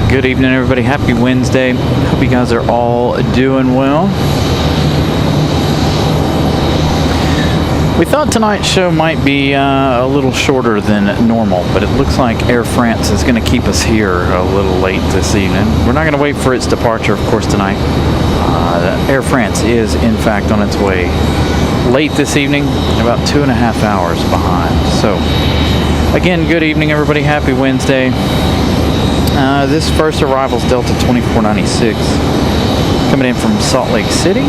Good evening, everybody. Happy Wednesday. Hope you guys are all doing well. We thought tonight's show might be a little shorter than normal, but it looks like Air France is going to keep us here a little late this evening. We're not going to wait for its departure, of course, tonight. Air France is, in fact, on its way late this evening, about 2.5 hours behind. So, again, good evening, everybody. Happy Wednesday. This first arrival is Delta 2496, coming in from Salt Lake City,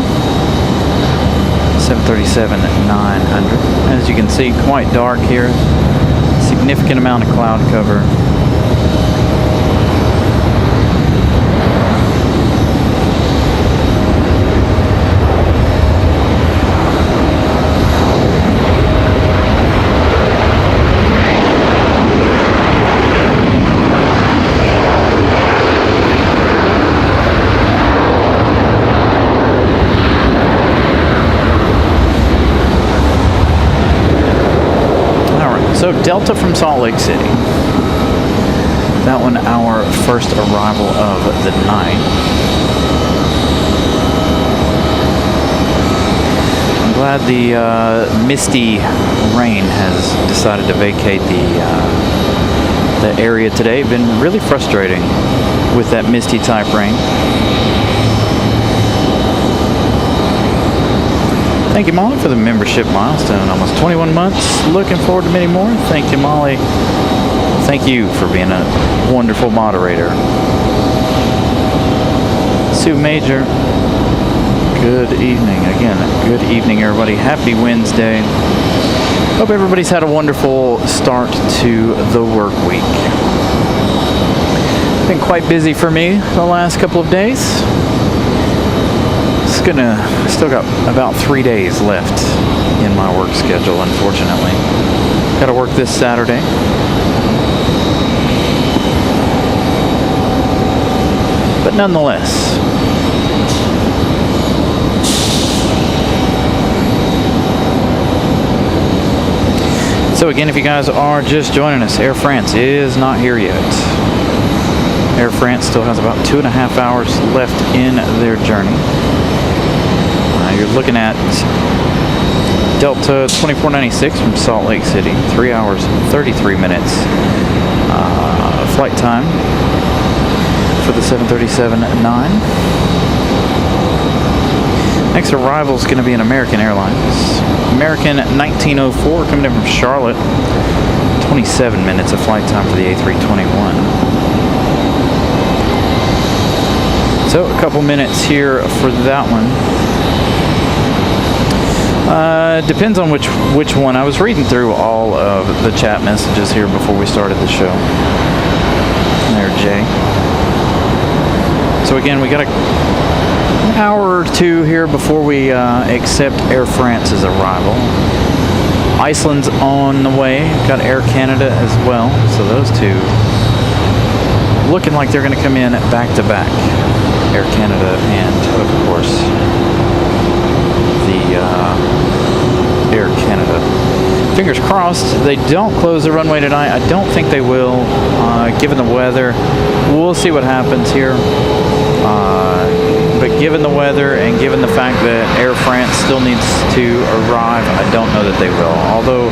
737-900. As you can see, quite dark here, significant amount of cloud cover. So Delta from Salt Lake City. That one, our first arrival of the night. I'm glad the misty rain has decided to vacate the area today. Been really frustrating with that misty type rain. Thank you, Molly, for the membership milestone. Almost 21 months. Looking forward to many more. Thank you, Molly. Thank you for being a wonderful moderator. Sue Major, good evening. Again, good evening, everybody. Happy Wednesday. Hope everybody's had a wonderful start to the work week. Been quite busy for me the last couple of days. Still got about 3 days left in my work schedule, unfortunately. Got to work this Saturday. But nonetheless. So again, if you guys are just joining us, Air France is not here yet. Air France still has about 2.5 hours left in their journey. You're looking at Delta 2496 from Salt Lake City, 3 hours, 33 minutes flight time for the 737-9. Next arrival is going to be an American Airlines. American 1904 coming in from Charlotte, 27 minutes of flight time for the A321. So a couple minutes here for that one. Depends on which one. I was reading through all of the chat messages here before we started the show. There, Jay. So again, we got an hour or two here before we accept Air France's arrival. Iceland's on the way. Got Air Canada as well. So those two looking like they're going to come in back to back. Air Canada and, of course, the Air Canada. Fingers crossed they don't close the runway tonight. I don't think they will, given the weather. We'll see what happens here. But given the weather and given the fact that Air France still needs to arrive, I don't know that they will. Although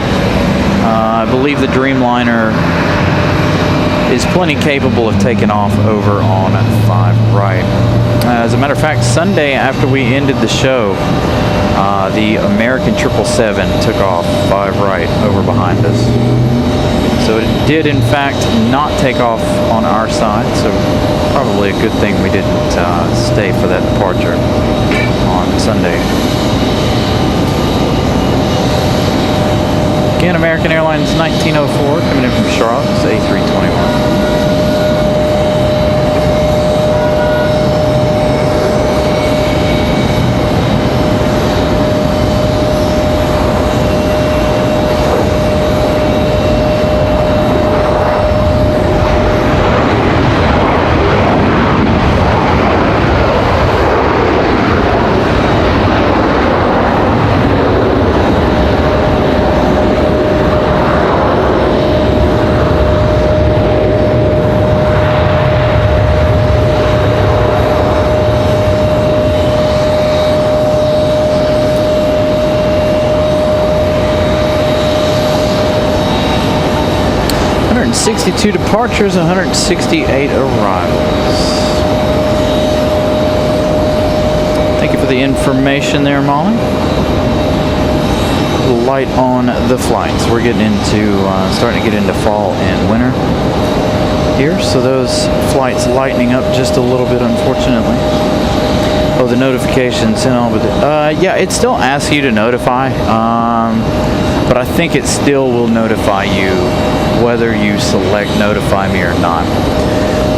I believe the Dreamliner is plenty capable of taking off over on 5 right. As a matter of fact, Sunday after we ended the show, the American 777 took off 5 right over behind us. So it did, in fact, not take off on our side. So probably a good thing we didn't stay for that departure on Sunday. Again, American Airlines 1904 coming in from Charlotte, it's A321. 162 departures, 168 arrivals. Thank you for the information there, Molly. Light on the flights. We're getting into, starting to get into fall and winter here, so those flights lightening up just a little bit, unfortunately. Oh, the notification sent on with it. Yeah, it still asks you to notify, but I think it still will notify you whether you select notify me or not.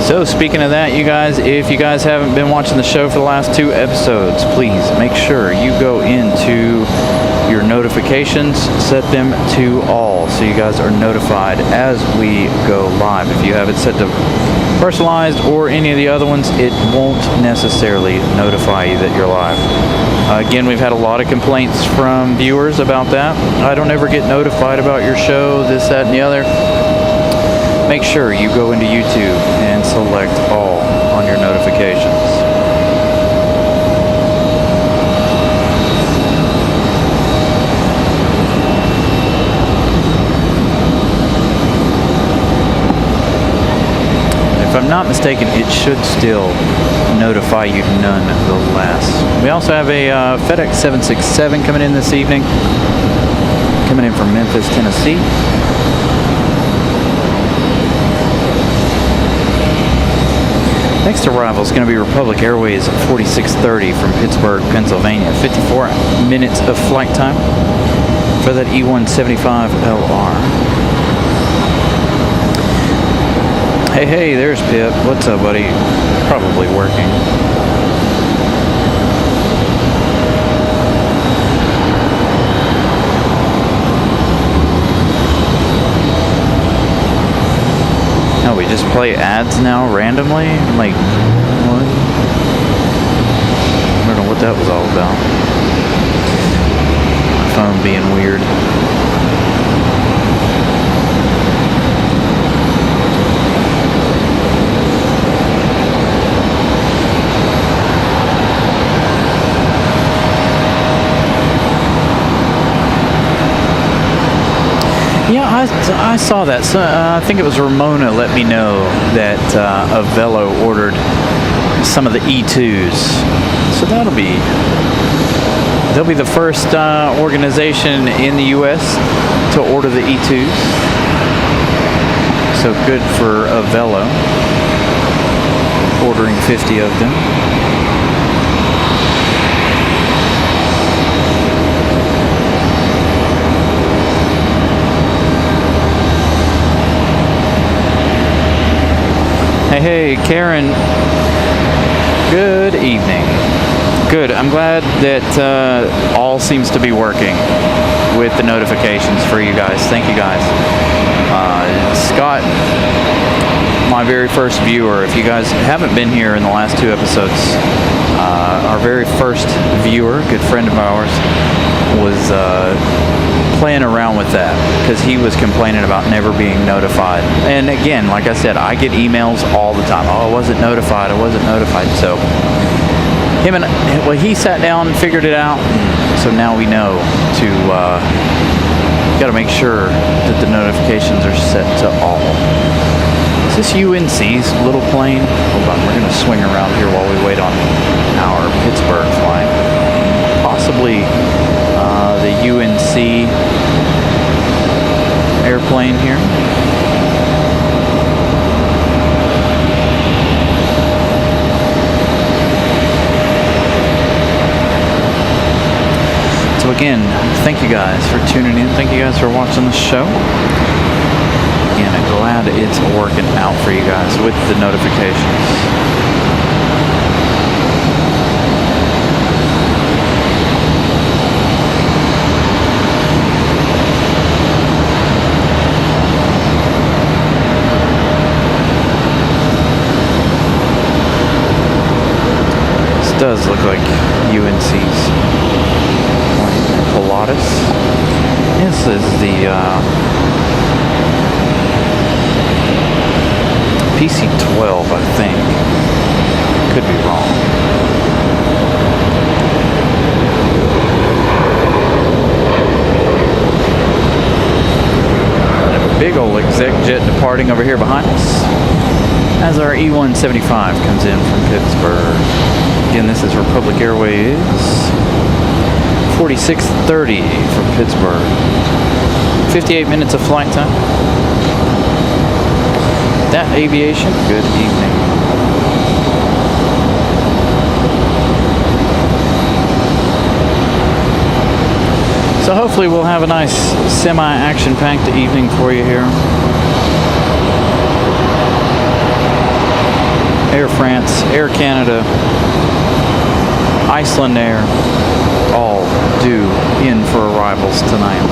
So speaking of that, you guys, if you guys haven't been watching the show for the last 2 episodes, please make sure you go into your notifications, set them to all, so you guys are notified as we go live. If you have it set to personalized or any of the other ones, it won't necessarily notify you that you're live. Again, we've had a lot of complaints from viewers about that. I don't ever get notified about your show, this, that, and the other. Make sure you go into YouTube and select all on your notifications. If I'm not mistaken, it should still notify you nonetheless. We also have a FedEx 767 coming in this evening, coming in from Memphis, Tennessee. Next arrival is going to be Republic Airways 4630 from Pittsburgh, Pennsylvania. 54 minutes of flight time for that E175LR. Hey, there's Pip. What's up, buddy? Probably working. Oh, we just play ads now randomly? Like, what? I don't know what that was all about. My phone being weird. Yeah, I saw that. So, I think it was Ramona let me know that Avelo ordered some of the E2s. So they'll be the first organization in the U.S. to order the E2s. So good for Avelo, ordering 50 of them. Hey, Karen. Good evening. Good. I'm glad that all seems to be working with the notifications for you guys. Thank you, guys. Scott, my very first viewer. If you guys haven't been here in the last 2 episodes, our very first viewer, good friend of ours, was playing around with that because he was complaining about never being notified. And again, like I said, I get emails all the time. Oh, I wasn't notified. So he sat down and figured it out. So now we know to got to make sure that the notifications are set to all. Is this UNC's little plane? Hold on, we're gonna swing around here while we wait on our Pittsburgh flight. Possibly the UNC airplane here. So again, thank you guys for tuning in. Thank you guys for watching the show. Again, I'm glad it's working out for you guys with the notifications. Does look like UNC's Pilatus. This is the PC-12, I think. Could be wrong. I have a big old exec jet departing over here behind us as our E-175 comes in from Pittsburgh. Again, this is Republic Airways 4630 from Pittsburgh. 58 minutes of flight time. That Aviation, good evening. So hopefully we'll have a nice semi-action-packed evening for you here. Air France, Air Canada, Iceland Air, all due in for arrivals tonight.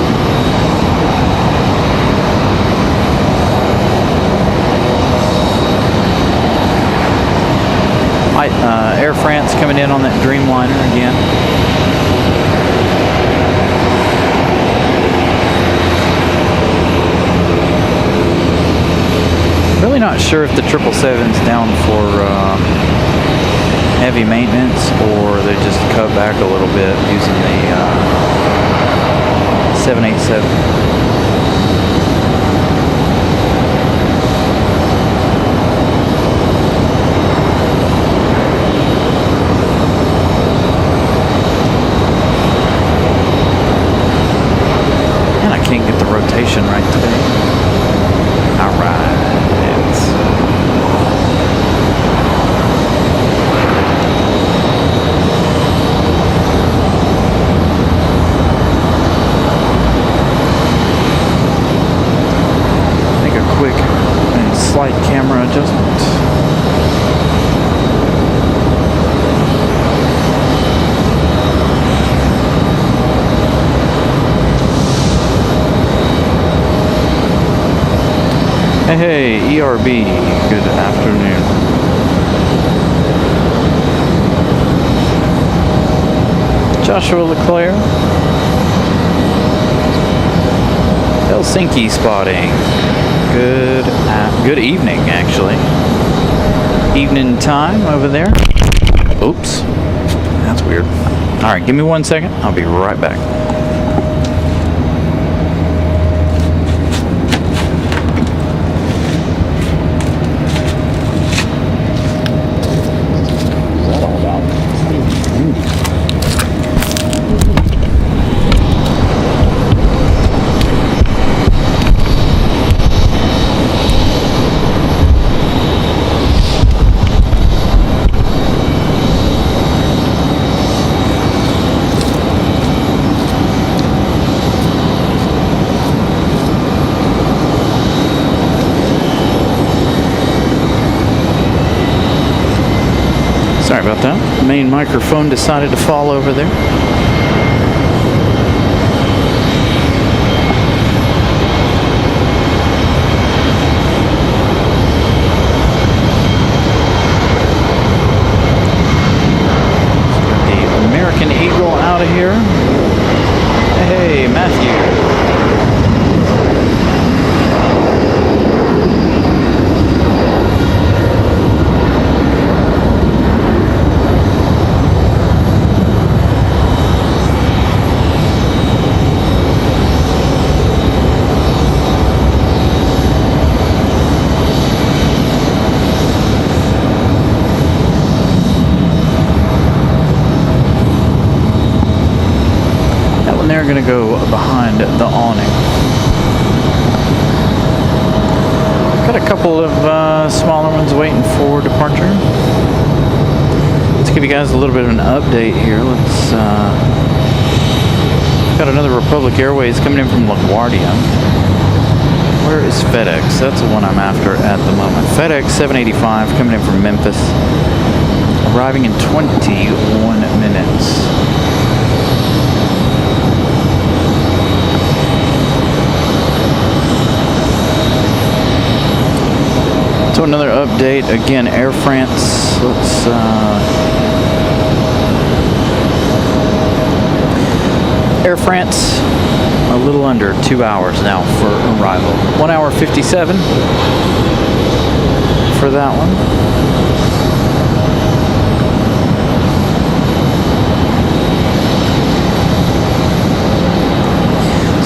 Air France coming in on that Dreamliner again. Really not sure if the 777's down for heavy maintenance or they just cut back a little bit using the 787. Can't get the rotation right today. All right. Make a quick and slight camera adjustment. Hey, ERB, good afternoon. Joshua Leclerc. Helsinki spotting. Good evening, actually. Evening time over there. Oops, that's weird. All right, give me 1 second. I'll be right back. Sorry about that. The main microphone decided to fall over there. The American Eagle out of here. Hey, Matthew. They're going to go behind the awning. Got a couple of smaller ones waiting for departure. Let's give you guys a little bit of an update here. Let's got another Republic Airways coming in from LaGuardia. Where is FedEx? That's the one I'm after at the moment. FedEx 785 coming in from Memphis, arriving in 21 minutes. So another update, again, Air France, let's, Air France, a little under 2 hours now for arrival. 1 hour 57 for that one.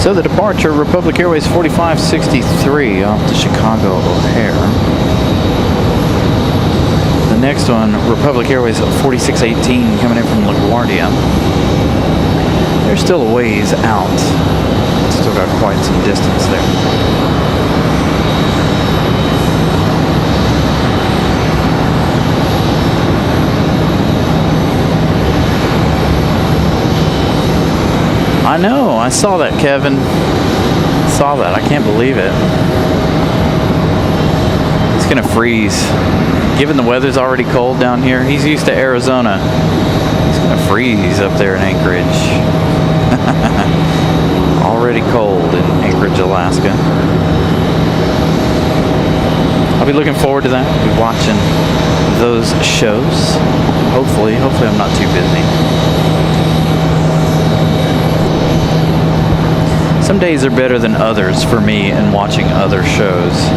So the departure, Republic Airways 4563 off the Chicago O'Hare. The next one, Republic Airways 4618 coming in from LaGuardia. They're still a ways out. Still got quite some distance there. I know, I saw that, Kevin. Saw that, I can't believe it. It's gonna freeze. Given the weather's already cold down here, he's used to Arizona. It's gonna freeze up there in Anchorage. Already cold in Anchorage, Alaska. I'll be looking forward to that. I'll be watching those shows. Hopefully I'm not too busy. Some days are better than others for me in watching other shows.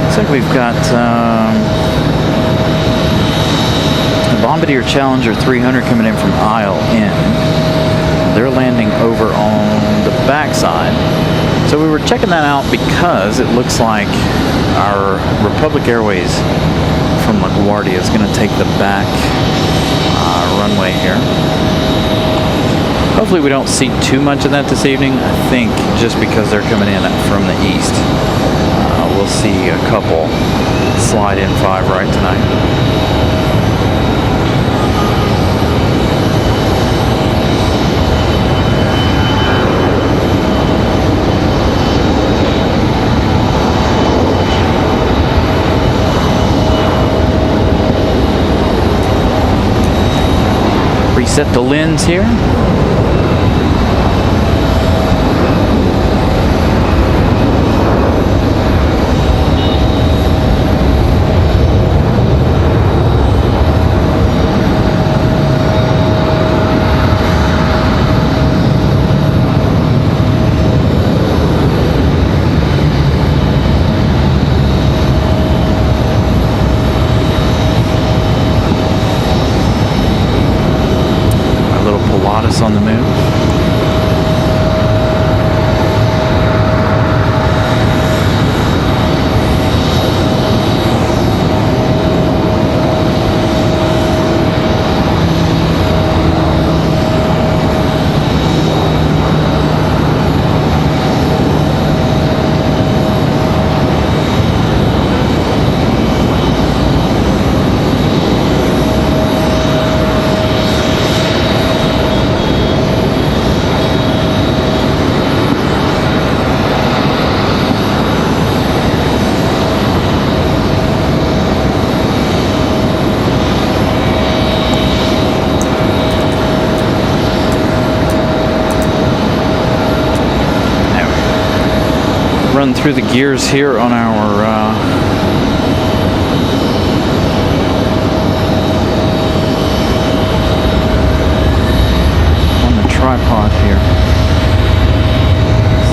Looks like we've got the Bombardier Challenger 300 coming in from Isle Inn. They're landing over on the backside. So we were checking that out because it looks like our Republic Airways from LaGuardia is going to take the back runway here. Hopefully we don't see too much of that this evening. I think just because they're coming in from the east, we'll see a couple slide in 5 right tonight. Reset the lens here. On the move. Run through the gears here on our on the tripod here.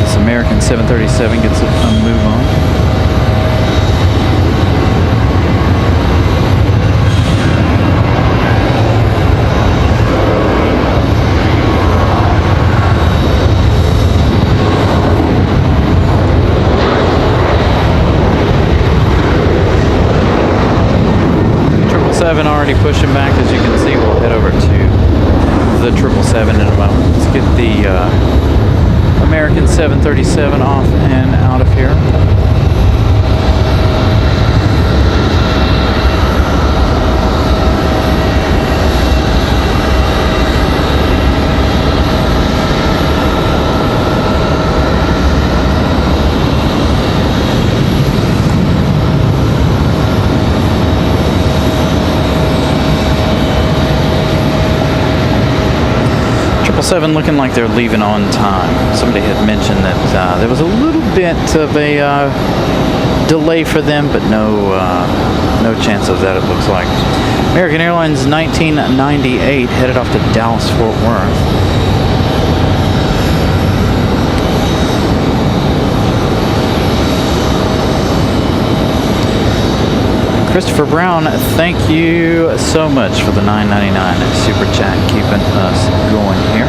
This American 737 gets a move on. Already pushing back, as you can see. We'll head over to the 777 in a moment. Let's get the American 737 off and out of here. Seven looking like they're leaving on time. Somebody had mentioned that there was a little bit of a delay for them, but no chance of that, it looks like. American Airlines 1998 headed off to Dallas Fort Worth. Christopher Brown, thank you so much for the $9.99 super chat, keeping us going here.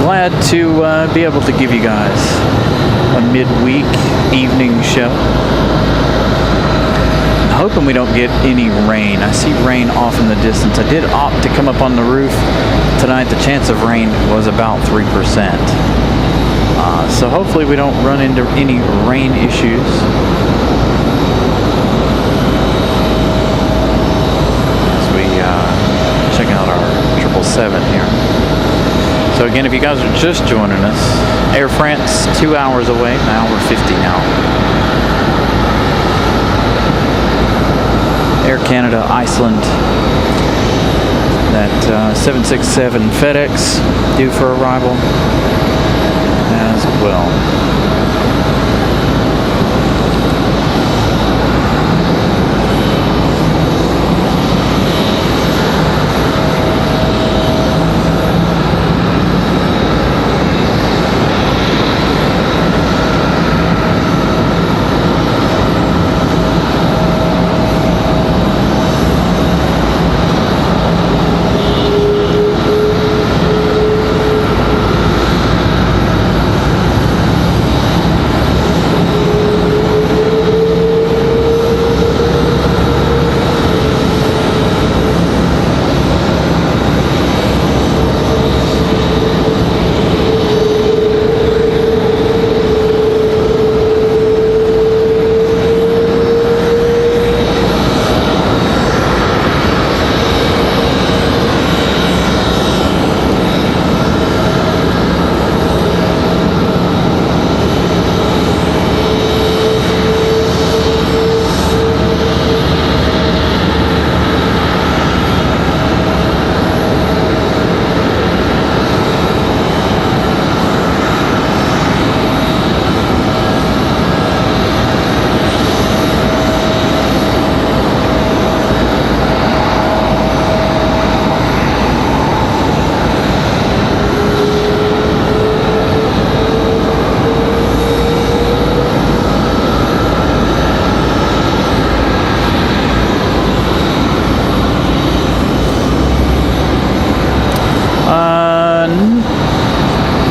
Glad to be able to give you guys a midweek evening show. I'm hoping we don't get any rain. I see rain off in the distance. I did opt to come up on the roof tonight. The chance of rain was about 3%. So hopefully we don't run into any rain issues. As we check out our 777 here. So again, if you guys are just joining us, Air France, 2 hours away, an hour 50 now. Air Canada, Iceland, that 767 FedEx due for arrival as well.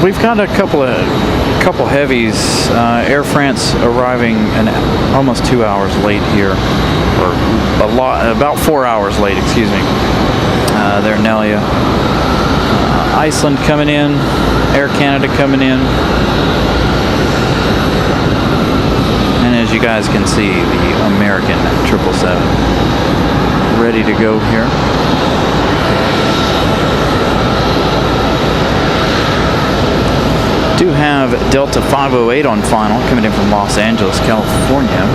We've got a couple heavies. Air France arriving almost 2 hours late here, or about 4 hours late. Excuse me. There, Nelia. Iceland coming in. Air Canada coming in. And as you guys can see, the American 777 ready to go here. Do have Delta 508 on final, coming in from Los Angeles, California.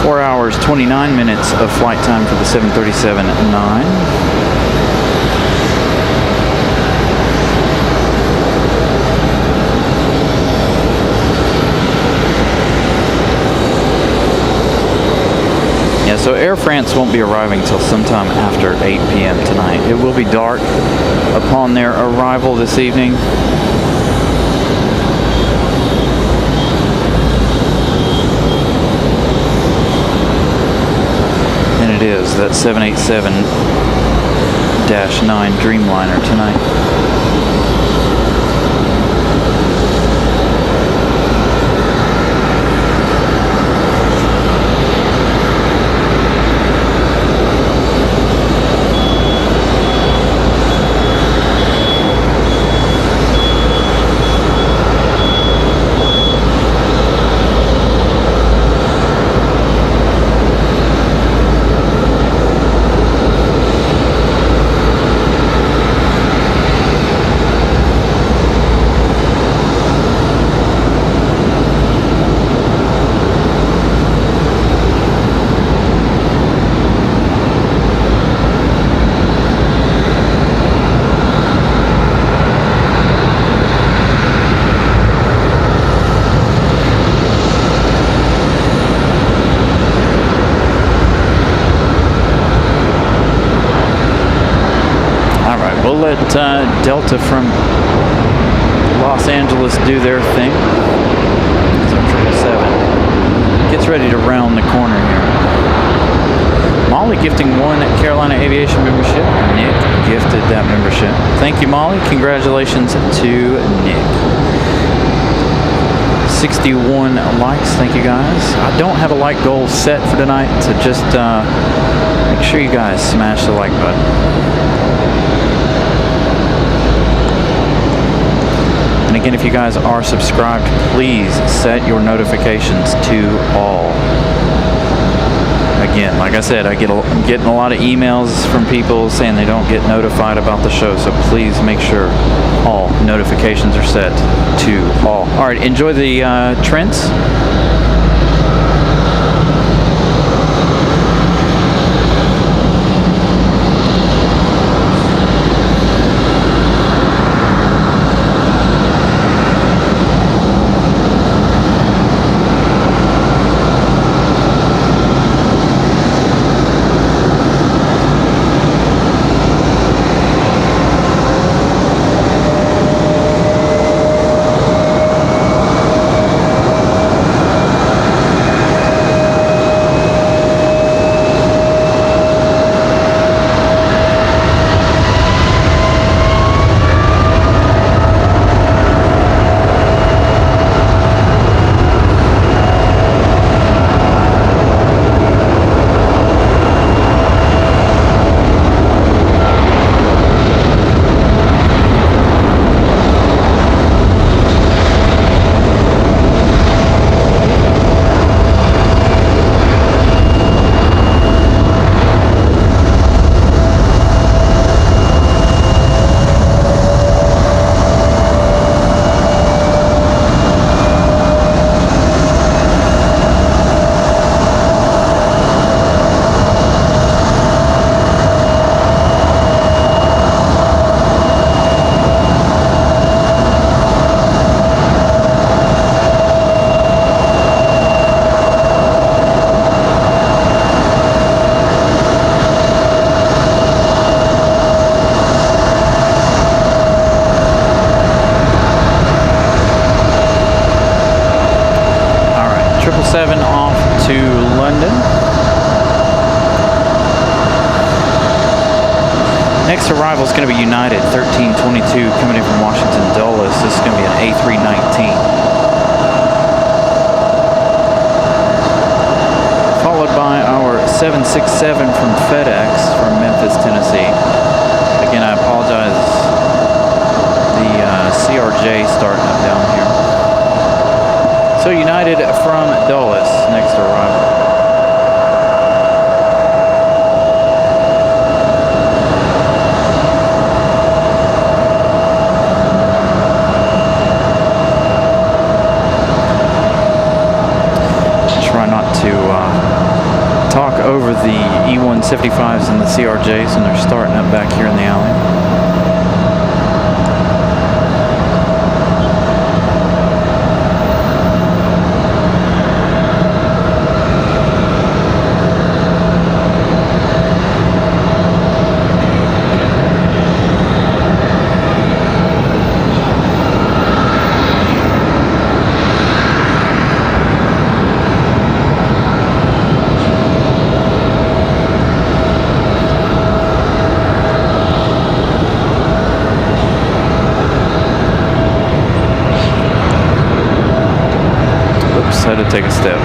4 hours, 29 minutes of flight time for the 737-9. Yeah, so Air France won't be arriving till sometime after 8 p.m. tonight. It will be dark upon their arrival this evening. And it is that 787-9 Dreamliner tonight. let Delta from Los Angeles do their thing. So 777 gets ready to round the corner here. Molly gifting 1 Carolina Aviation membership. Nick gifted that membership. Thank you, Molly. Congratulations to Nick. 61 likes. Thank you, guys. I don't have a like goal set for tonight, so just make sure you guys smash the like button. And again, if you guys are subscribed, please set your notifications to all. Again, like I said, I'm getting a lot of emails from people saying they don't get notified about the show, so please make sure all notifications are set to all. All right, enjoy the Trents. Next arrival is going to be United 1322 coming in from Washington Dulles. This is going to be an A319. Followed by our 767 from FedEx from Memphis, Tennessee. Again, I apologize. The CRJ starting up down here. So United from Dulles, next arrival. Talk over the E175s and the CRJs, and they're starting up back here in the alley. Had to take a step.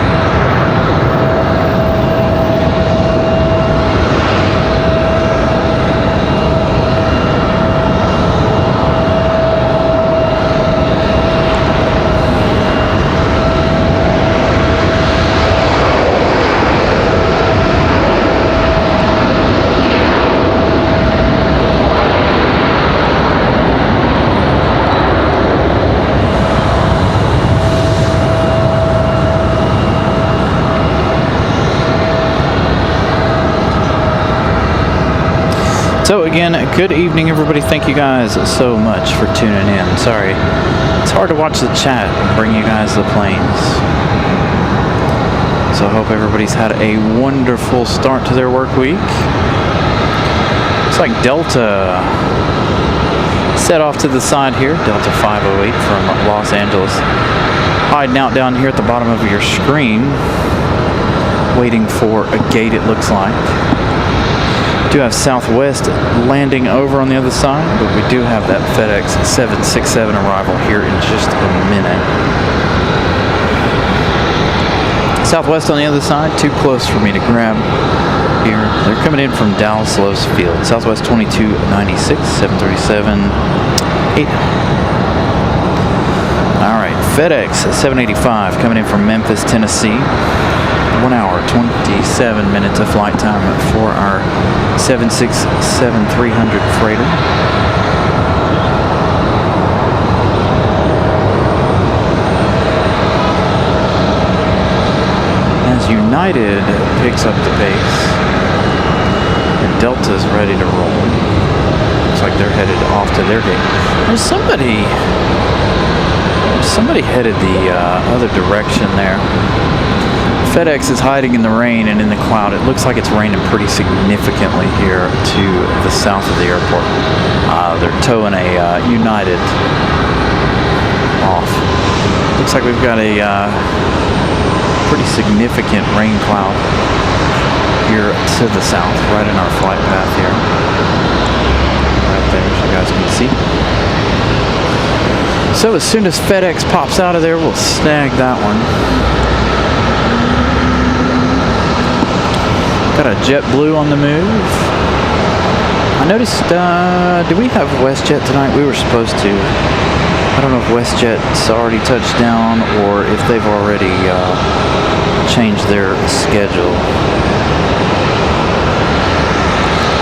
So again, good evening everybody. Thank you guys so much for tuning in. Sorry, it's hard to watch the chat and bring you guys the planes. So I hope everybody's had a wonderful start to their work week. Looks like Delta Set off to the side here, Delta 508 from Los Angeles. Hiding out down here at the bottom of your screen, waiting for a gate, it looks like. Do have Southwest landing over on the other side, but we do have that FedEx 767 arrival here in just a minute. Southwest on the other side, too close for me to grab here. They're coming in from Dallas Loves Field. Southwest 2296, 737, 8. All right, FedEx 785 coming in from Memphis, Tennessee. 1 hour, 27 minutes of flight time for our 767-300 freighter. As United picks up the pace, and Delta's ready to roll. Looks like they're headed off to their gate. There's somebody headed the other direction there. FedEx is hiding in the rain and in the cloud. It looks like it's raining pretty significantly here to the south of the airport. They're towing a United off. Looks like we've got a pretty significant rain cloud here to the south, right in our flight path here. Right there, as you guys can see. So as soon as FedEx pops out of there, we'll snag that one. Got a JetBlue on the move. I noticed, do we have WestJet tonight? We were supposed to. I don't know if WestJet's already touched down or if they've already changed their schedule.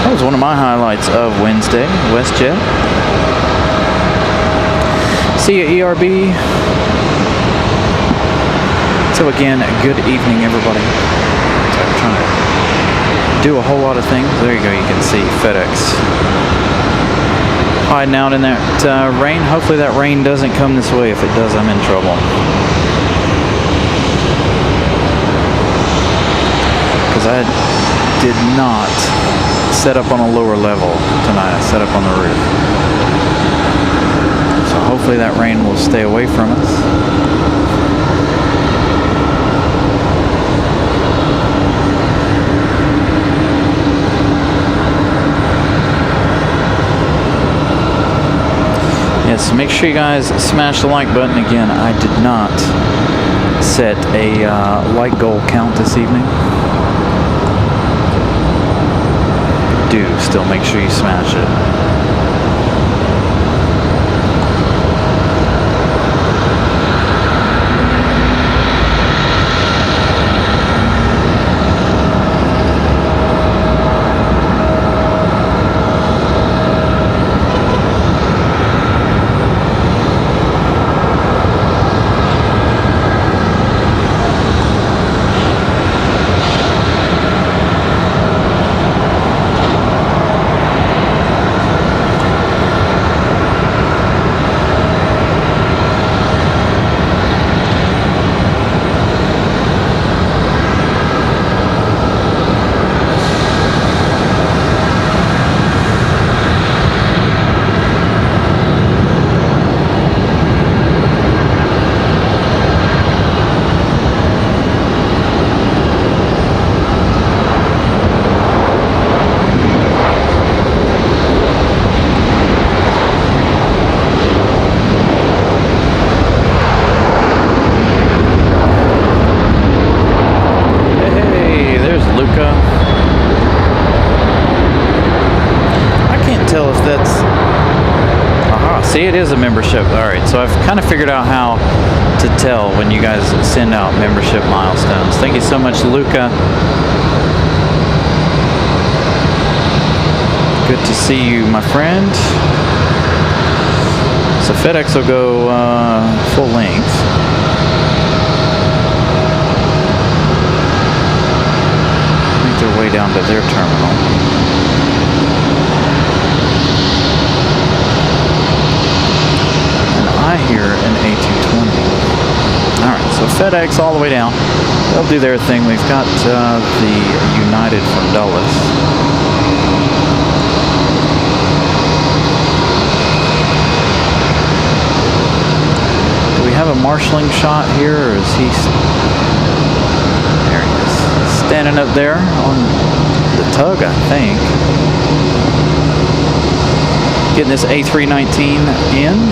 That was one of my highlights of Wednesday, WestJet. See you, ERB. So again, good evening, everybody. So I'm trying to do a whole lot of things. There you go, you can see FedEx hiding out in that rain. Hopefully that rain doesn't come this way. If it does, I'm in trouble. Because I did not set up on a lower level tonight. I set up on the roof. So hopefully that rain will stay away from us. Yes, make sure you guys smash the like button. Again, I did not set a like goal count this evening. Do still make sure you smash it. See, it is a membership. Alright, so I've kind of figured out how to tell when you guys send out membership milestones. Thank you so much, Luca. Good to see you, my friend. So FedEx will go full length. Make their way down to their terminal. I hear an A220. Alright, so FedEx all the way down. They'll do their thing. We've got the United from Dulles. have a marshalling shot here, or is he... There he is. Standing up there on the tug, I think. Getting this A319 in.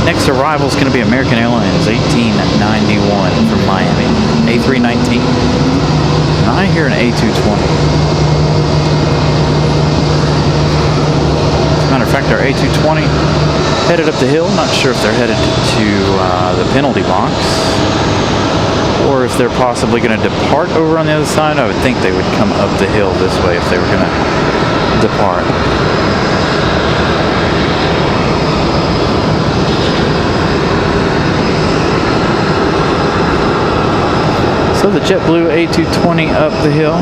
Next arrival is going to be American Airlines 1891 from Miami. A319. And I hear an A220. As a matter of fact, our A220 headed up the hill. Not sure if they're headed to the penalty box or if they're possibly going to depart over on the other side. I would think they would come up the hill this way if they were going to depart. So the JetBlue A220 up the hill.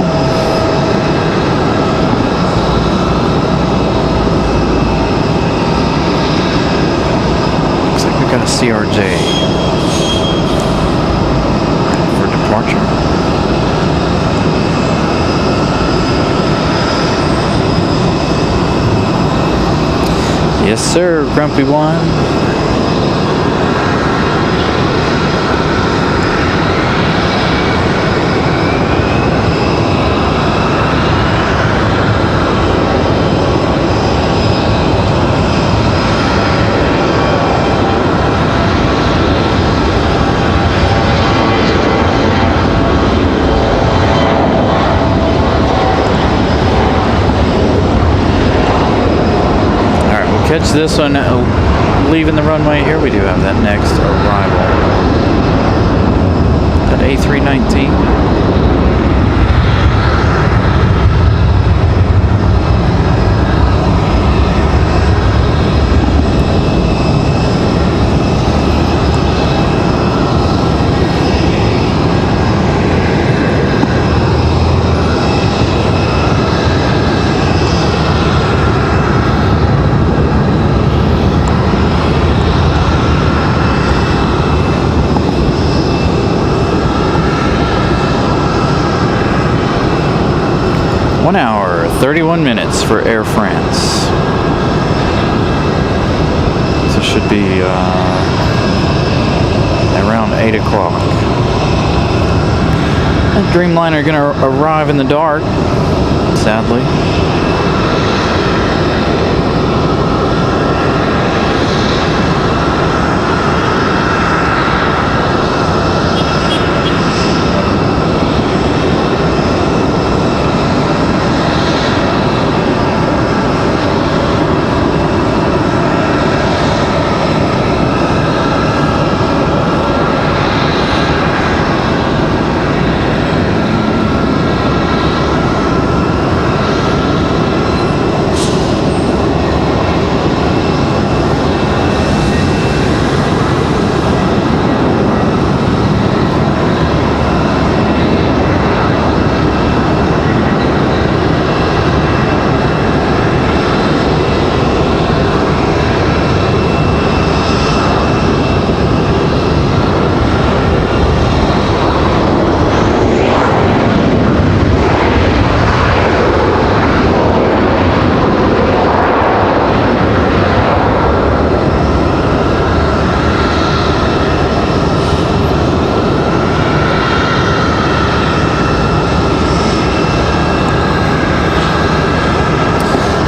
Looks like we've got a CRJ for departure. Yes, sir, Grumpy One. Catch this one leaving the runway. Here we do have that next arrival. That A319. One hour, 31 minutes for Air France. So it should be around 8 o'clock. That Dreamliner going to arrive in the dark, sadly.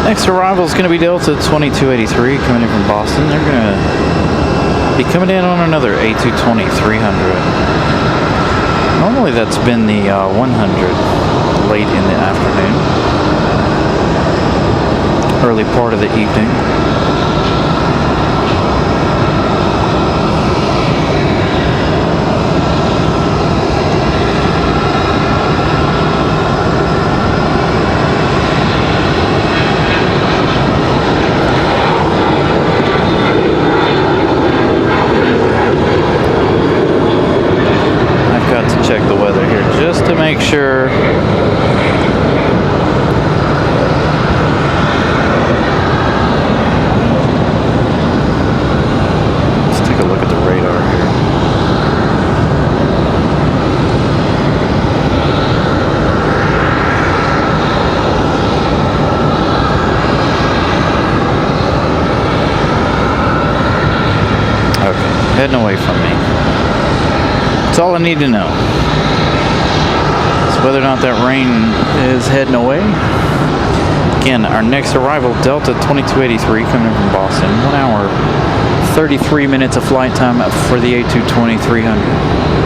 Next arrival is going to be Delta 2283 coming in from Boston. They're going to be coming in on another A220 300. Normally that's been the 100 late in the afternoon, early part of the evening. Check the weather here just to make sure. heading away from me. That's all I need to know. So whether or not that rain is heading away. Again, our next arrival, Delta 2283, coming in from Boston. 1 hour, 33 minutes of flight time for the A220-300.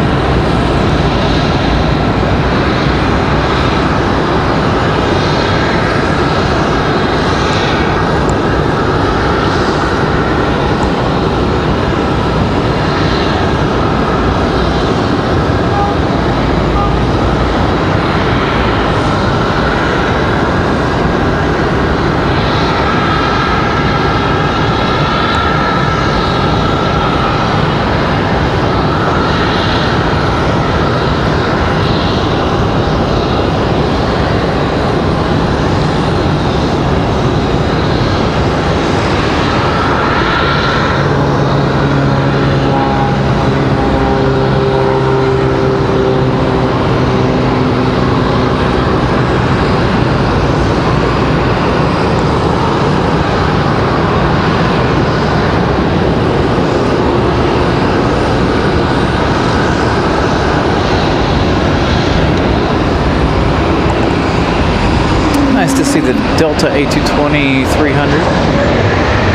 Nice to see the Delta A220-300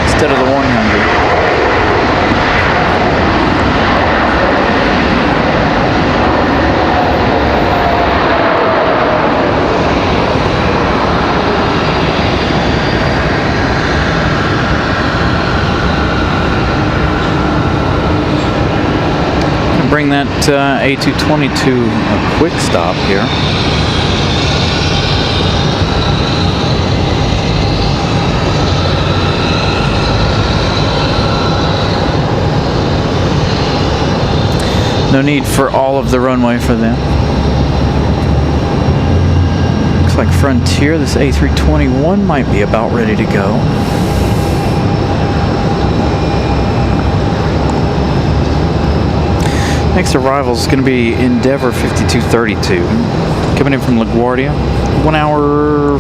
instead of the 100. Bring that A220 to a quick stop here. No need for all of the runway for them. Looks like Frontier, this A321 might be about ready to go. Next arrival is going to be Endeavour 5232, coming in from LaGuardia. 1 hour,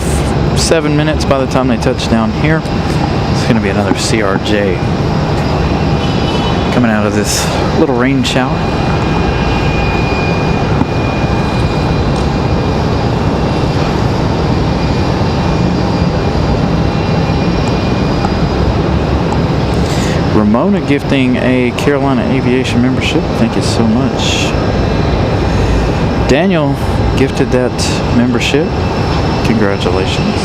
7 minutes by the time they touch down here. It's going to be another CRJ coming out of this little rain shower. Ramona gifting a Carolina Aviation membership. Thank you so much. Daniel gifted that membership. Congratulations.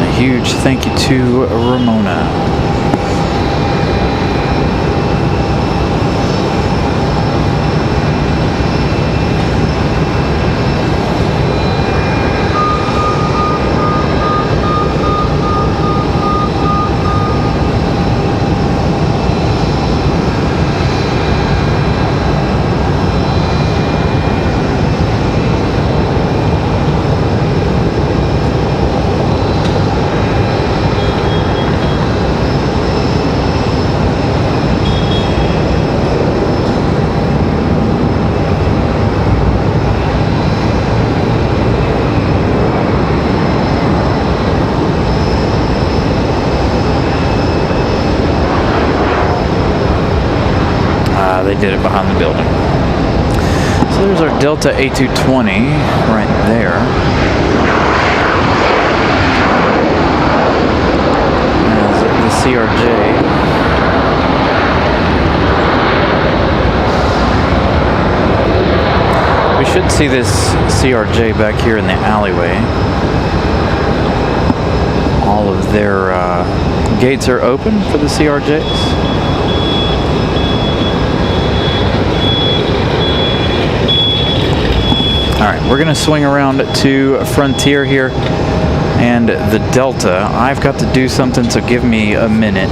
A huge thank you to Ramona. They did it behind the building. So there's our Delta A220 right there. There's the CRJ. We should see this CRJ back here in the alleyway. All of their gates are open for the CRJs. Alright, we're going to swing around to Frontier here and the Delta. I've got to do something, so give me a minute.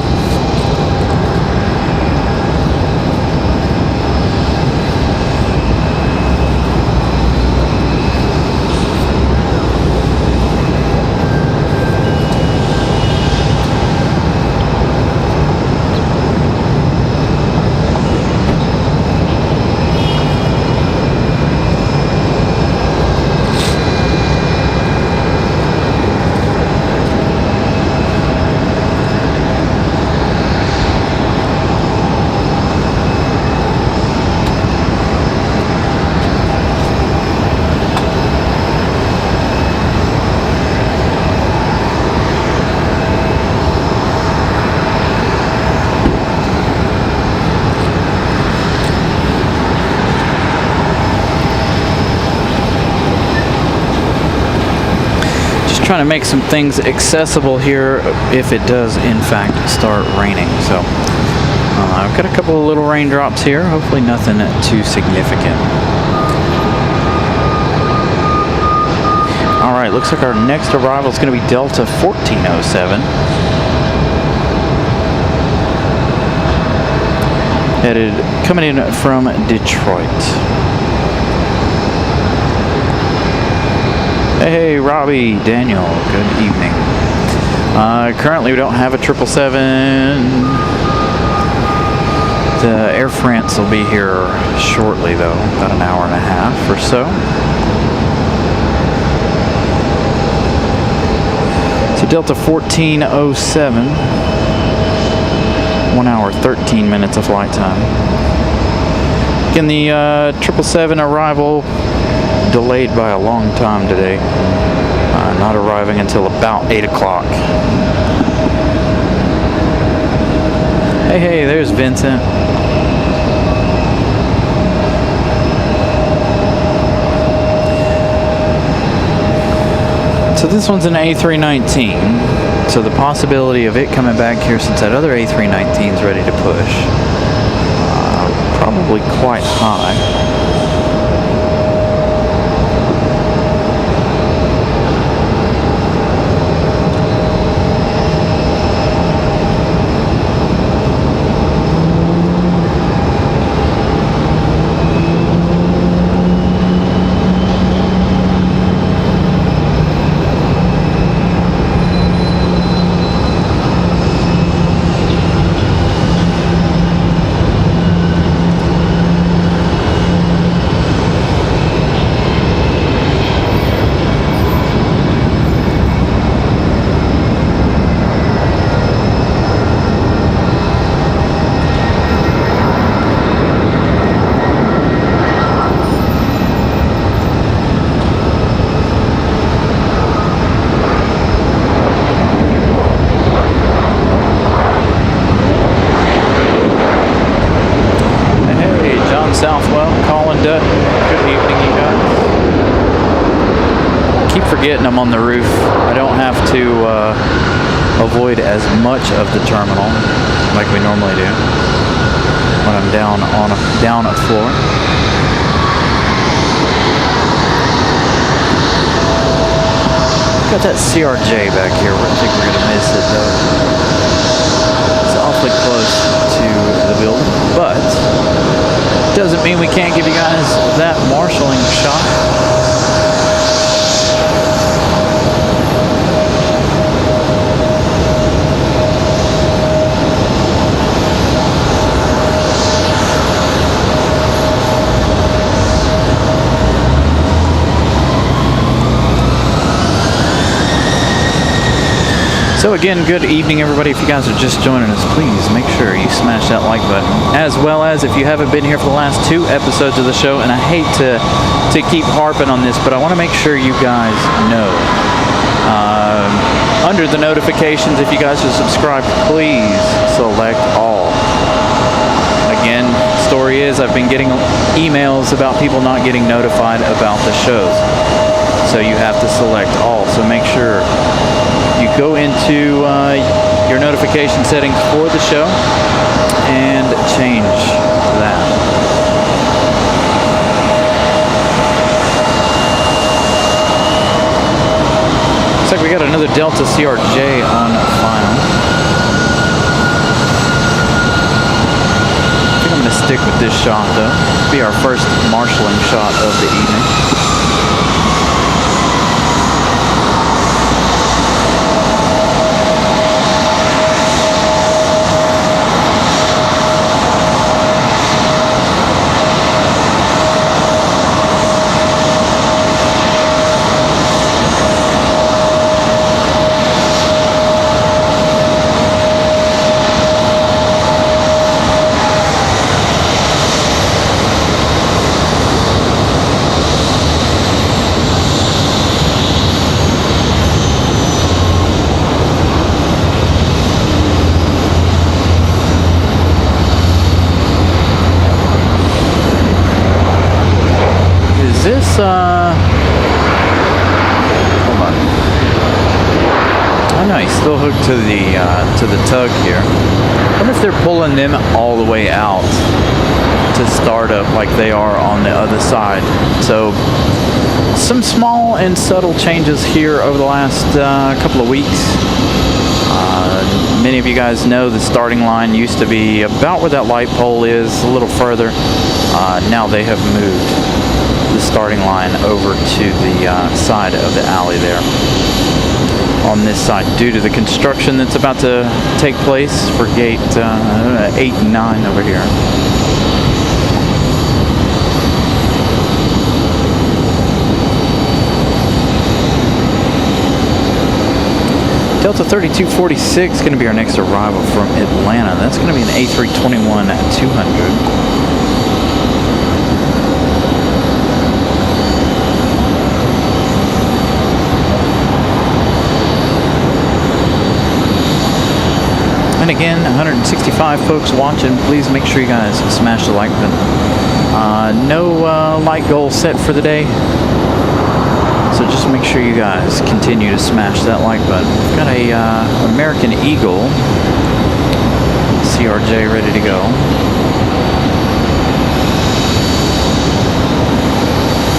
trying to make some things accessible here if it does in fact start raining. So I've got a couple of little raindrops here, hopefully nothing too significant. Alright, looks like our next arrival is going to be Delta 1407. Coming in from Detroit. Hey, Robbie, Daniel, good evening. Currently we don't have a 777. The Air France will be here shortly though, about an hour and a half or so. So Delta 1407, 1 hour, 13 minutes of flight time. Again, the 777 arrival delayed by a long time today, not arriving until about 8 o'clock. Hey, there's Vincent. So this one's an A319, so the possibility of it coming back here since that other A319 is ready to push, probably quite high. Getting them on the roof. I don't have to avoid as much of the terminal like we normally do when I'm down a floor. Got that CRJ back here. I think we're gonna miss it though. It's awfully close to the building, but doesn't mean we can't give you guys that marshalling shot. So again, good evening everybody. If you guys are just joining us, please make sure you smash that like button. As well as if you haven't been here for the last 2 episodes of the show, and I hate to keep harping on this, but I want to make sure you guys know. Under the notifications, if you guys are subscribed, please select all. Again, story is I've been getting emails about people not getting notified about the shows. So you have to select all. So make sure you go into your notification settings for the show and change that. Looks like we got another Delta CRJ on file. I think I'm going to stick with this shot though. It'll be our first marshalling shot of the evening. Hold on. hook to the tug here. I wonder if they're pulling them all the way out to start up like they are on the other side. So some small and subtle changes here over the last couple of weeks. Many of you guys know the starting line used to be about where that light pole is, a little further. Now they have moved the starting line over to the side of the alley there on this side due to the construction that's about to take place for gate 8 and 9 over here. Delta 3246 is going to be our next arrival from Atlanta. That's going to be an A321-200. And again, 165 folks watching. Please make sure you guys smash the like button. No like goal set for the day. So just make sure you guys continue to smash that like button. We've got a American Eagle CRJ ready to go.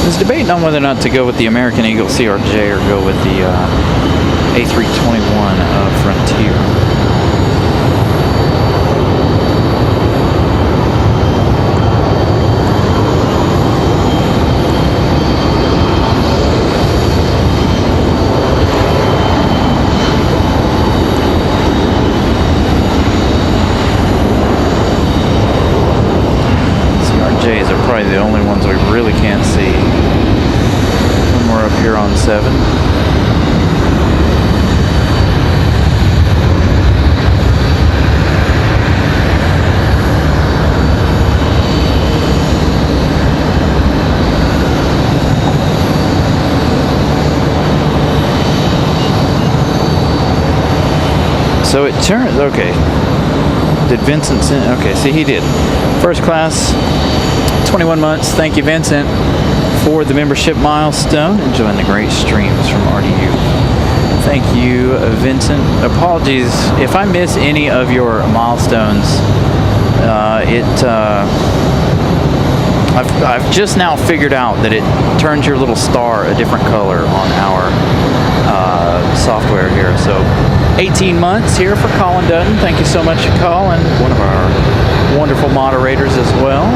I was debating on whether or not to go with the American Eagle CRJ or go with the A321 Frontier. CRJs are probably the only ones we really can't see when we're up here on 7. So it turned, okay. Did Vincent send, okay, see he did. First class, 21 months. Thank you, Vincent, for the membership milestone. Enjoying the great streams from RDU. Thank you, Vincent. Apologies if I miss any of your milestones. I've just now figured out that it turns your little star a different color on our software here. So 18 months here for Colin Dutton. Thank you so much, Colin, one of our wonderful moderators as well.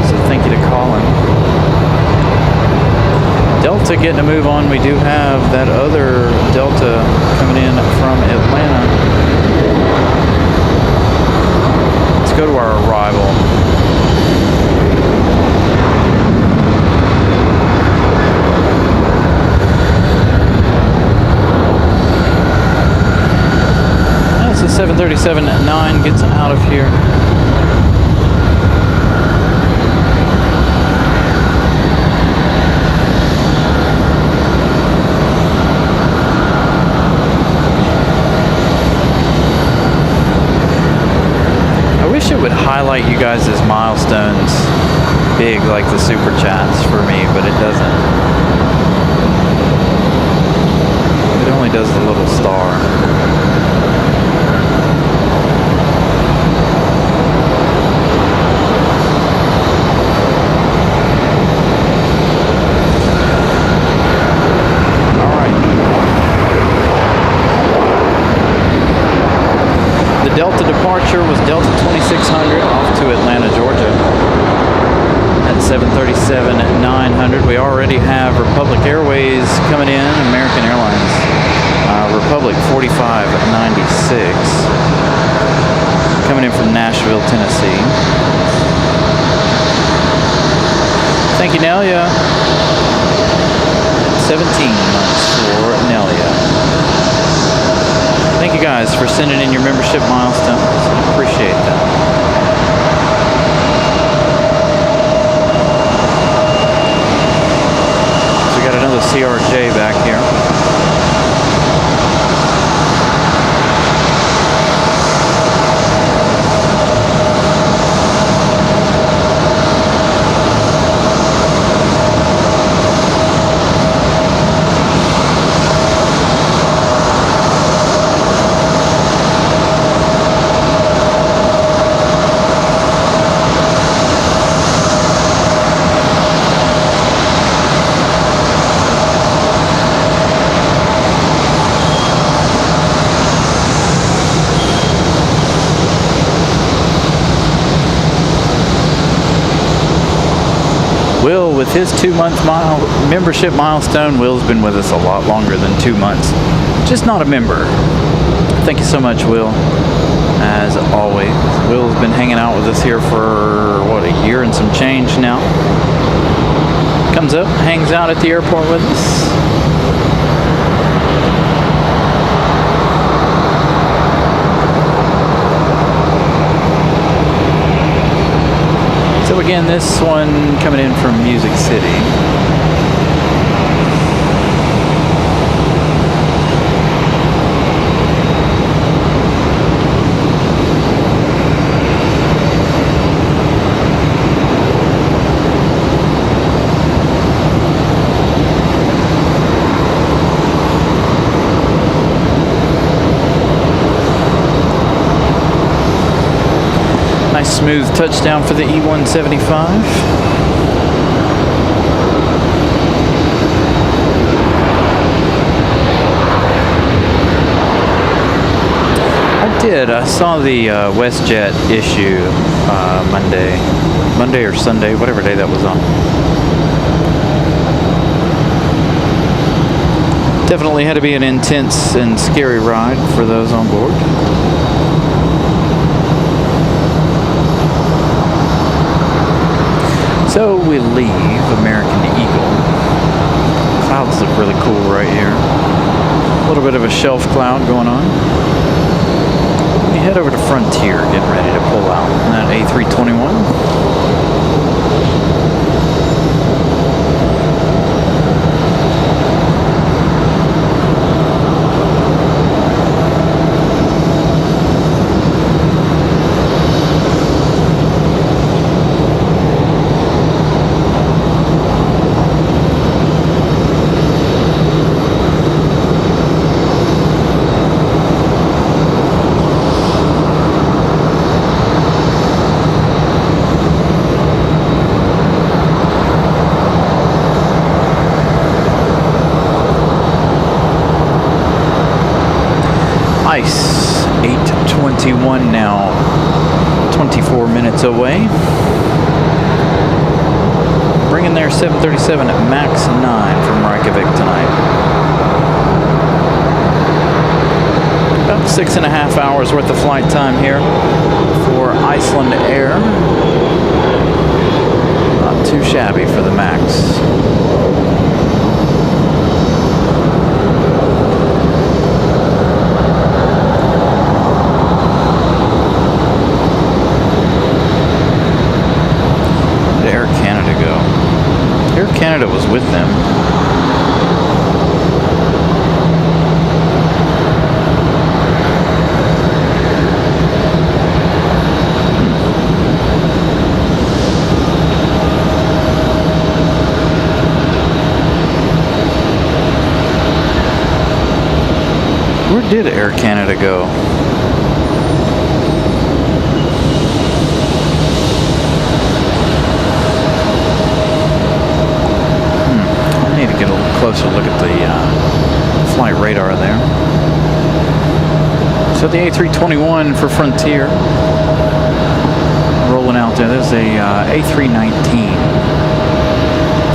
So thank you to Colin. Delta getting a move on. We do have that other Delta coming in from Atlanta. Let's go to our arrival. So 737-9 gets out of here. I wish it would highlight you guys' milestones big like the super chats for me, but it doesn't. It only does the little star. Delta departure was Delta 2600 off to Atlanta, Georgia at 737-900. We already have Republic Airways coming in, American Airlines, Republic 4596 coming in from Nashville, Tennessee. Thank you, Nelia. 17 months for Nelia. Thank you guys for sending in your membership milestones. Appreciate that. So we got another CRJ back here. Will, with his 2-month membership milestone, Will's been with us a lot longer than 2 months. Just not a member. Thank you so much, Will. As always, Will's been hanging out with us here for, what, a year and some change now. Comes up, hangs out at the airport with us. So again, this one coming in from Music City. Smooth touchdown for the E-175. I saw the WestJet issue Monday or Sunday, whatever day that was on. Definitely had to be an intense and scary ride for those on board. So we leave American Eagle. Clouds look really cool right here. A little bit of a shelf cloud going on. We head over to Frontier, getting ready to pull out in that A321. Ice, 8:21 now, 24 minutes away. Bringing their 737 at MAX 9 from Reykjavik tonight. About 6.5 hours worth of flight time here for Iceland Air. Not too shabby for the MAX. Canada was with them. Where did Air Canada go? Get a little closer look at the flight radar there. So the A321 for Frontier rolling out there. There's a A319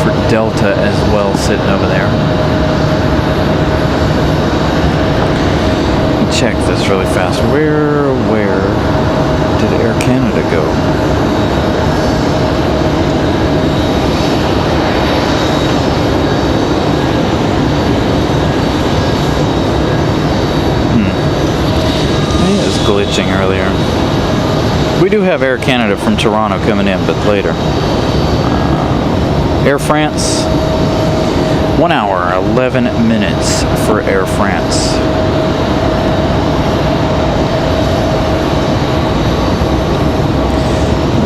for Delta as well sitting over there. Let me check this really fast. Where did Air Canada go? Glitching earlier. We do have Air Canada from Toronto coming in, but later. Air France, 1 hour, 11 minutes for Air France.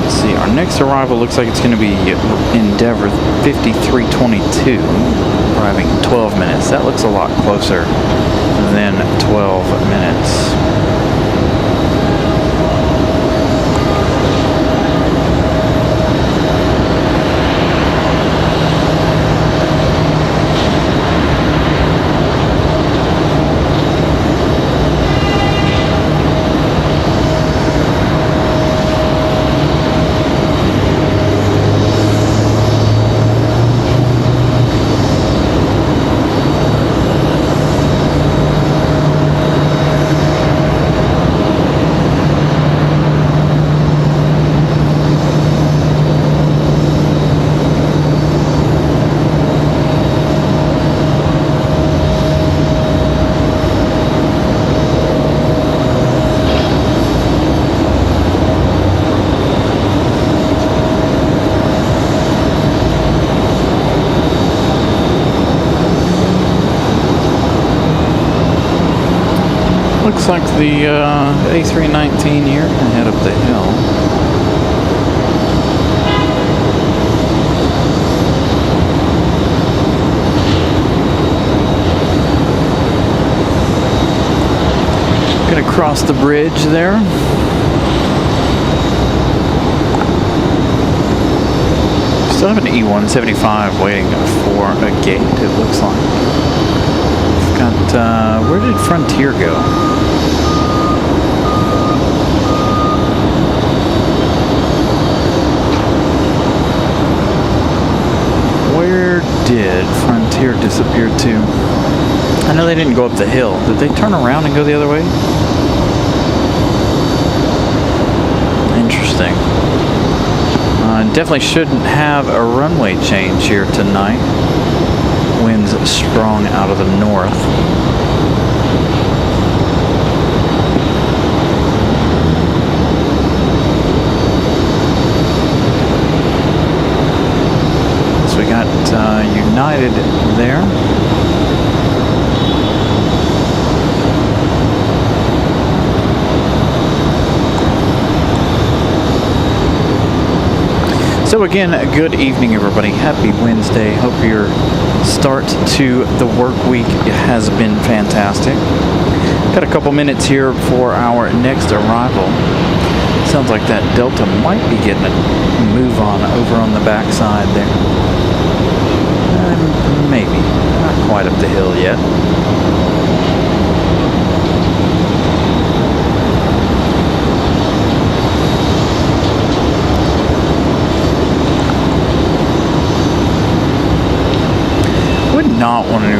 Let's see, our next arrival looks like it's going to be Endeavour 5322, arriving in 12 minutes. That looks a lot closer than 12 minutes. looks like the A319 here. Gonna head up the hill. Gonna cross the bridge there. Still have an E175 waiting for a gate, it looks like. We've got, where did Frontier go? Where did Frontier disappear to? I know they didn't go up the hill. Did they turn around and go the other way? Interesting. Definitely shouldn't have a runway change here tonight. Winds strong out of the north. So we got United there. So again, good evening everybody. Happy Wednesday. Hope your start to the work week has been fantastic. Got a couple minutes here for our next arrival. Sounds like that Delta might be getting a move on over on the backside there. Maybe. Not quite up the hill yet. Not want to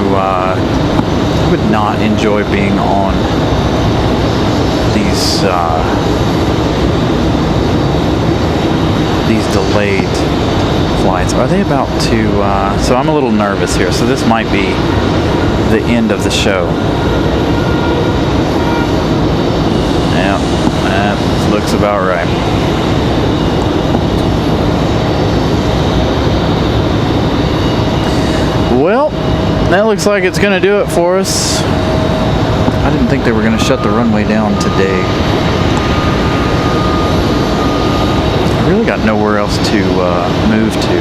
would not enjoy being on these delayed flights. Are they about to so I'm a little nervous here, so this might be the end of the show. Yeah, that looks about right. Well, that looks like it's going to do it for us. I didn't think they were going to shut the runway down today. I really got nowhere else to move to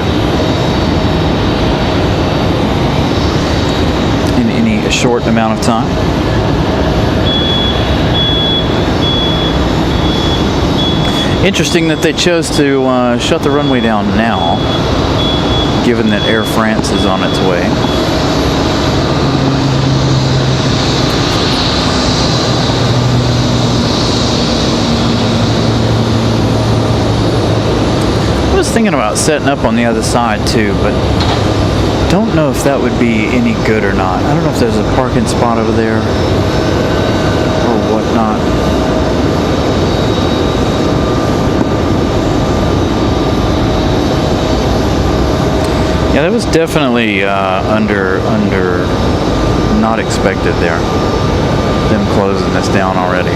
in any short amount of time. Interesting that they chose to shut the runway down now, given that Air France is on its way. I was thinking about setting up on the other side too, but don't know if that would be any good or not. I don't know if there's a parking spot over there or whatnot. Yeah, that was definitely under not expected there. Them closing this down already.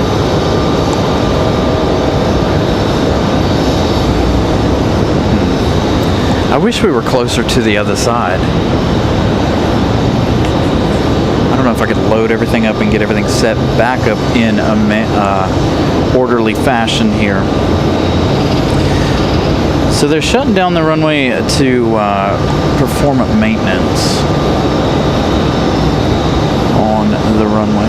I wish we were closer to the other side. I don't know if I could load everything up and get everything set back up in a orderly fashion here. So they're shutting down the runway to perform maintenance on the runway.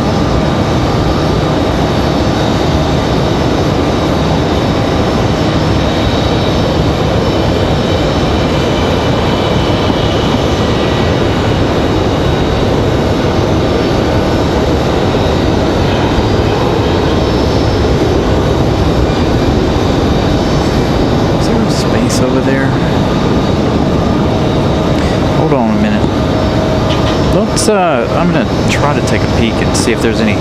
Over there. Hold on a minute. Let's I'm gonna try to take a peek and see if there's any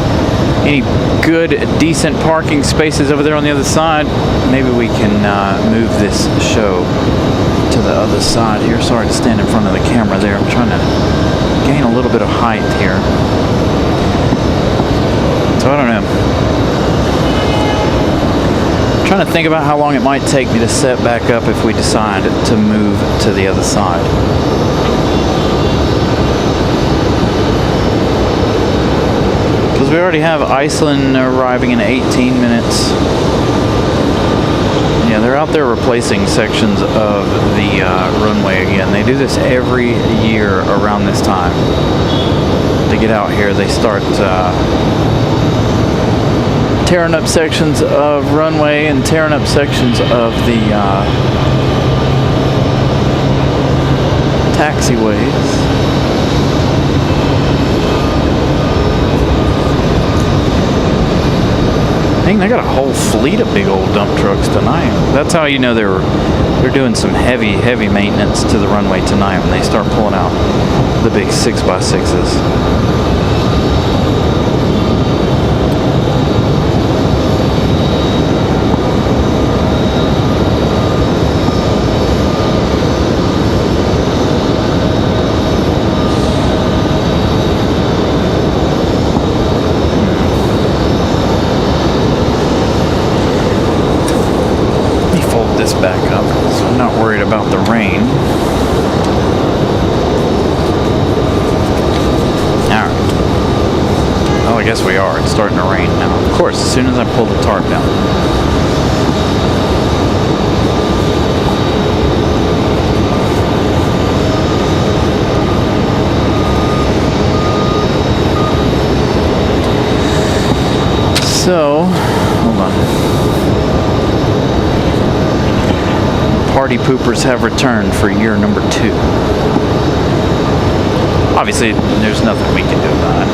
good, decent parking spaces over there on the other side. Maybe we can move this show to the other side here. Sorry to stand in front of the camera there. I'm trying to gain a little bit of height here. So I don't know. Trying to think about how long it might take me to set back up if we decide to move to the other side. Because because we already have Iceland arriving in 18 minutes. Yeah, they're out there replacing sections of the runway again. They do this every year around this time. To get out here, they start tearing up sections of runway and tearing up sections of the taxiways. Dang, they got a whole fleet of big old dump trucks tonight. That's how you know they're doing some heavy maintenance to the runway tonight when they start pulling out the big 6x6s. Back up, so I'm not worried about the rain. Alright. Well, I guess we are. It's starting to rain now. Of course, as soon as I pull the tarp down. So, hold on. Party poopers have returned for year number 2. Obviously, there's nothing we can do about it.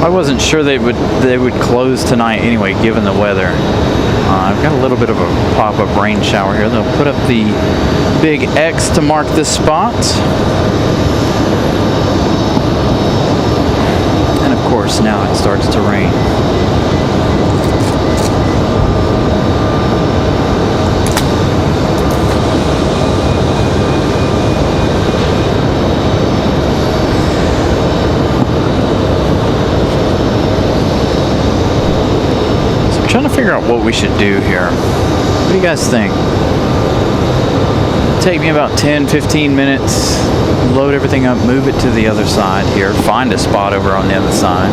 I wasn't sure they would close tonight anyway, given the weather. I've got a little bit of a pop-up rain shower here. They'll put up the big X to mark this spot. And of course, now it starts to rain. Trying to figure out what we should do here. What do you guys think? Take me about 10-15 minutes, load everything up, move it to the other side here, find a spot over on the other side.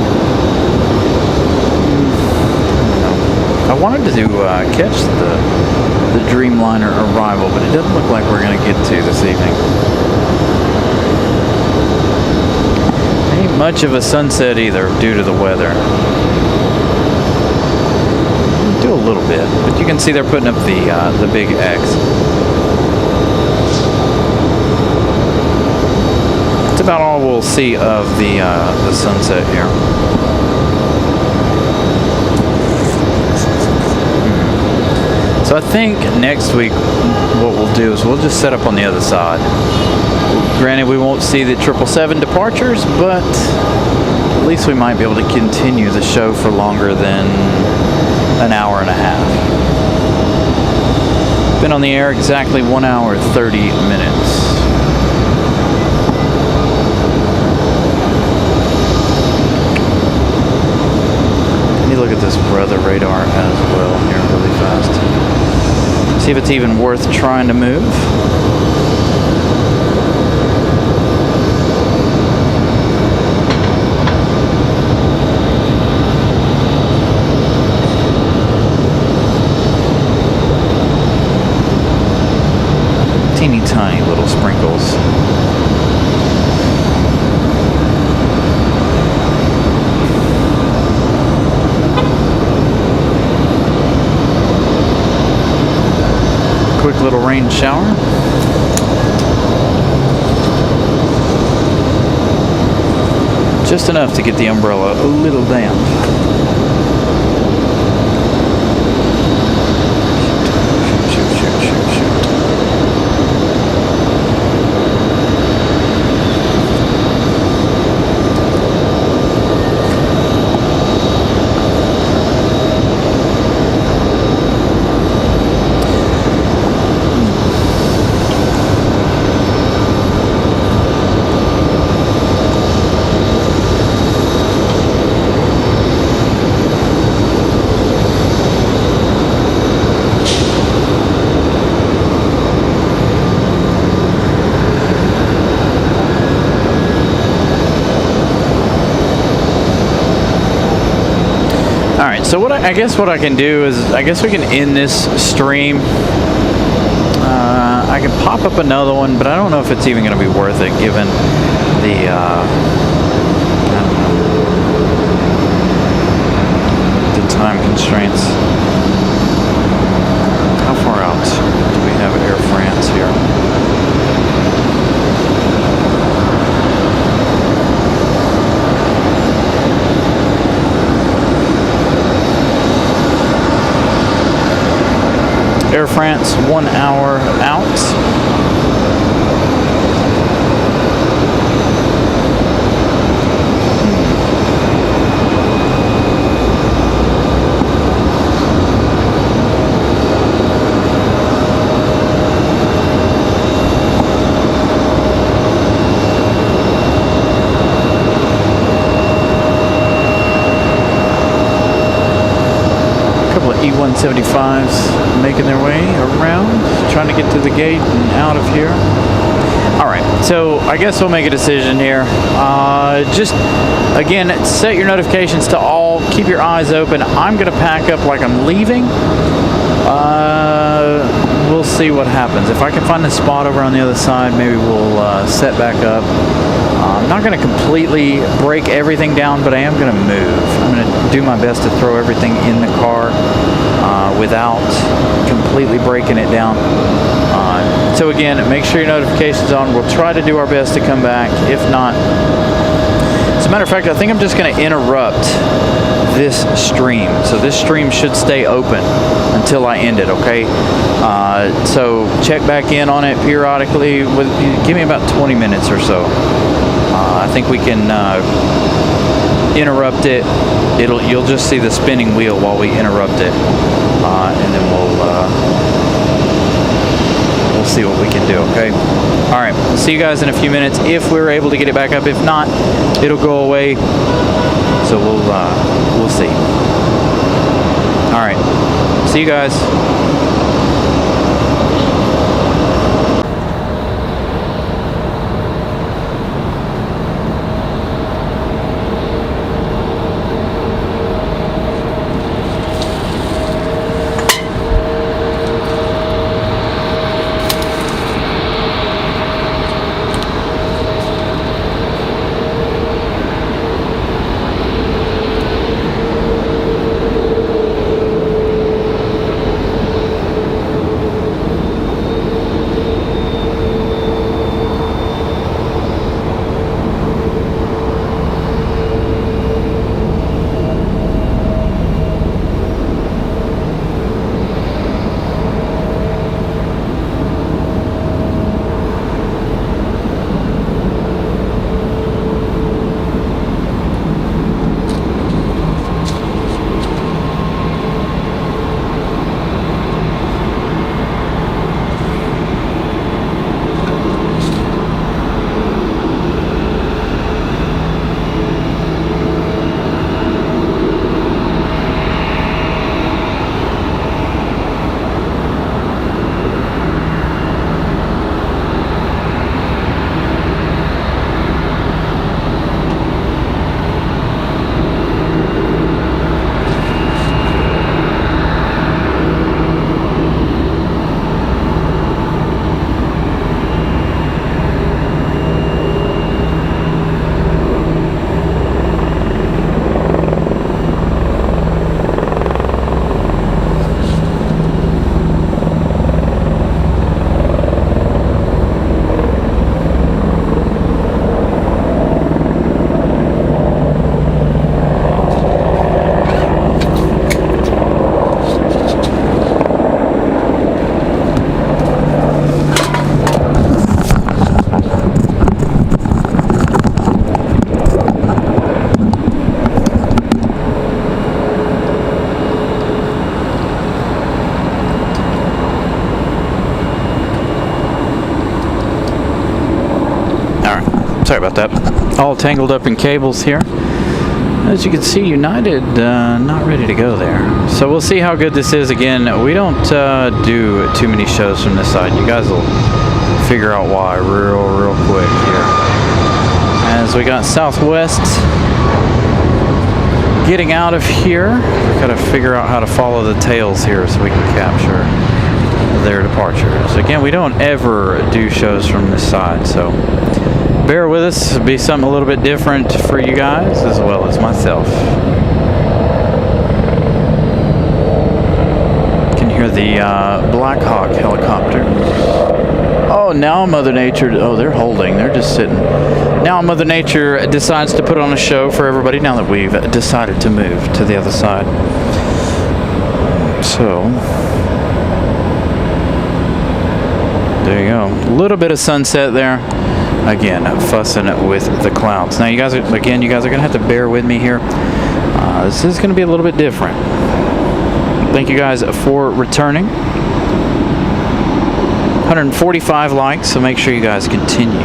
I wanted to catch the Dreamliner arrival, but it doesn't look like we're going to get to this evening. Ain't much of a sunset either due to the weather. Do a little bit, but you can see they're putting up the big X. It's about all we'll see of the sunset here. So I think next week what we'll do is we'll just set up on the other side. Granted, we won't see the 777 departures, but at least we might be able to continue the show for longer than an hour and a half. Been on the air exactly 1 hour 30 minutes. Let me look at this weather radar as well here really fast. See if it's even worth trying to move. Teeny tiny little sprinkles. Quick little rain shower. Just enough to get the umbrella a little damp. So I guess what I can do is, I guess we can end this stream. I can pop up another one, but I don't know if it's even going to be worth it given the, I don't know, the time constraints. How far out do we have Air France here? Air France, 1 hour out. E-175s making their way around, trying to get to the gate and out of here. All right, so I guess we'll make a decision here. Just, again, set your notifications to all. Keep your eyes open. I'm going to pack up like I'm leaving. We'll see what happens. If I can find a spot over on the other side, maybe we'll set back up. I'm not going to completely break everything down, but I am going to move. I'm going to do my best to throw everything in the car without completely breaking it down. So again, make sure your notifications on. We'll try to do our best to come back. If not, as a matter of fact, I think I'm just going to interrupt this stream. So this stream should stay open until I end it, okay? So check back in on it periodically. Give me about 20 minutes or so. I think we can interrupt it. You'll just see the spinning wheel while we interrupt it, and then we'll see what we can do. Okay. All right. We'll see you guys in a few minutes if we're able to get it back up. If not, it'll go away. So we'll see. All right. See you guys. Sorry about that. All tangled up in cables here. As you can see, United not ready to go there. So we'll see how good this is. Again, we don't do too many shows from this side. You guys will figure out why real quick here. As we got Southwest getting out of here. We've got to figure out how to follow the tails here so we can capture their departures. Again, we don't ever do shows from this side, so bear with us. It'll be something a little bit different for you guys as well as myself. You can hear the Black Hawk helicopter. Oh, now Mother Nature, oh, they're holding, they're just sitting. Now Mother Nature decides to put on a show for everybody now that we've decided to move to the other side. So, there you go. A little bit of sunset there. Again, fussing with the clouds. Now you guys are going to have to bear with me here. This is going to be a little bit different. Thank you guys for returning. 145 likes, so make sure you guys continue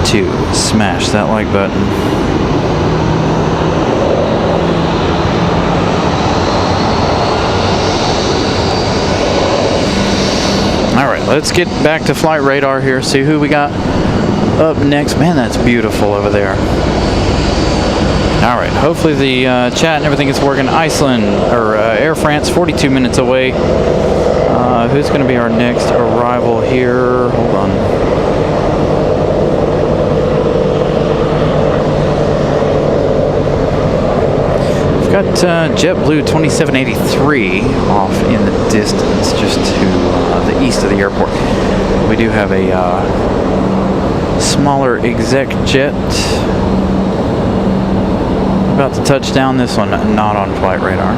to smash that like button. Alright, let's get back to flight radar here, see who we got up next. Man, that's beautiful over there. Alright, hopefully the chat and everything is working. Iceland, or Air France, 42 minutes away. Who's going to be our next arrival here? Hold on. We've got JetBlue 2783 off in the distance, just to the east of the airport. We do have a smaller exec jet about to touch down. This one not on flight radar.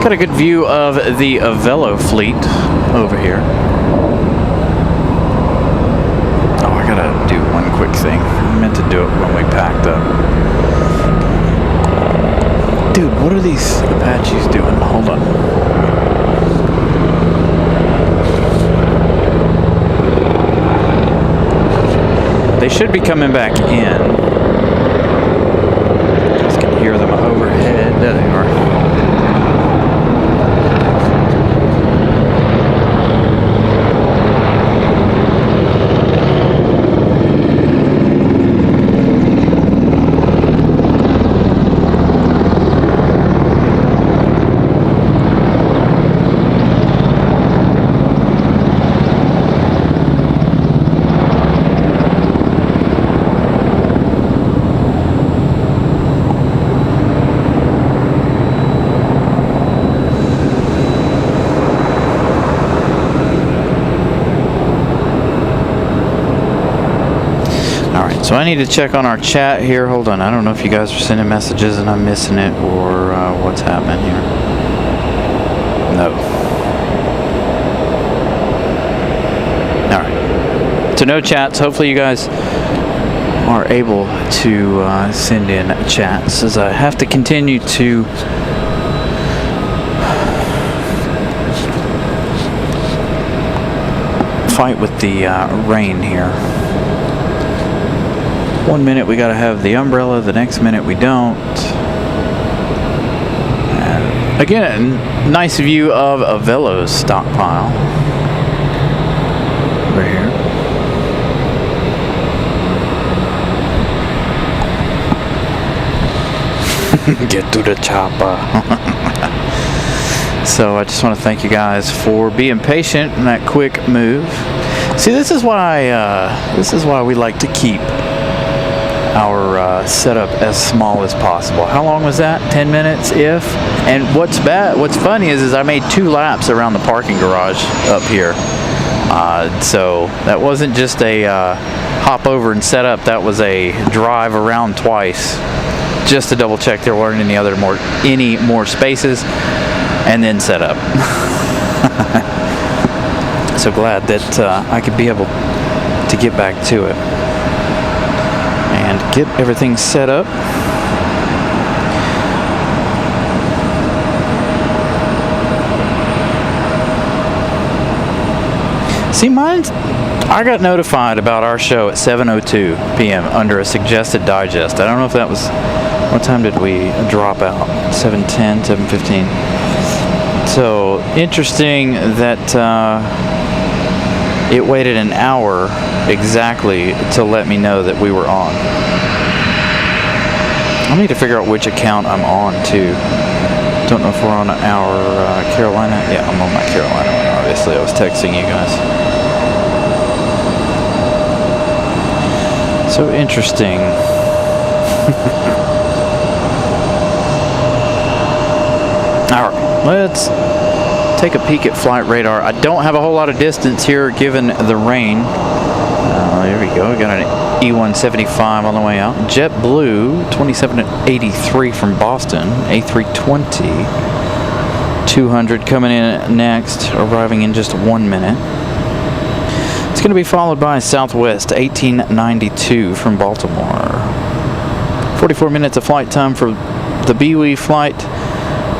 Got a good view of the Velo fleet over here. Oh, I gotta do one quick thing. I meant to do it when we packed up. Dude, what are these Apaches doing? Hold on. They should be coming back in. Just can hear them overhead. There they are. So I need to check on our chat here. Hold on. I don't know if you guys are sending messages and I'm missing it, or what's happening here. No. All right. So no chats. Hopefully you guys are able to send in chats, as I have to continue to fight with the rain here. 1 minute we gotta have the umbrella, the next minute we don't. And again, nice view of a Velo's stockpile over here. Get to the chopper. So I just want to thank you guys for being patient in that quick move. See, this is why we like to keep our setup as small as possible. How long was that? 10 minutes if? And what's funny is I made 2 laps around the parking garage up here. So that wasn't just a hop over and set up. That was a drive around twice just to double check there weren't any more spaces, and then set up. So glad that I could be able to get back to it and get everything set up. See, I got notified about our show at 7:02 p.m. under a suggested digest. I don't know if that was, what time did we drop out? 7:10, 7:15. So, interesting that it waited an hour exactly to let me know that we were on. I need to figure out which account I'm on too. Don't know if we're on our Carolina. Yeah, I'm on my Carolina one, obviously. I was texting you guys. So interesting. Alright, let's take a peek at flight radar. I don't have a whole lot of distance here given the rain. There we go. We got an E175 on the way out. JetBlue 2783 from Boston. A320 200 coming in next, arriving in just 1 minute. It's going to be followed by Southwest 1892 from Baltimore. 44 minutes of flight time for the BWE flight.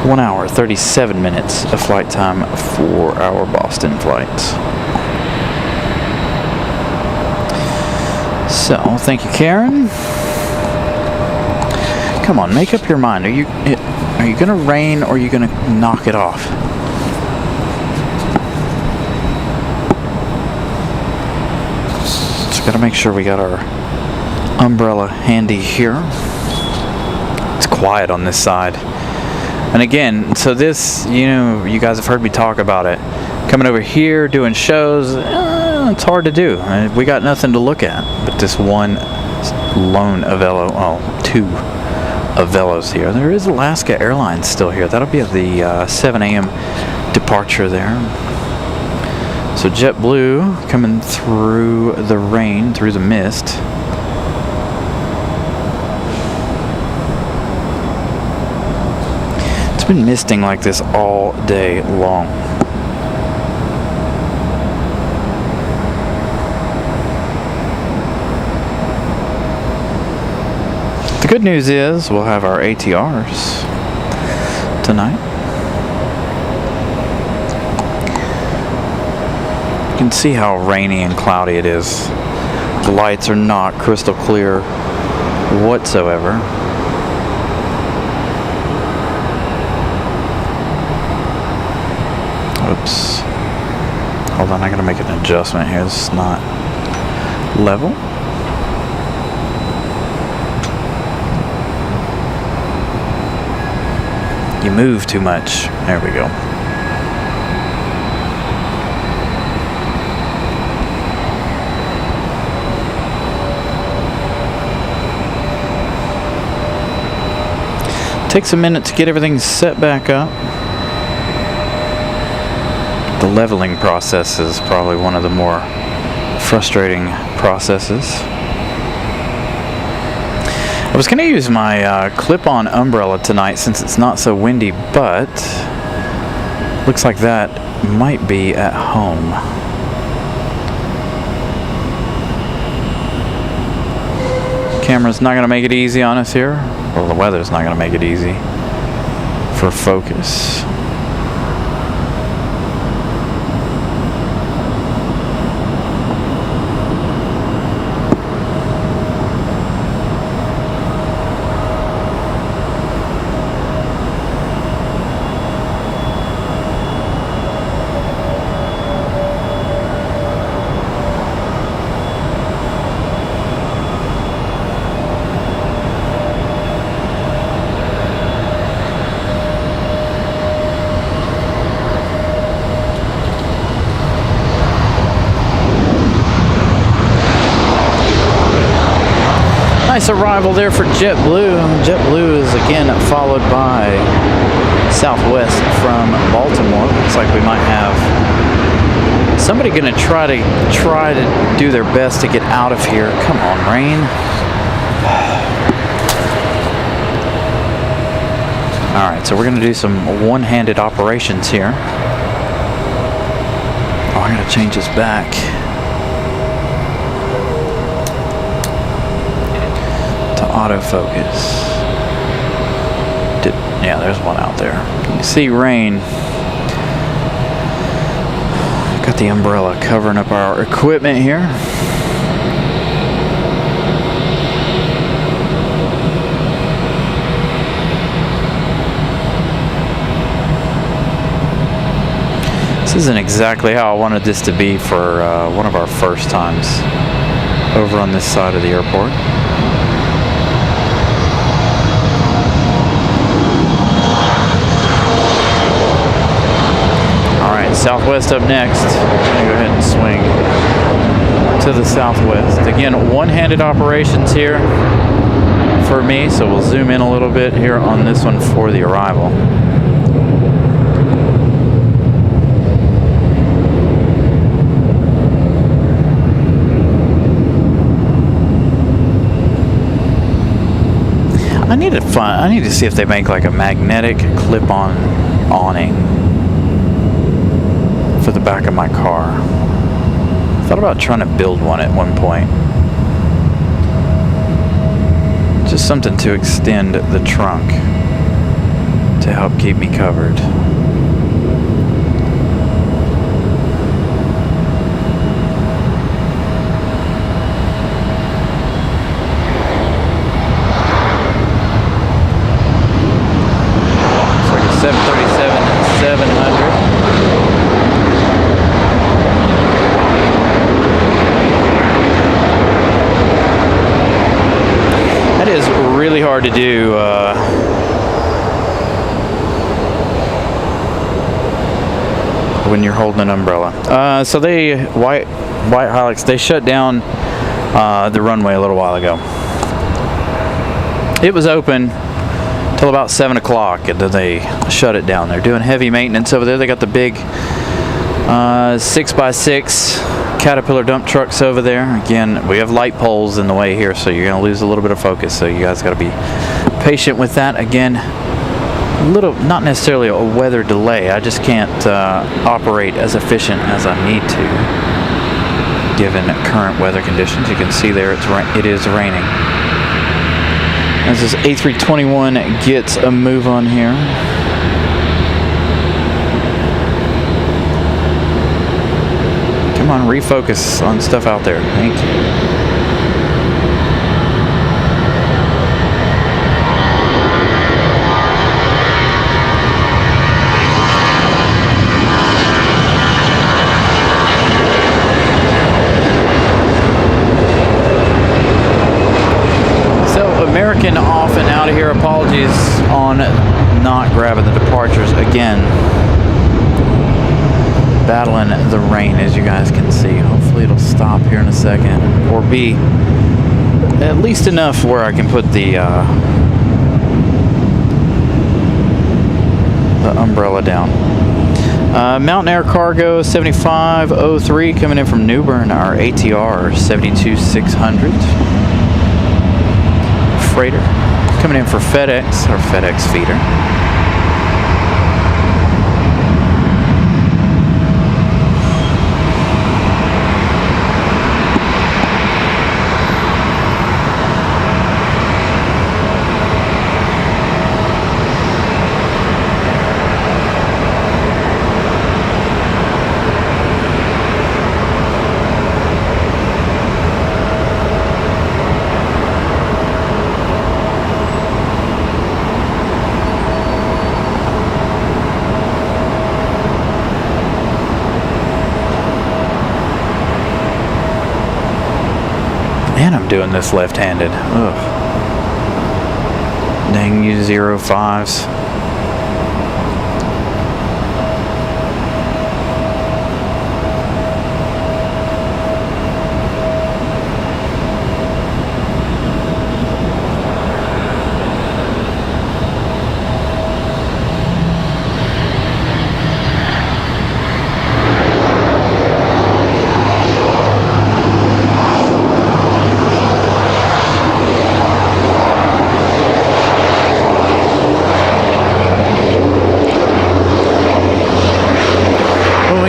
1 hour, 37 minutes of flight time for our Boston flight. So, thank you, Karen. Come on, make up your mind. Are you going to rain or are you going to knock it off? Just got to make sure we got our umbrella handy here. It's quiet on this side. And again, so this, you guys have heard me talk about it. Coming over here, doing shows, it's hard to do. We got nothing to look at but this one lone Avelo, two Avelos here. There is Alaska Airlines still here. That'll be at the 7 a.m. departure there. So JetBlue coming through the rain, through the mist. It's been misting like this all day long. The good news is we'll have our ATRs tonight. You can see how rainy and cloudy it is. The lights are not crystal clear whatsoever. Oops. Hold on, I gotta make an adjustment here. This is not level. You move too much. There we go. Takes a minute to get everything set back up. The leveling process is probably one of the more frustrating processes. I was going to use my clip-on umbrella tonight since it's not so windy, but looks like that might be at home. Camera's not going to make it easy on us here. Well, the weather's not going to make it easy for focus. Nice arrival there for JetBlue. JetBlue is again followed by Southwest from Baltimore. Looks like we might have somebody going to try to do their best to get out of here. Come on, rain. All right, so we're going to do some one-handed operations here. Oh, I got to change this back. Autofocus. Yeah, there's one out there. You see rain. Got Got the umbrella covering up our equipment here. This isn't exactly how I wanted this to be for one of our first times over on this side of the airport. Southwest up next. I'm gonna go ahead and swing to the southwest. Again, one-handed operations here for me, so we'll zoom in a little bit here on this one for the arrival. I need to see if they make like a magnetic clip-on awning for the back of my car. Thought about trying to build one at one point. Just something to extend the trunk to help keep me covered. It's like a 737-700. That is really hard to do when you're holding an umbrella. So White Hilux, they shut down the runway a little while ago. It was open till about 7 o'clock, and then they shut it down. They're doing heavy maintenance over there. They got the big 6x6 Caterpillar dump trucks over there. Again, we have light poles in the way here, so you're going to lose a little bit of focus, so you guys got to be patient with that. Again, not necessarily a weather delay. I just can't operate as efficient as I need to given current weather conditions. You can see there it is raining. As this A321 gets a move on here. Come on, refocus on stuff out there. Thank you. American off and out of here. Apologies on not grabbing the departures again. Battling the rain, as you guys can see. Hopefully it'll stop here in a second, or be at least enough where I can put the umbrella down. Mountain Air Cargo 7503 coming in from New Bern, our ATR 72600. Freighter coming in for FedEx, our FedEx feeder. Man, I'm doing this left-handed. Ugh. Dang you 05s.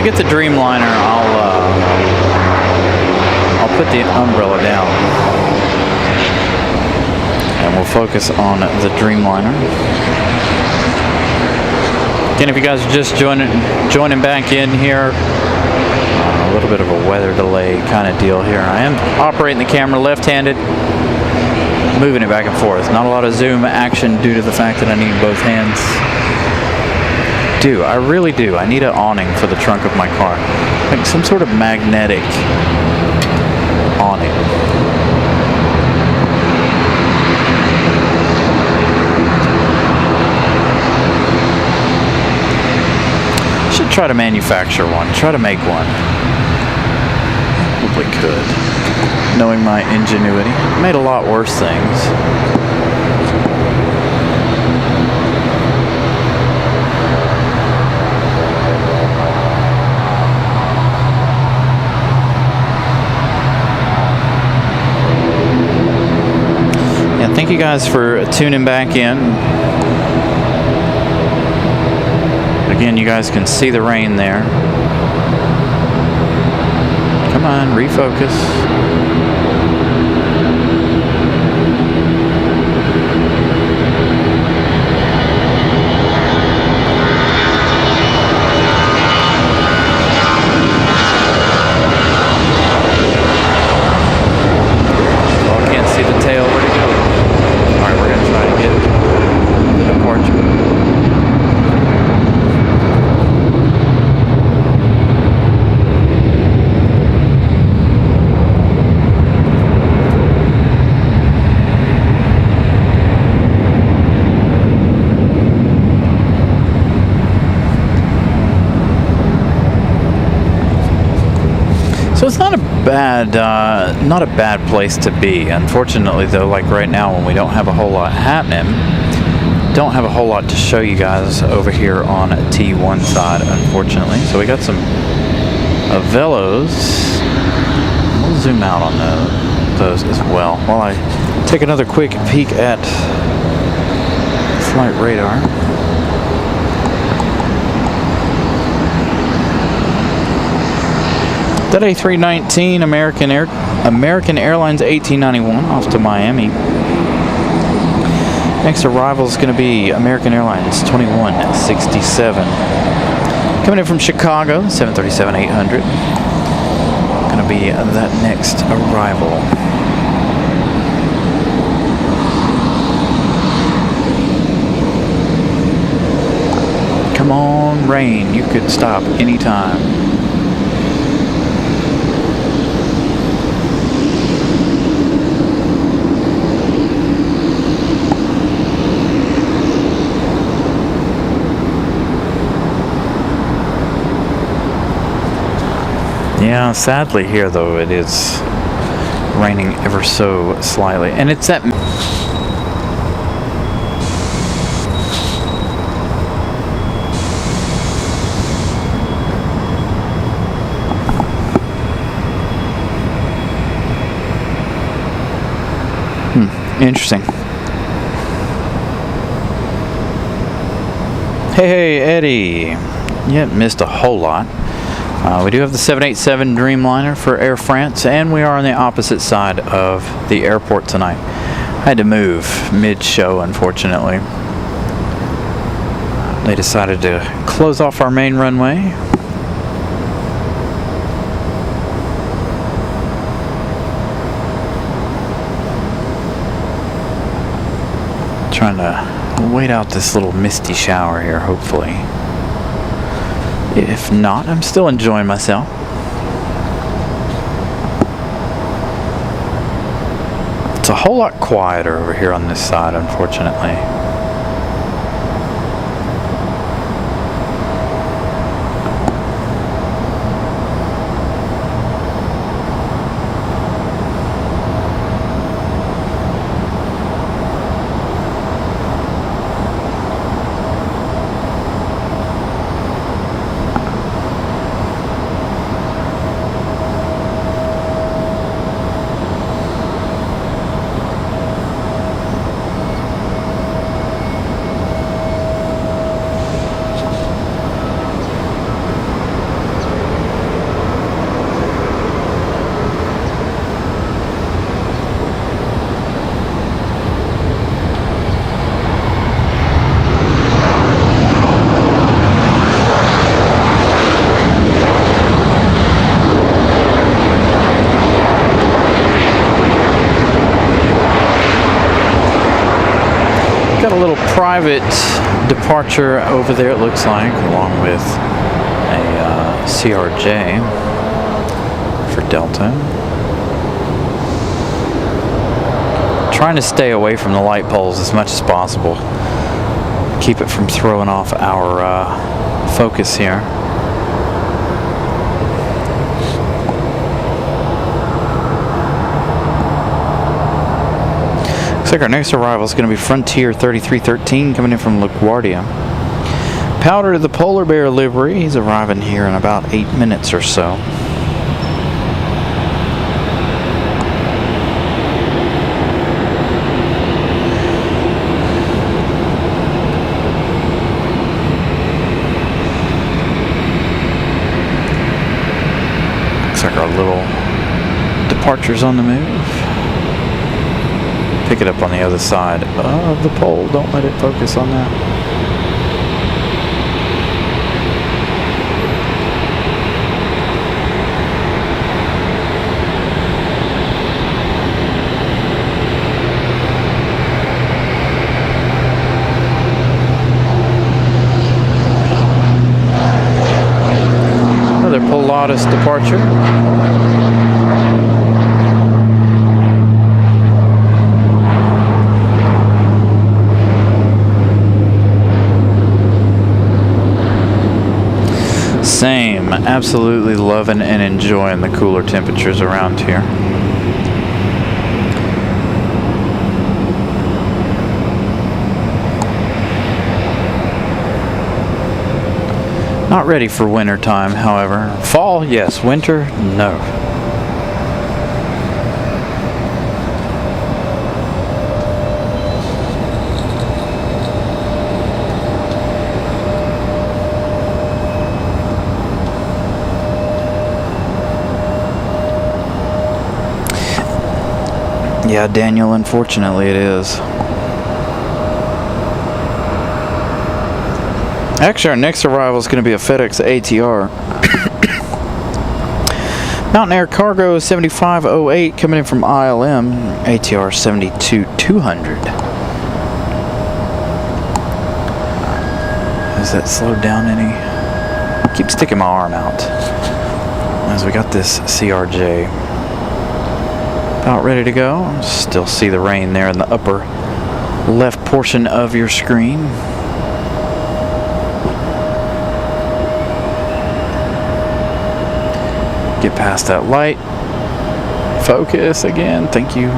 Get the Dreamliner, I'll put the umbrella down and we'll focus on the Dreamliner. Again, if you guys are just joining back in here, a little bit of a weather delay kind of deal here. I am operating the camera left-handed, moving it back and forth. Not a lot of zoom action due to the fact that I need both hands. I really do. I need an awning for the trunk of my car. Like some sort of magnetic awning. Should try to manufacture one. Try to make one. Probably could. Knowing my ingenuity. Made a lot worse things. Thank you guys for tuning back in. Again, you guys can see the rain there. Come on, refocus. Oh, I can't see the tail. Where'd it go? Alright, we're going to try to get the porch. So it's not a bad place to be. Unfortunately, though, like right now when we don't have a whole lot happening, don't have a whole lot to show you guys over here on T1 side, unfortunately. So we got some Velos. We'll zoom out on those as well while I take another quick peek at flight radar. That A319 American Airlines 1891 off to Miami. Next arrival is going to be American Airlines 2167. Coming in from Chicago, 737-800. Going to be that next arrival. Come on, rain. You could stop anytime. Yeah, sadly here though it is raining ever so slightly, and it's that interesting. Hey Eddie, yeah, missed a whole lot. We do have the 787 Dreamliner for Air France, and we are on the opposite side of the airport tonight. I had to move mid-show, unfortunately. They decided to close off our main runway. Trying to wait out this little misty shower here, hopefully. If not, I'm still enjoying myself. It's a whole lot quieter over here on this side, unfortunately. private departure over there, it looks like, along with a CRJ for Delta. Trying to stay away from the light poles as much as possible. Keep it from throwing off our focus here. Looks like our next arrival is going to be Frontier 3313 coming in from LaGuardia. Powder to the Polar Bear livery. He's arriving here in about 8 minutes or so. Looks like our little departure's on the move. Pick it up on the other side of the pole. Don't let it focus on that. Another Pilatus departure. Same, absolutely loving and enjoying the cooler temperatures around here. Not ready for winter time, however. Fall, yes. Winter, no. Yeah, Daniel, unfortunately it is. Actually, our next arrival is going to be a FedEx ATR. Mountain Air Cargo 7508 coming in from ILM, ATR 72200. Has that slowed down any? I keep sticking my arm out as we got this CRJ. About ready to go. Still see the rain there in the upper left portion of your screen. Get past that light. Focus again. Thank you.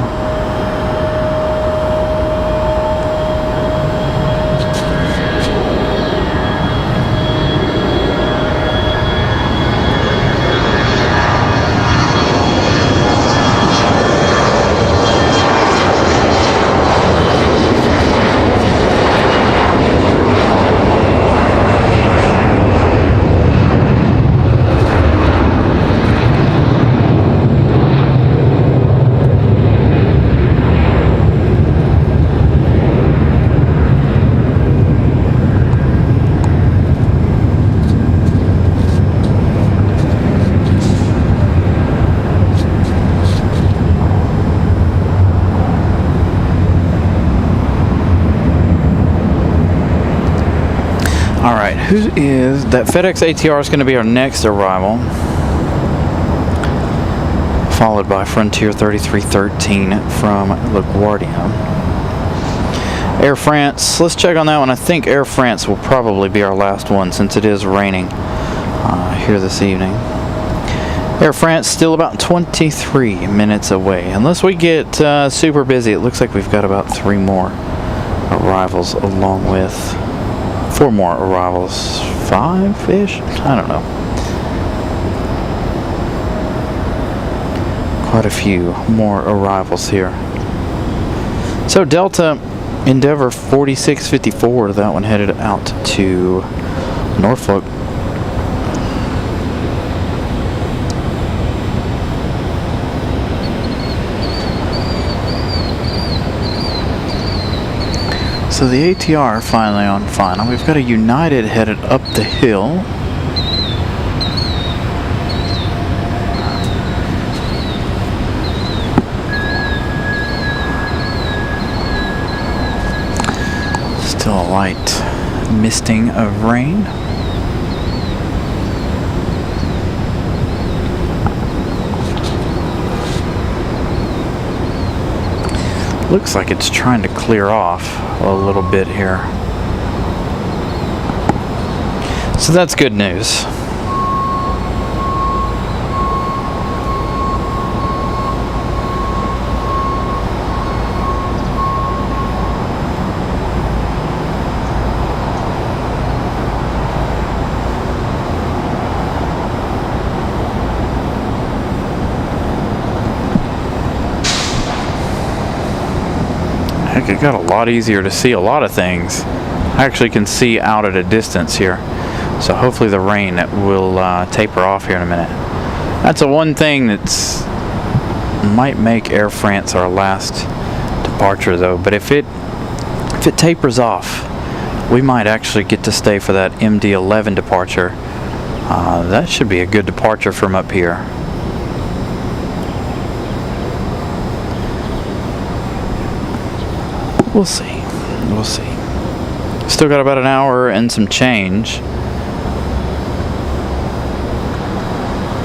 Alright, who is that? FedEx ATR is going to be our next arrival, followed by Frontier 3313 from LaGuardia. Air France, let's check on that one. I think Air France will probably be our last one since it is raining here this evening. Air France still about 23 minutes away. Unless we get super busy, it looks like we've got about 3 more arrivals along with 4 more arrivals, 5-ish? I don't know. Quite a few more arrivals here. So Delta Endeavor 4654, that one headed out to Norfolk. So the ATR finally on final. We've got a United headed up the hill. Still light misting of rain. Looks like it's trying to clear off a little bit here. So that's good news. Heck, it got a lot easier to see a lot of things. I actually can see out at a distance here. So hopefully the rain will taper off here in a minute. That's the one thing that's might make Air France our last departure though. But if it tapers off, we might actually get to stay for that MD-11 departure. That should be a good departure from up here. We'll see. We'll see. Still got about an hour and some change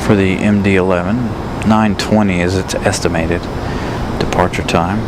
for the MD-11. 9:20 is its estimated departure time.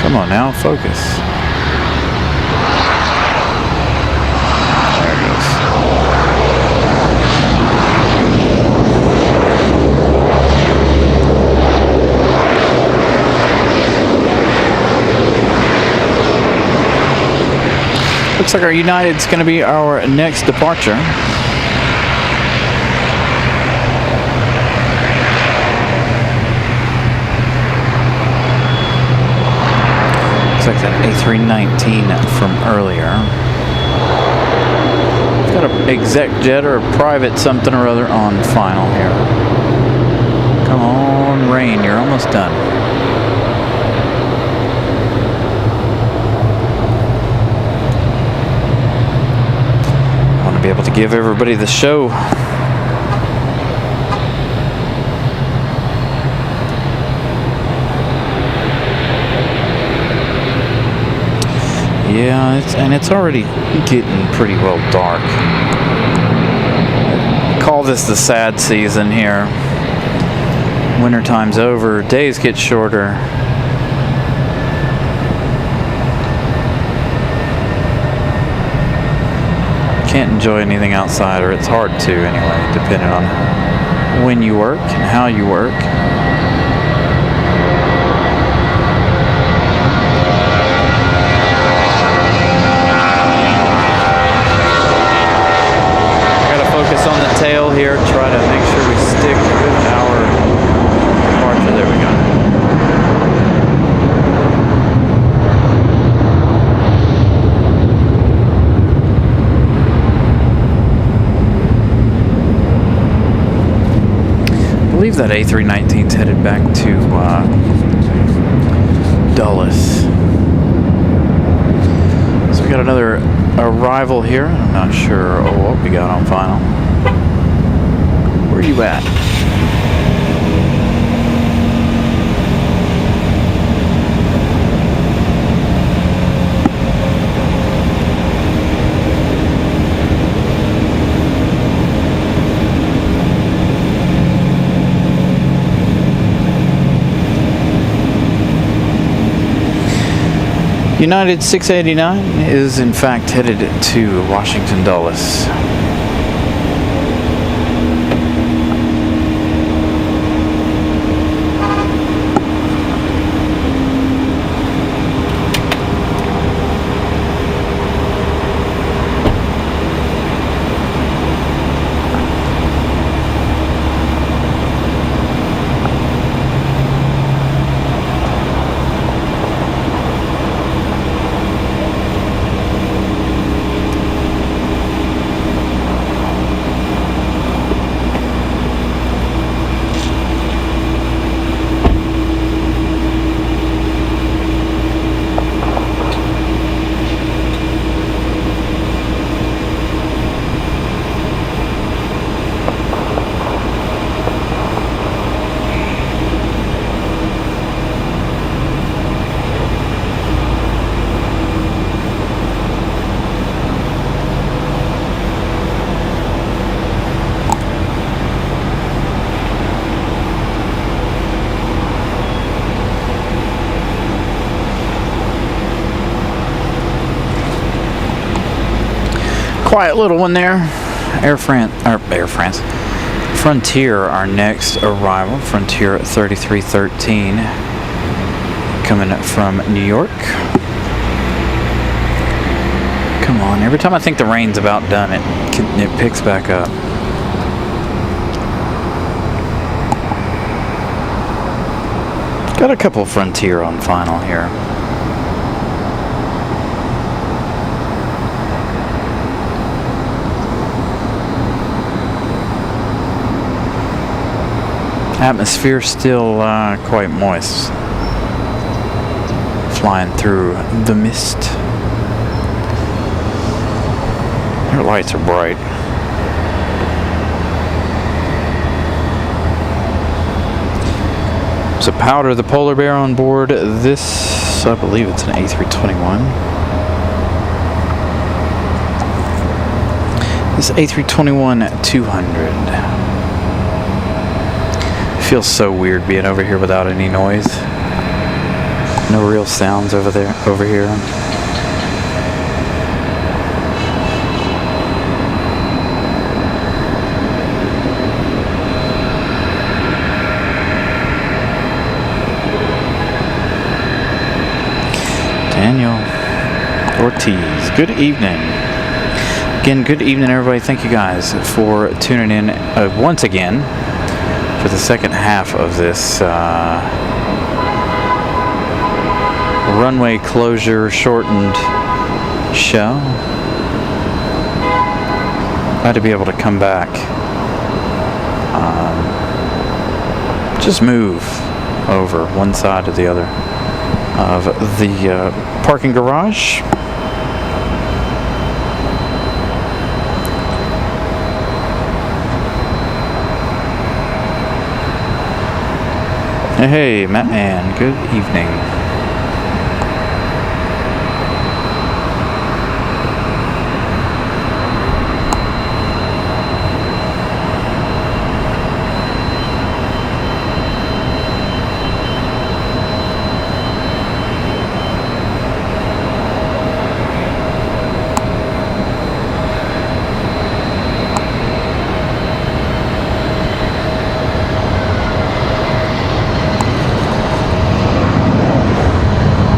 Come on now, focus. There it goes. Looks like our United's going to be our next departure. Looks like that A319 from earlier. It's got an exec jet or a private something or other on final here. Come on, rain, you're almost done. I want to be able to give everybody the show. Yeah, it's already getting pretty well dark. Call this the sad season here. Wintertime's over, days get shorter. Can't enjoy anything outside, or it's hard to anyway, depending on when you work and how you work. Focus on the tail here, try to make sure we stick with our departure. There we go. I believe that A319's headed back to Dulles. So we got another arrival here. I'm not sure what we got on final. Where are you at? United 689 is in fact headed to Washington Dulles. Quiet little one there. Air France. Frontier, our next arrival. Frontier 3313, coming from New York. Come on, every time I think the rain's about done, it picks back up. Got a couple Frontier on final here. Atmosphere still quite moist. Flying through the mist. Their lights are bright. So Powder the Polar Bear on board this, I believe it's an A321. This A321-200. Feels so weird being over here without any noise. No real sounds over here. Daniel Ortiz, good evening. Again, good evening, everybody. Thank you guys for tuning in once again for the second half of this runway closure shortened show. Glad to be able to come back. Just move over one side to the other of the parking garage. Hey, Matt Man, good evening.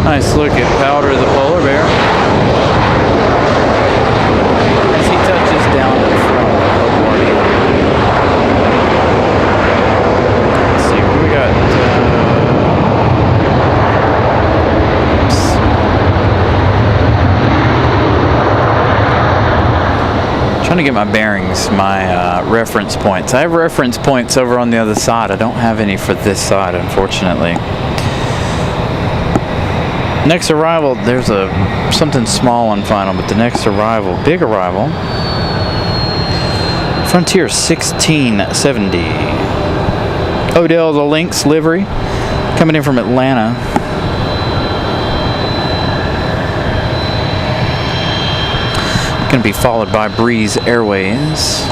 Nice look at Powder the Polar Bear as he touches down in front of the warning. Let's see, what we got? Trying to get my bearings, my reference points. I have reference points over on the other side. I don't have any for this side, unfortunately. Next arrival, there's something small on final, but the next arrival, big arrival, Frontier 1670. Odell the Lynx livery, coming in from Atlanta. Going to be followed by Breeze Airways.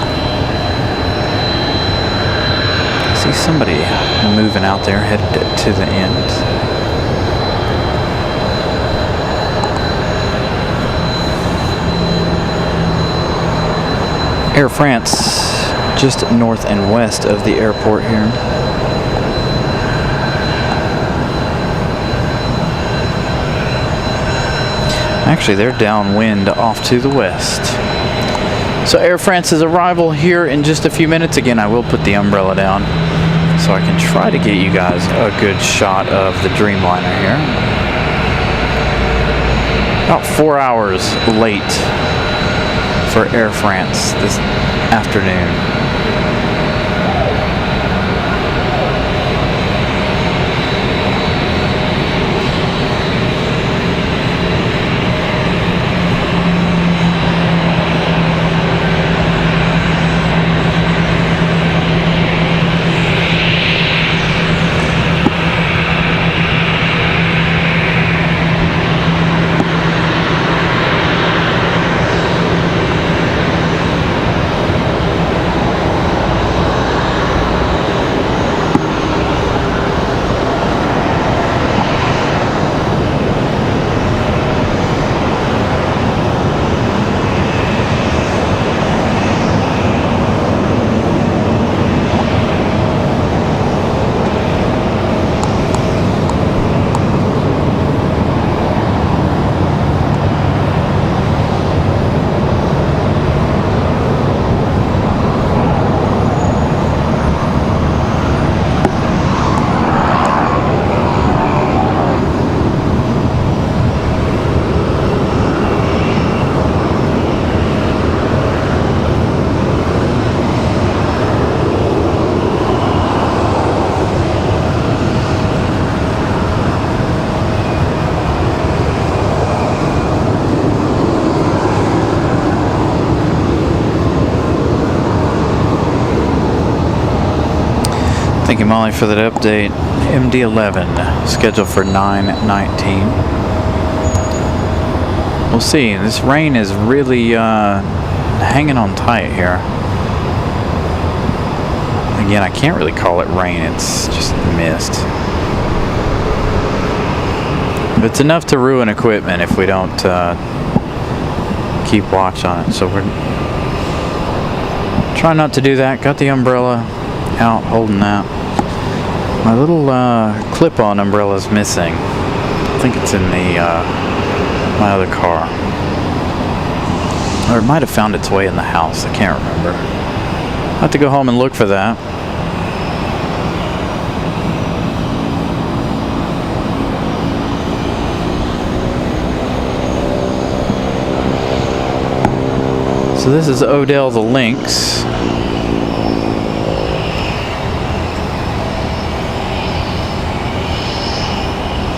I see somebody moving out there, headed to the end. Air France, just north and west of the airport here. Actually, they're downwind off to the west. So Air France's arrival here in just a few minutes. Again, I will put the umbrella down so I can try to get you guys a good shot of the Dreamliner here. About 4 hours late for Air France this afternoon. Thank you, Molly, for that update. MD-11 scheduled for 9/19. We'll see. This rain is really hanging on tight here. Again, I can't really call it rain. It's just mist. But it's enough to ruin equipment if we don't keep watch on it. So we're trying not to do that. Got the umbrella out, holding that. My little clip-on umbrella is missing. I think it's in the my other car, or it might have found its way in the house. I can't remember. I'll have to go home and look for that. So this is Odell the Lynx.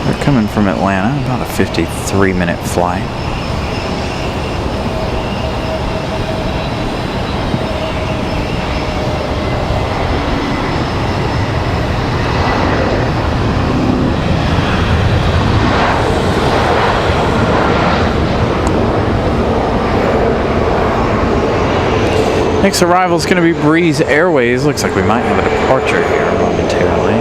They're coming from Atlanta, about a 53-minute flight. Next arrival is going to be Breeze Airways. Looks like we might have a departure here momentarily.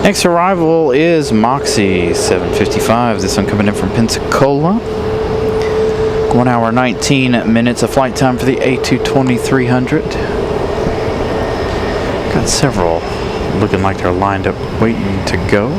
Next arrival is Moxie 755. This one coming in from Pensacola. 1 hour 19 minutes of flight time for the A220-300. Got several looking like they're lined up waiting to go.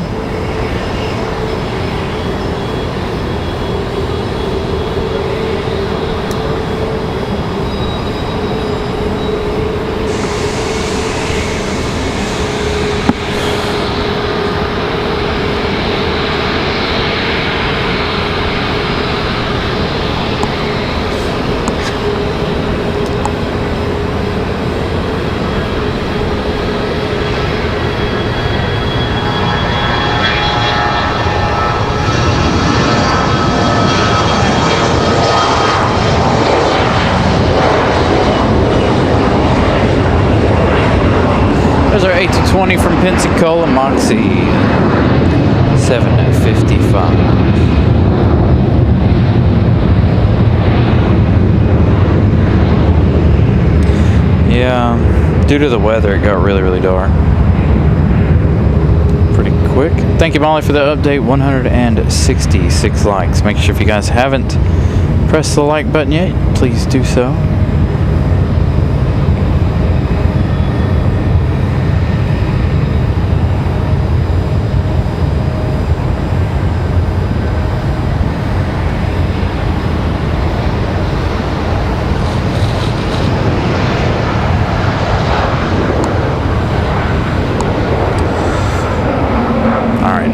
There's our A220 from Pensacola, Moxie 755. Yeah, due to the weather, it got really dark pretty quick. Thank you, Molly, for the update. 166 likes. Make sure if you guys haven't pressed the like button yet, please do so.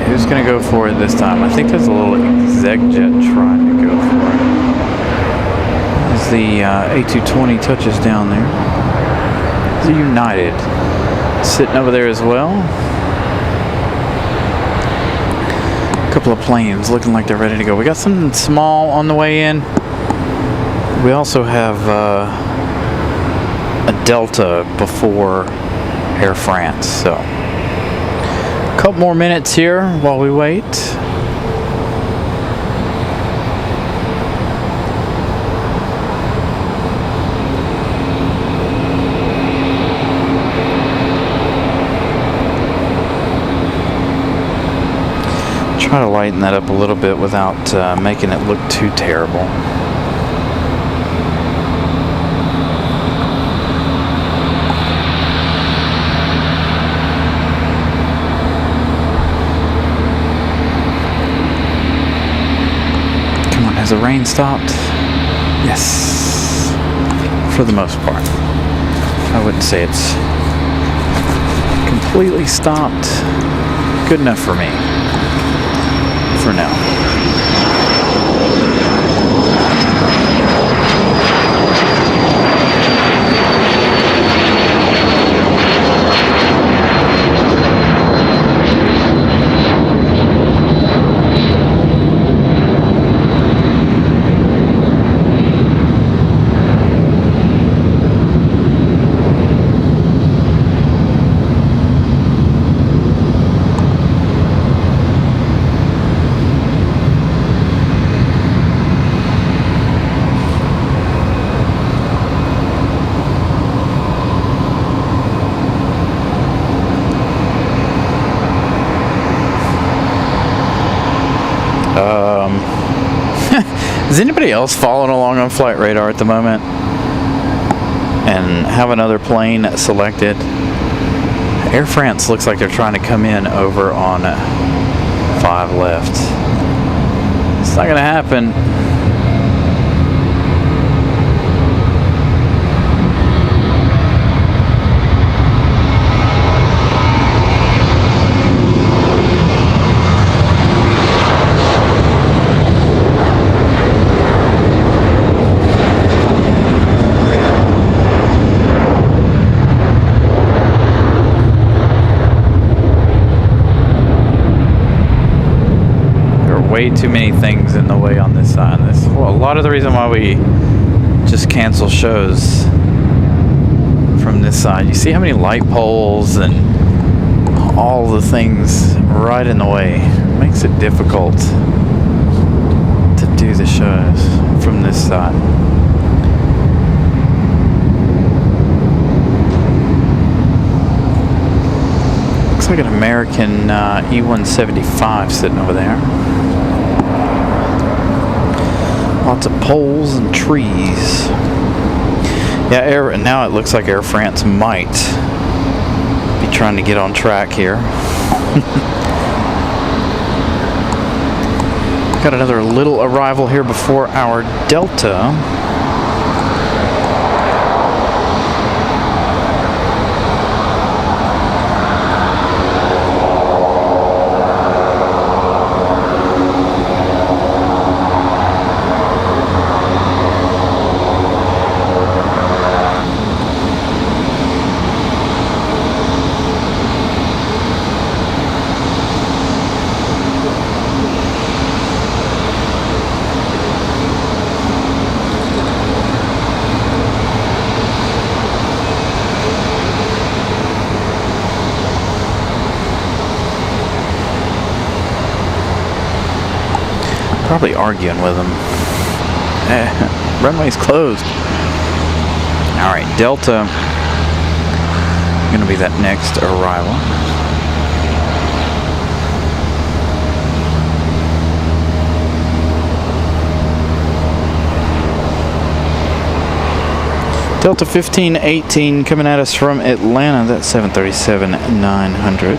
Who's going to go for it this time? I think there's a little exec jet trying to go for it. As the A220 touches down there. The United sitting over there as well. A couple of planes looking like they're ready to go. We got something small on the way in. We also have a Delta before Air France, so couple more minutes here while we wait. Try to lighten that up a little bit without making it look too terrible. Has the rain stopped? Yes, for the most part. I wouldn't say it's completely stopped. Good enough for me for now. Is anybody else following along on flight radar at the moment and have another plane selected? Air France looks like they're trying to come in over on 5 left. It's not going to happen. Way too many things in the way on this side. Well, a lot of the reason why we just cancel shows from this side. You see how many light poles and all the things right in the way. It makes it difficult to do the shows from this side. Looks like an American E-175 sitting over there. Lots of poles and trees. Yeah, now it looks like Air France might be trying to get on track here. Got another little arrival here before our Delta. Probably arguing with them. Runway's closed. Alright, Delta gonna be that next arrival. Delta 1518 coming at us from Atlanta. That's 737-900.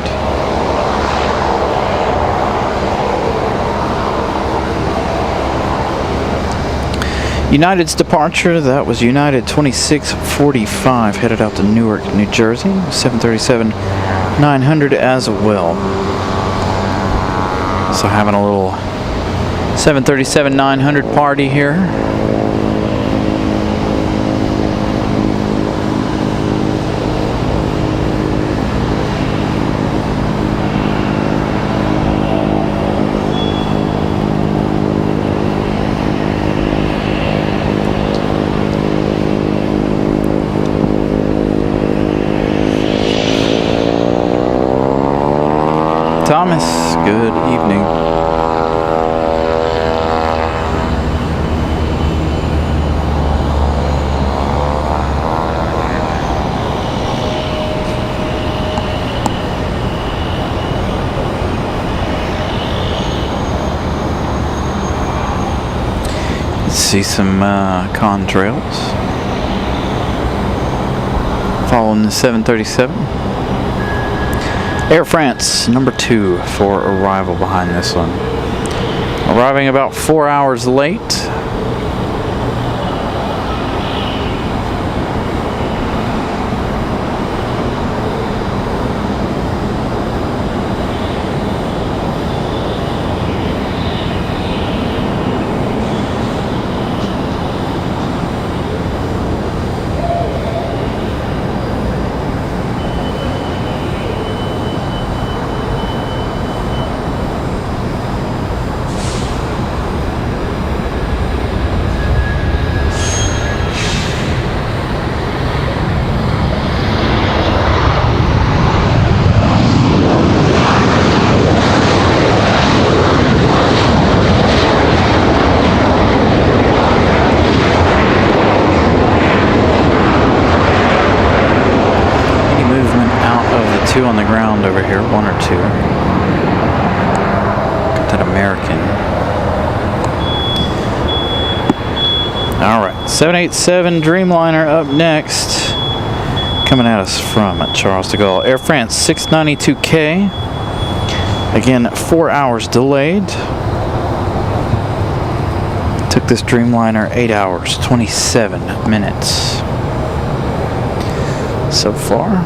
United's departure, that was United 2645, headed out to Newark, New Jersey. 737-900 as well. So having a little 737-900 party here. Thomas, good evening. Let's see some contrails. Following the 737. Air France, number 2 for arrival behind this one. Arriving about 4 hours late. Two on the ground over here, 1 or 2. Got that American. Alright, 787 Dreamliner up next. Coming at us from Charles de Gaulle. Air France 692K. Again, 4 hours delayed. Took this Dreamliner 8 hours, 27 minutes so far.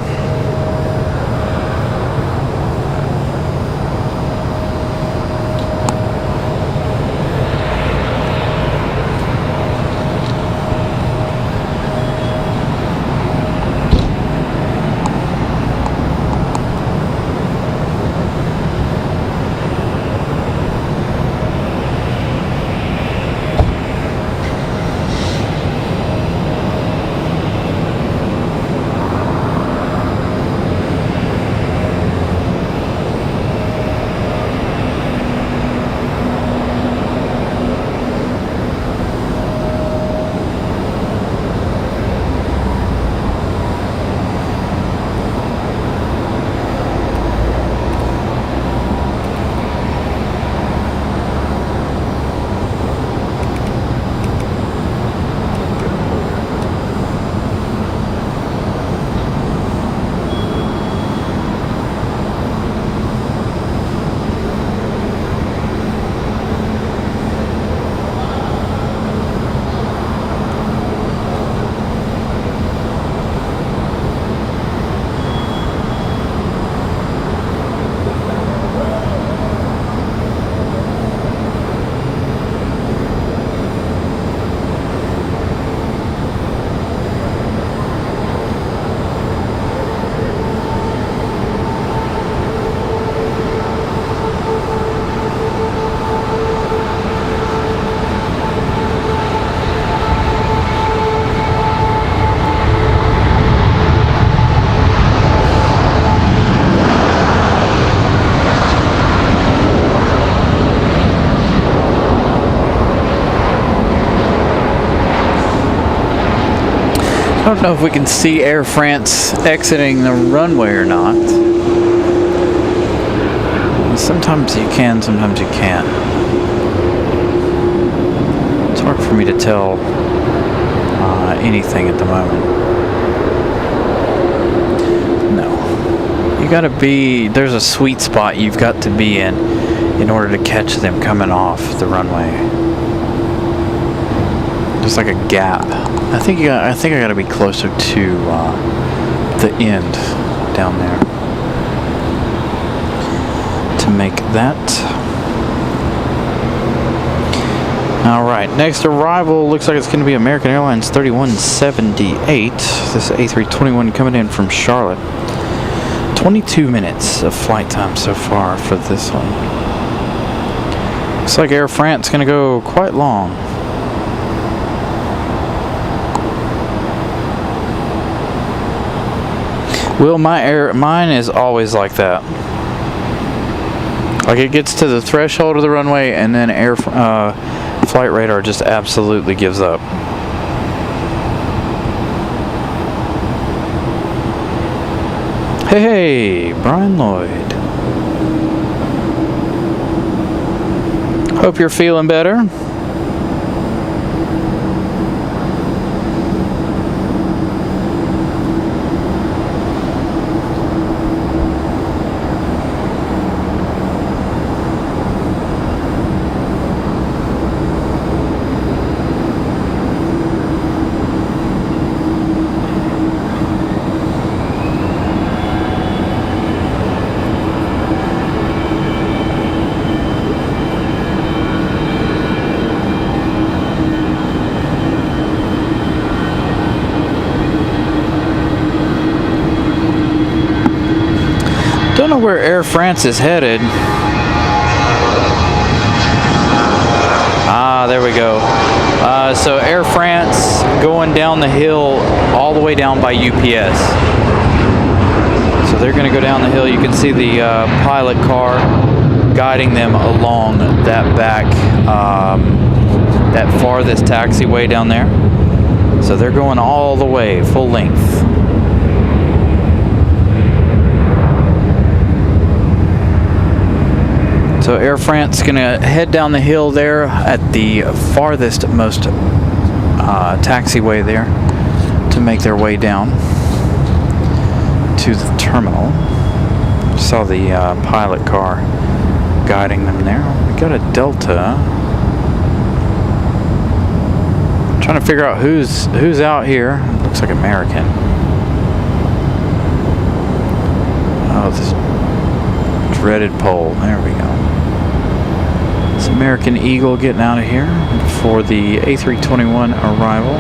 I don't know if we can see Air France exiting the runway or not. Sometimes you can, sometimes you can't. It's hard for me to tell anything at the moment. No. You gotta be, there's a sweet spot you've got to be in order to catch them coming off the runway. Just like a gap. I think I gotta be closer to the end down there to make that. All right, next arrival looks like it's going to be American Airlines 3178. This A321 coming in from Charlotte. 22 minutes of flight time so far for this one. Looks like Air France going to go quite long. Well, mine is always like that. Like it gets to the threshold of the runway, and then flight radar just absolutely gives up. Hey, Brian Lloyd. Hope you're feeling better. Don't know where Air France is headed. Ah, there we go. So Air France going down the hill all the way down by UPS. So they're going to go down the hill. You can see the pilot car guiding them along that back, that farthest taxiway down there. So they're going all the way, full length. So Air France is going to head down the hill there at the farthest most taxiway there to make their way down to the terminal. Saw the pilot car guiding them there. We got a Delta. Trying to figure out who's out here. Looks like American. Oh, this dreaded pole. There we go. It's American Eagle getting out of here for the A321 arrival.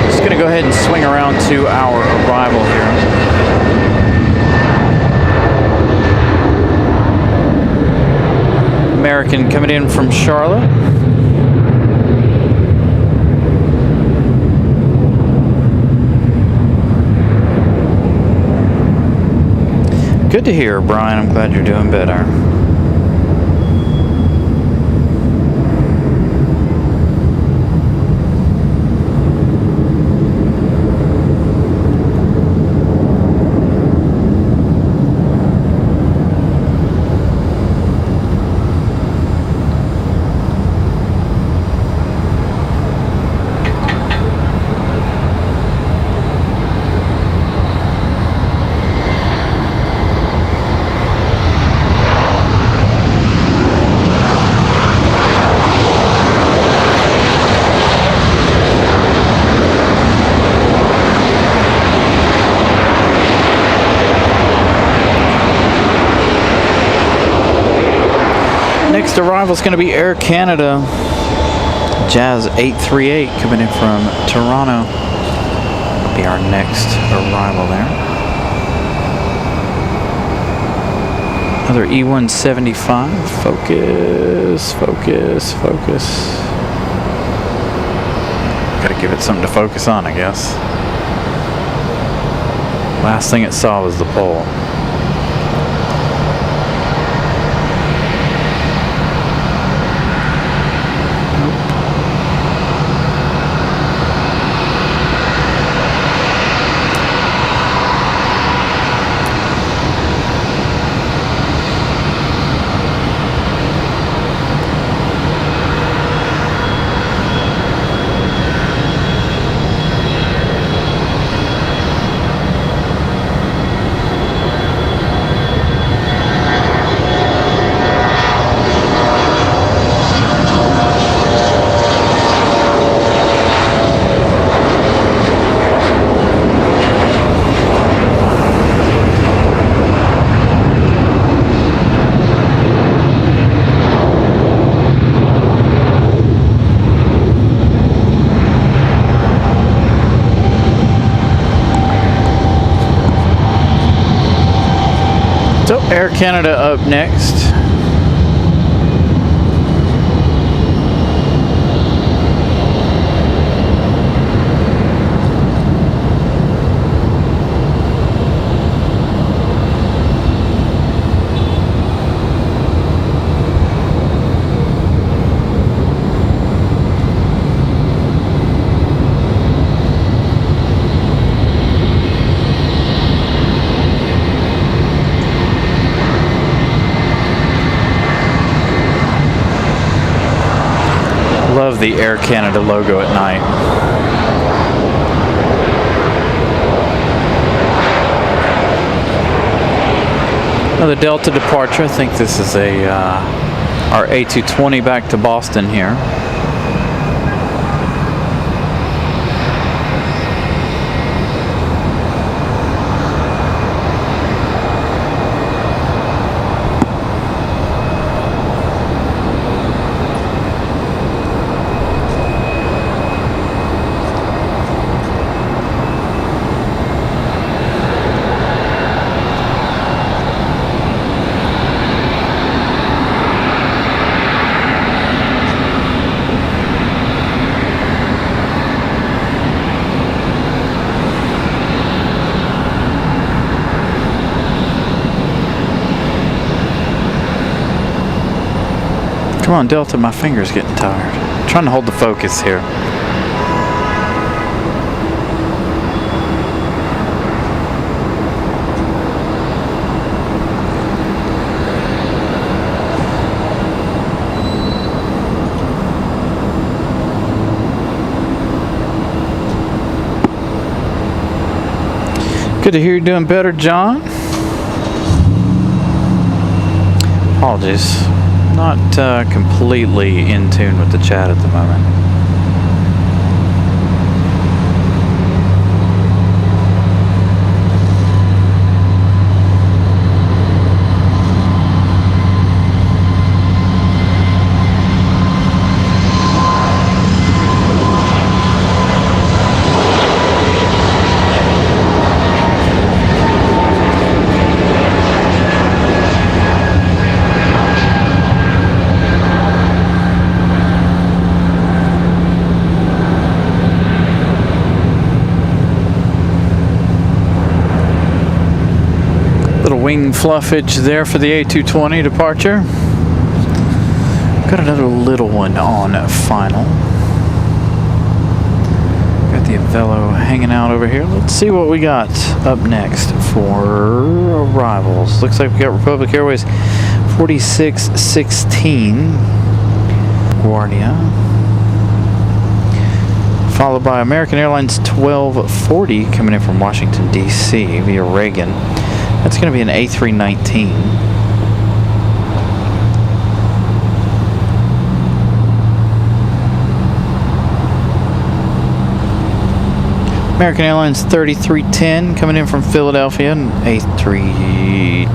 Just going to go ahead and swing around to our arrival here. American coming in from Charlotte. Good to hear, Brian. I'm glad you're doing better. Next arrival is going to be Air Canada Jazz 838 coming in from Toronto. That'll be our next arrival there. Another E175. Focus, focus, focus. Gotta give it something to focus on, I guess. Last thing it saw was the pole. So Air Canada up next. Love the Air Canada logo at night. Another Delta departure. I think this is our A220 back to Boston here. Come on, Delta, my finger's getting tired. I'm trying to hold the focus here. Good to hear you're doing better, John. Apologies. Not completely in tune with the chat at the moment. Wing fluffage there for the A220 departure. Got another little one on final. Got the Avello hanging out over here. Let's see what we got up next for arrivals. Looks like we got Republic Airways 4616 Guardia, followed by American Airlines 1240 coming in from Washington D.C. via Reagan. That's going to be an A319. American Airlines 3310 coming in from Philadelphia, an A320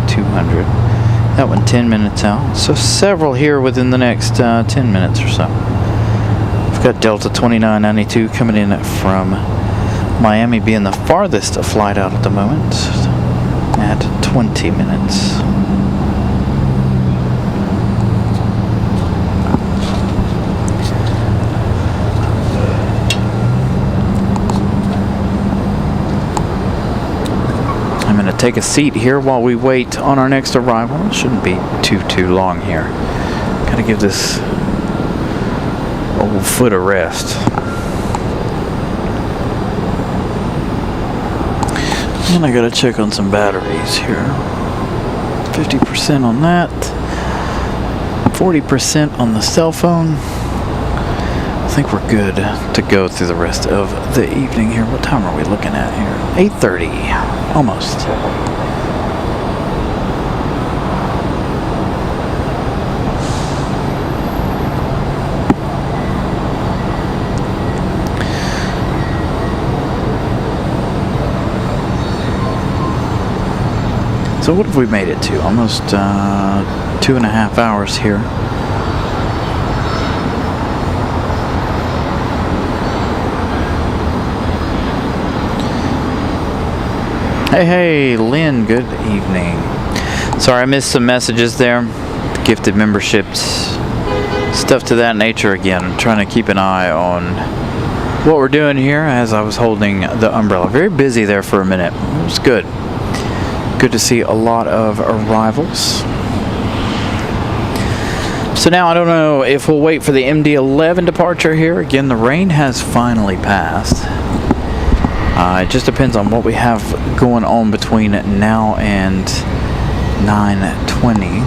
200. That one 10 minutes out. So several here within the next 10 minutes or so. We've got Delta 2992 coming in from Miami, being the farthest flight out at the moment, at 20 minutes. I'm going to take a seat here while we wait on our next arrival. It shouldn't be too long here. Got to give this old foot a rest. And I gotta check on some batteries here. 50% on that. 40% on the cell phone. I think we're good to go through the rest of the evening here. What time are we looking at here? 8:30, almost. So what have we made it to? Almost 2.5 hours here. Hey, Lynn, good evening. Sorry, I missed some messages there. Gifted memberships, stuff to that nature again. I'm trying to keep an eye on what we're doing here as I was holding the umbrella. Very busy there for a minute. It was good. Good to see a lot of arrivals. So now I don't know if we'll wait for the MD-11 departure here. Again, the rain has finally passed. It just depends on what we have going on between now and 9:20.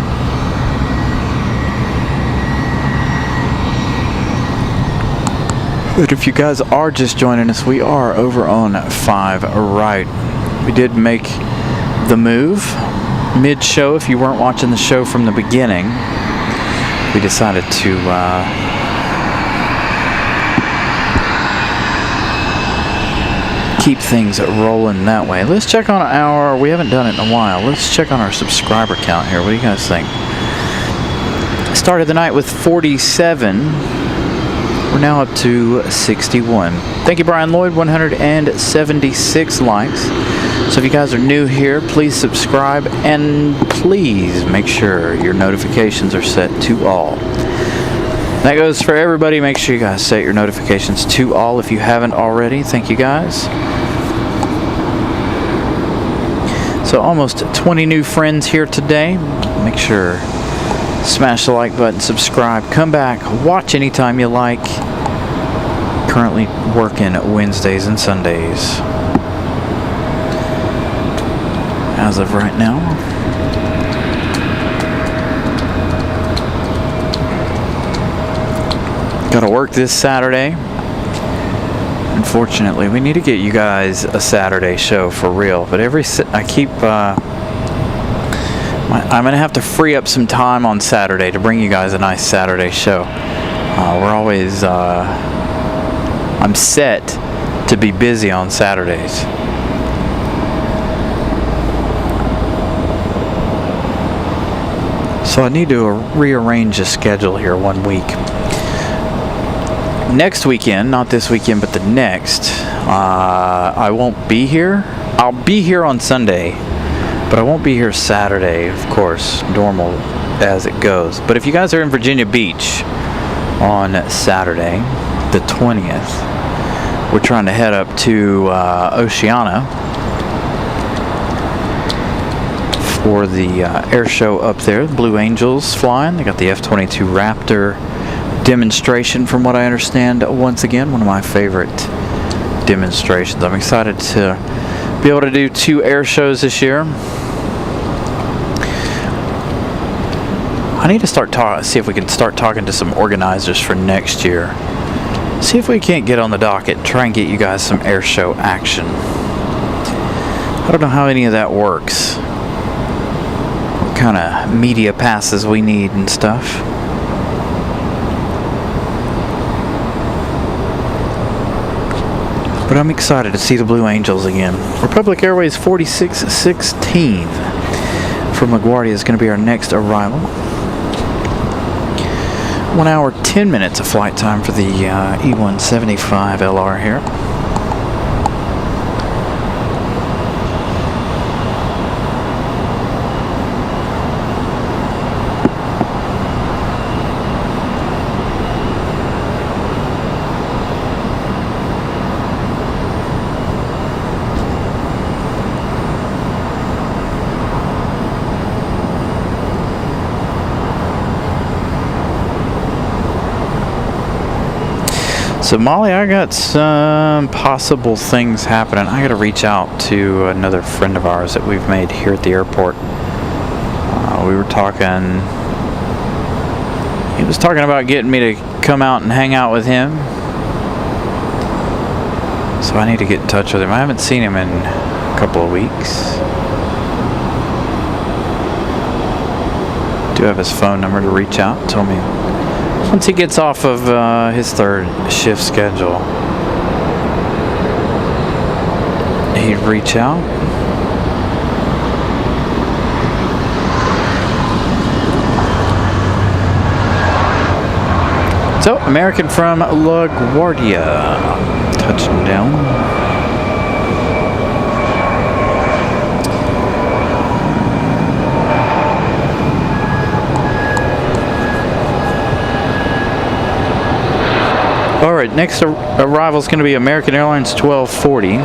But if you guys are just joining us, we are over on 5 right. We did make the move mid-show. If you weren't watching the show from the beginning, we decided to keep things rolling that way. Let's check on our, we haven't done it in a while, let's check on our subscriber count here. What do you guys think? Started the night with 47. We're now up to 61. Thank you, Brian Lloyd. 176 likes. So if you guys are new here, please subscribe and please make sure your notifications are set to all. That goes for everybody. Make sure you guys set your notifications to all if you haven't already. Thank you, guys. So almost 20 new friends here today. Make sure smash the like button, subscribe, come back, watch anytime you like. Currently working Wednesdays and Sundays as of right now. Got to work this Saturday. Unfortunately, we need to get you guys a Saturday show for real. But I'm gonna have to free up some time on Saturday to bring you guys a nice Saturday show. I'm set to be busy on Saturdays. So I need to rearrange the schedule here one week. Next weekend, not this weekend, but the next, I won't be here. I'll be here on Sunday, but I won't be here Saturday, of course, normal as it goes. But if you guys are in Virginia Beach on Saturday, the 20th, we're trying to head up to Oceana for the air show up there. The Blue Angels flying. They got the F-22 Raptor demonstration, from what I understand. Once again, one of my favorite demonstrations. I'm excited to be able to do 2 air shows this year. I need to see if we can start talking to some organizers for next year. See if we can't get on the docket, try and get you guys some air show action. I don't know how any of that works. What kind of media passes we need and stuff. But I'm excited to see the Blue Angels again. Republic Airways 4616 from LaGuardia is going to be our next arrival. 1 hour, 10 minutes of flight time for the E175 LR here. So Molly, I got some possible things happening. I got to reach out to another friend of ours that we've made here at the airport. We were talking. He was talking about getting me to come out and hang out with him. So I need to get in touch with him. I haven't seen him in a couple of weeks. Do have his phone number to reach out. Tell me. Once he gets off of his 3rd shift schedule, he'd reach out. So, American from LaGuardia, touching down. All right, next arrival is going to be American Airlines 1240.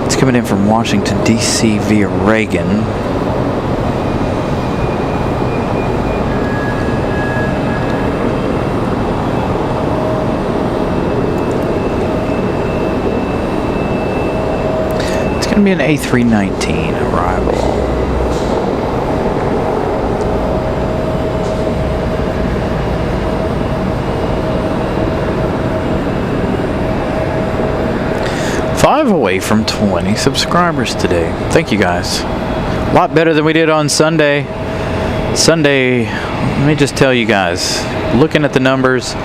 It's coming in from Washington, D.C. via Reagan. It's going to be an A319 arrival. Away from 20 subscribers today. Thank you guys. A lot better than we did on Sunday. Sunday, let me just tell you guys, looking at the numbers,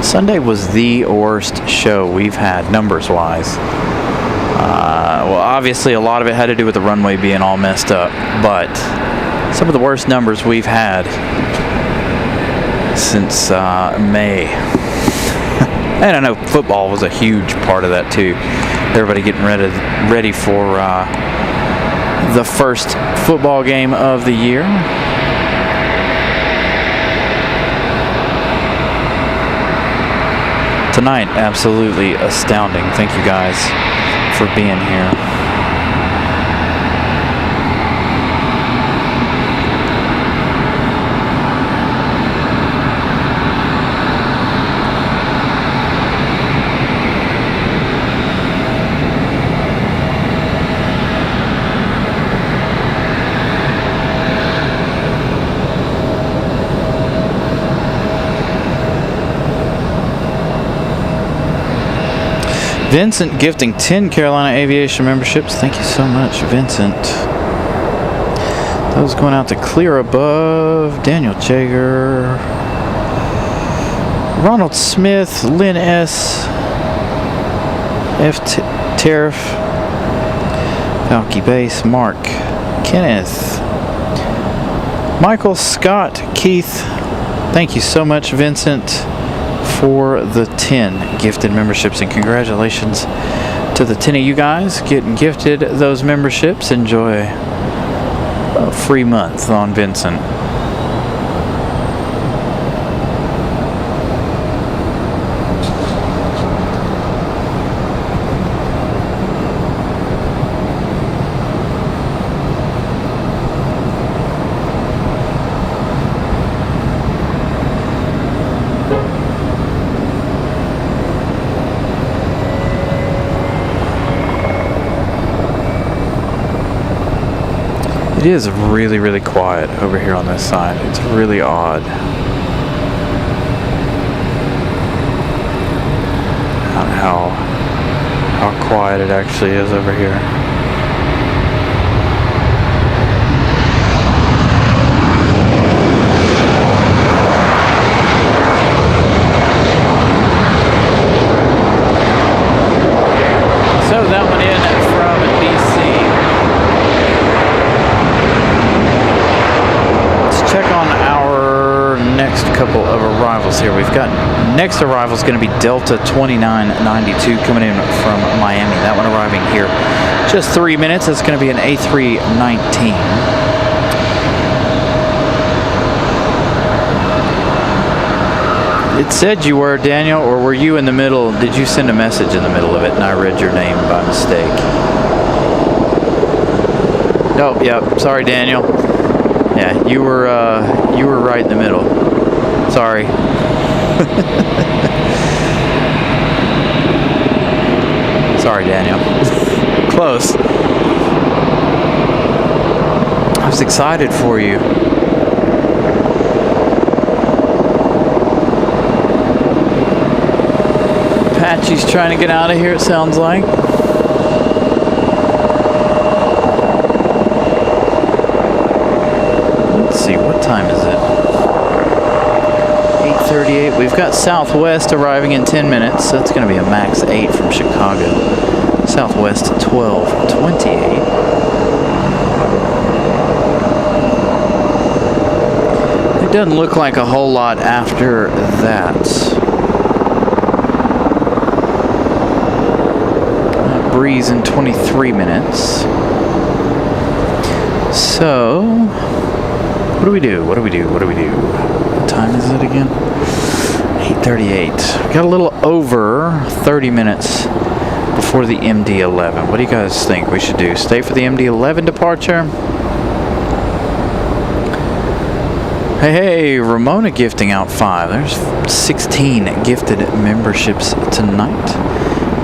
Sunday was the worst show we've had numbers wise. Well, obviously a lot of it had to do with the runway being all messed up, but some of the worst numbers we've had since May. And I know football was a huge part of that too. Everybody getting ready for the first football game of the year. Tonight, absolutely astounding. Thank you guys for being here. Vincent gifting 10 Carolina Aviation memberships. Thank you so much, Vincent. Those going out to Clear Above, Daniel Jager, Ronald Smith, Lynn S, F. Tariff, Falky Base, Mark, Kenneth, Michael, Scott, Keith. Thank you so much, Vincent, for the 10 gifted memberships, and congratulations to the 10 of you guys getting gifted those memberships. Enjoy a free month on Vincent. It is really, really quiet over here on this side. It's really odd. How quiet it actually is over here. So that one in from DC. Check on our next couple of arrivals here. We've got next arrival is going to be Delta 2992 coming in from Miami. That one arriving here just 3 minutes. It's going to be an A319. It said you were, Daniel, or were you in the middle? Did you send a message in the middle of it and I read your name by mistake? Oh, yeah. Sorry, Daniel. Yeah, you were right in the middle. Sorry. Sorry, Daniel. Close. I was excited for you. Apache's trying to get out of here, it sounds like. Let's see, what time is it? 8:38. We've got Southwest arriving in 10 minutes. That's going to be a max 8 from Chicago. Southwest 12:28. It doesn't look like a whole lot after that. Breeze in 23 minutes. So, what do we do? What time is it again? 8:38. We got a little over 30 minutes before the MD-11. What do you guys think we should do? Stay for the MD-11 departure? Hey, Ramona gifting out 5. There's 16 gifted memberships tonight.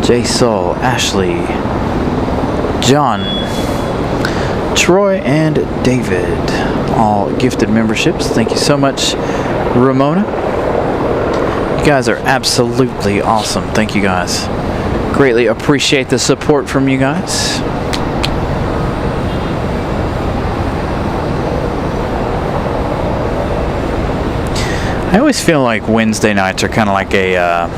Jay Saul, Ashley, John, Troy, and David, all gifted memberships. Thank you so much, Ramona. You guys are absolutely awesome. Thank you guys. Greatly appreciate the support from you guys. I always feel like Wednesday nights are kind of like a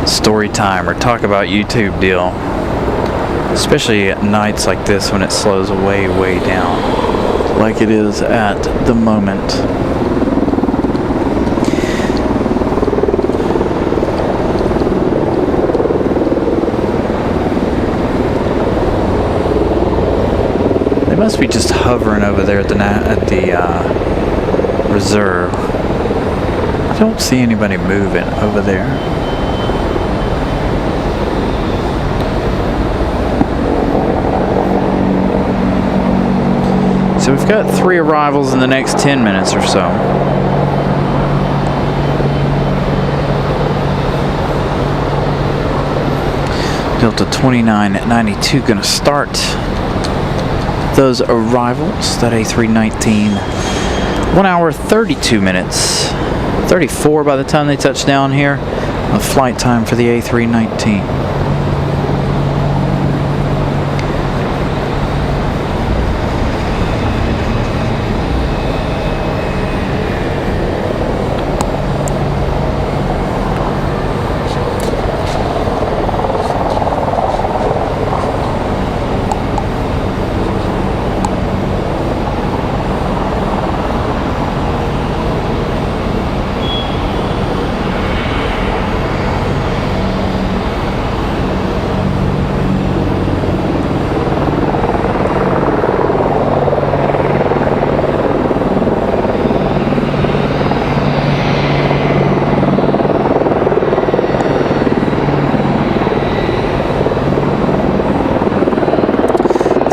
story time or talk about YouTube deal, especially at nights like this when it slows way down like it is at the moment. They must be just hovering over there at the reserve. I don't see anybody moving over there. So we've got 3 arrivals in the next 10 minutes or so. Delta 2992 going to start those arrivals. That A319, 1 hour 32 minutes, 34 by the time they touch down here. The flight time for the A319.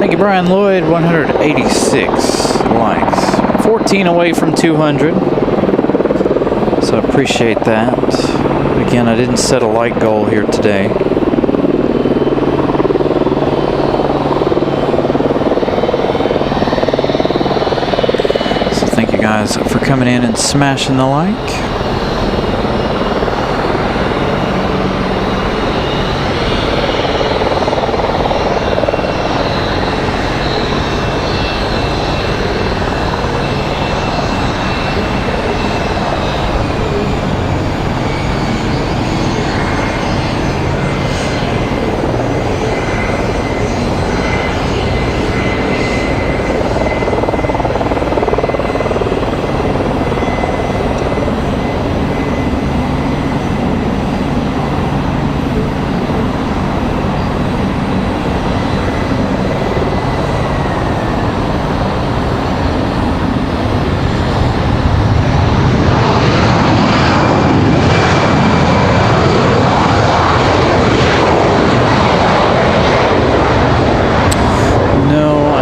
Thank you, Brian Lloyd. 186 likes. 14 away from 200. So I appreciate that. Again, I didn't set a like goal here today. So thank you guys for coming in and smashing the like.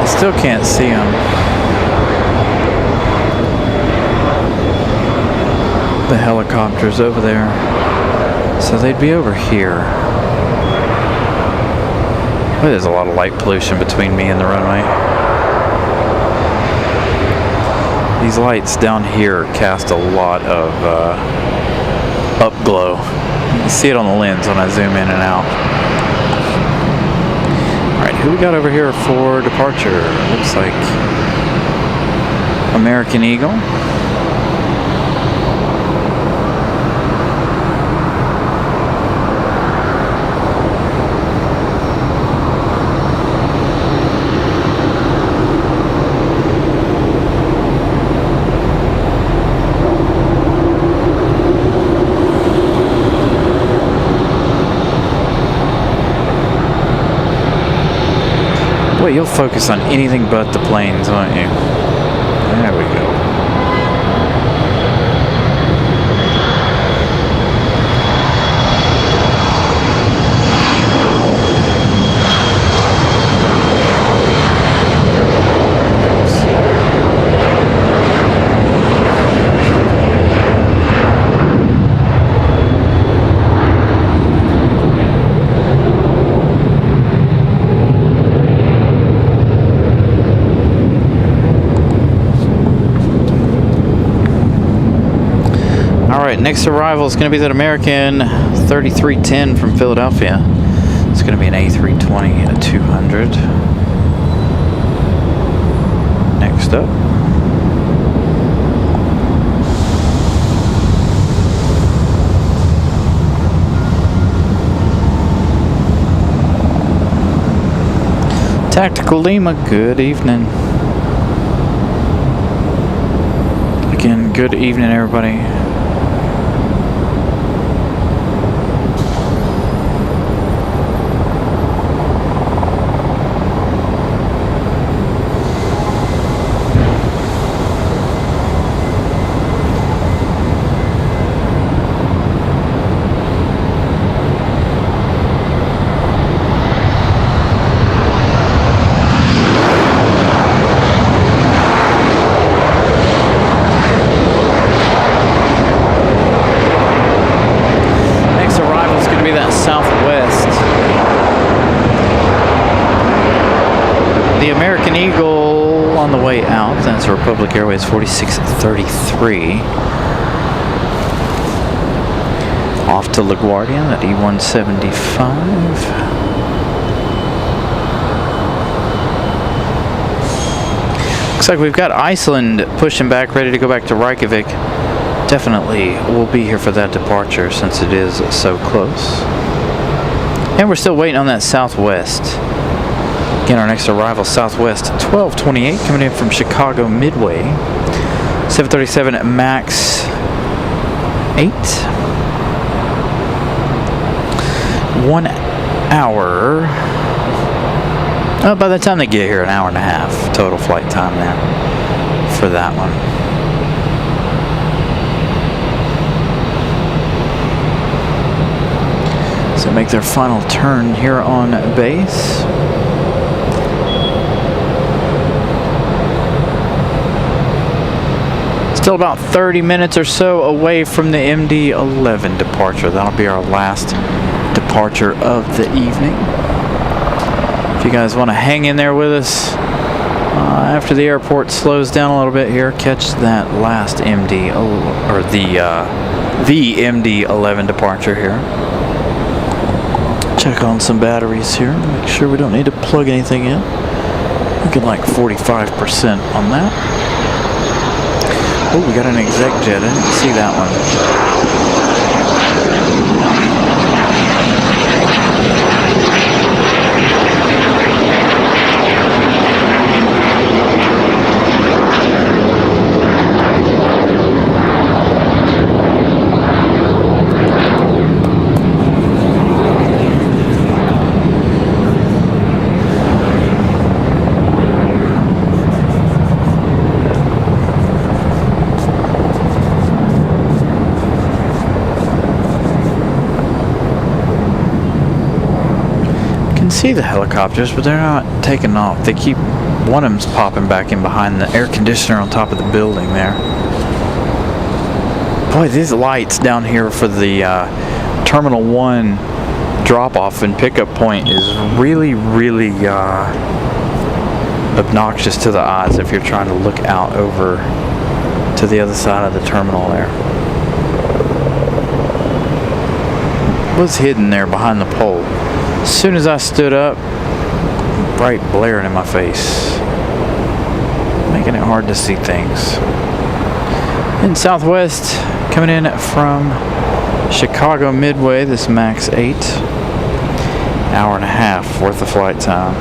Still can't see them. The helicopters over there. So they'd be over here. Well, there's a lot of light pollution between me and the runway. These lights down here cast a lot of upglow. You can see it on the lens when I zoom in and out. Who we got over here for departure? Looks like American Eagle. Boy, you'll focus on anything but the planes, won't you? There we go. Next arrival is going to be that American 3310 from Philadelphia. It's going to be an A320 200. Next up. Tactical Lima, good evening. Again, good evening, everybody. Republic Airways 4633. Off to LaGuardia at E175. Looks like we've got Iceland pushing back, ready to go back to Reykjavik. Definitely we'll be here for that departure since it is so close. And we're still waiting on that Southwest. Again, our next arrival, Southwest 1228, coming in from Chicago Midway. 737 MAX 8. 1 hour. By the time they get here, an hour and a half total flight time there for that one. So make their final turn here on base. Still about 30 minutes or so away from the MD-11 departure. That'll be our last departure of the evening. If you guys want to hang in there with us after the airport slows down a little bit here, catch that last MD or the MD-11 departure here. Check on some batteries here. Make sure we don't need to plug anything in. Looking like 45% on that. Oh, we got an exec jet. I didn't see that one. See the helicopters, but they're not taking off. They keep, one of them's popping back in behind the air conditioner on top of the building there. Boy, these lights down here for the Terminal 1 drop-off and pickup point is really obnoxious to the eyes if you're trying to look out over to the other side of the terminal there. What's hidden there behind the pole? As soon as I stood up, bright blaring in my face, making it hard to see things. In Southwest, coming in from Chicago Midway, this MAX 8, hour and a half worth of flight time.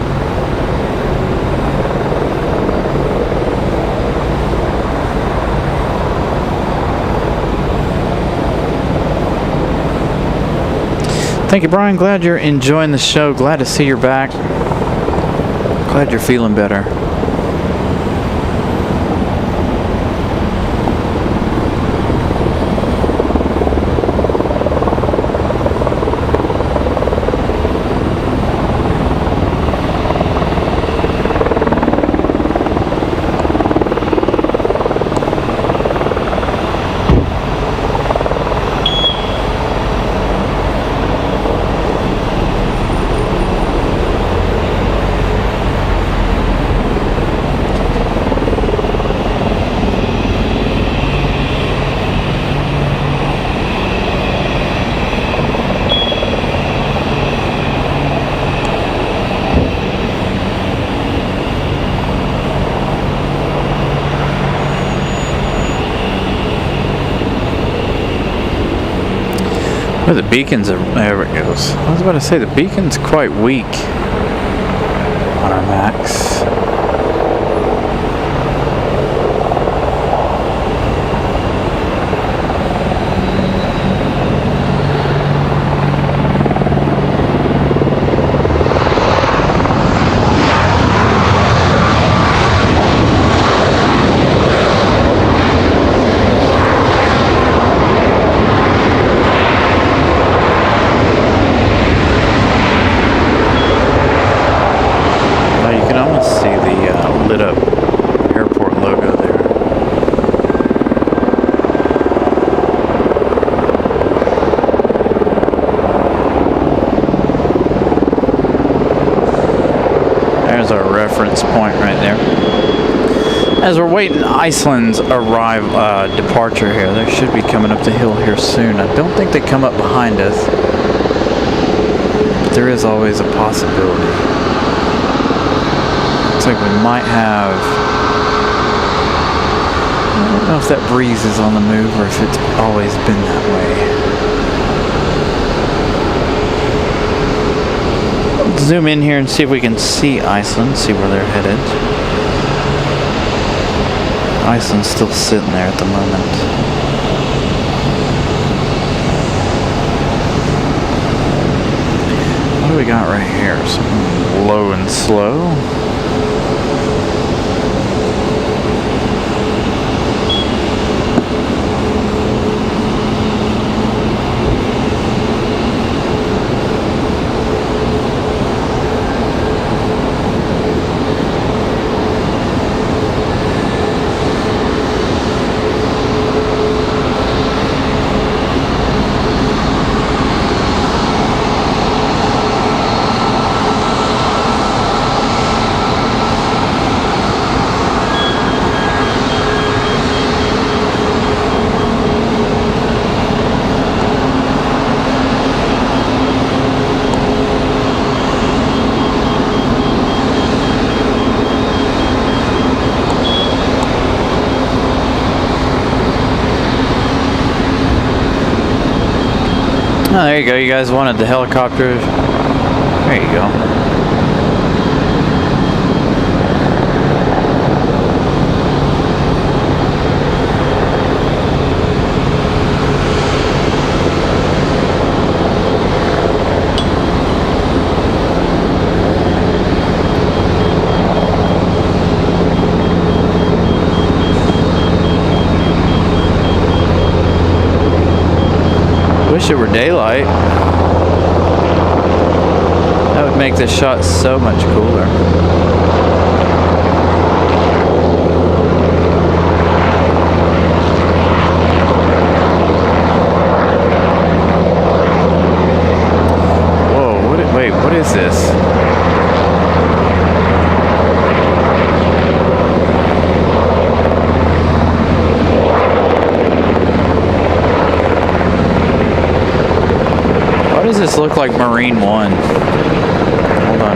Thank you, Brian. Glad you're enjoying the show. Glad to see you're back. Glad you're feeling better. Well, the beacons are, there it goes. I was about to say the beacon's quite weak on our MAX. Point right there. As we're waiting Iceland's departure here, they should be coming up the hill here soon. I don't think they come up behind us, but there is always a possibility. Looks like we might have, I don't know if that breeze is on the move or if it's always been that way. Zoom in here and see if we can see Iceland, see where they're headed. Iceland's still sitting there at the moment. What do we got right here? Something low and slow. Oh, there you go. You guys wanted the helicopter. There you go. Wish it were daylight. That would make this shot so much cooler. Whoa, wait, what is this? Why does this look like Marine One? Hold on.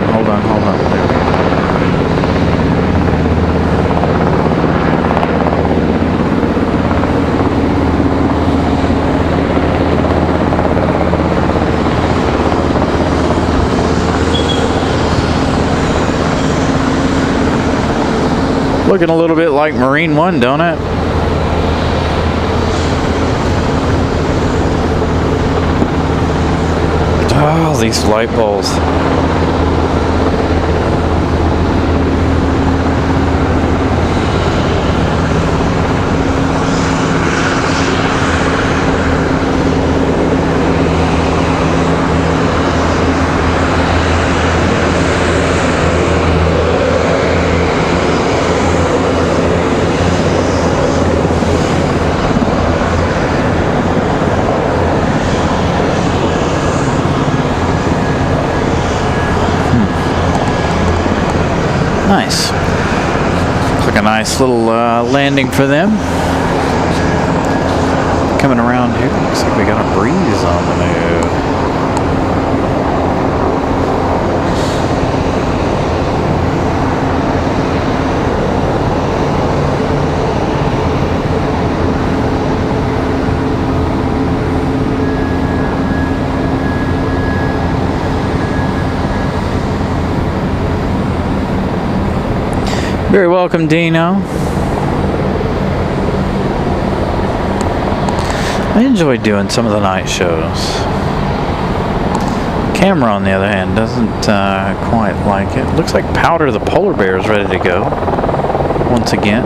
Looking a little bit like Marine One, don't it? Oh, these light poles. Nice. Looks like a nice little landing for them. Coming around here, looks like we got a breeze on the move. Very welcome, Dino. I enjoy doing some of the night shows. Camera, on the other hand, doesn't quite like it. Looks like Powder the polar bear is ready to go once again.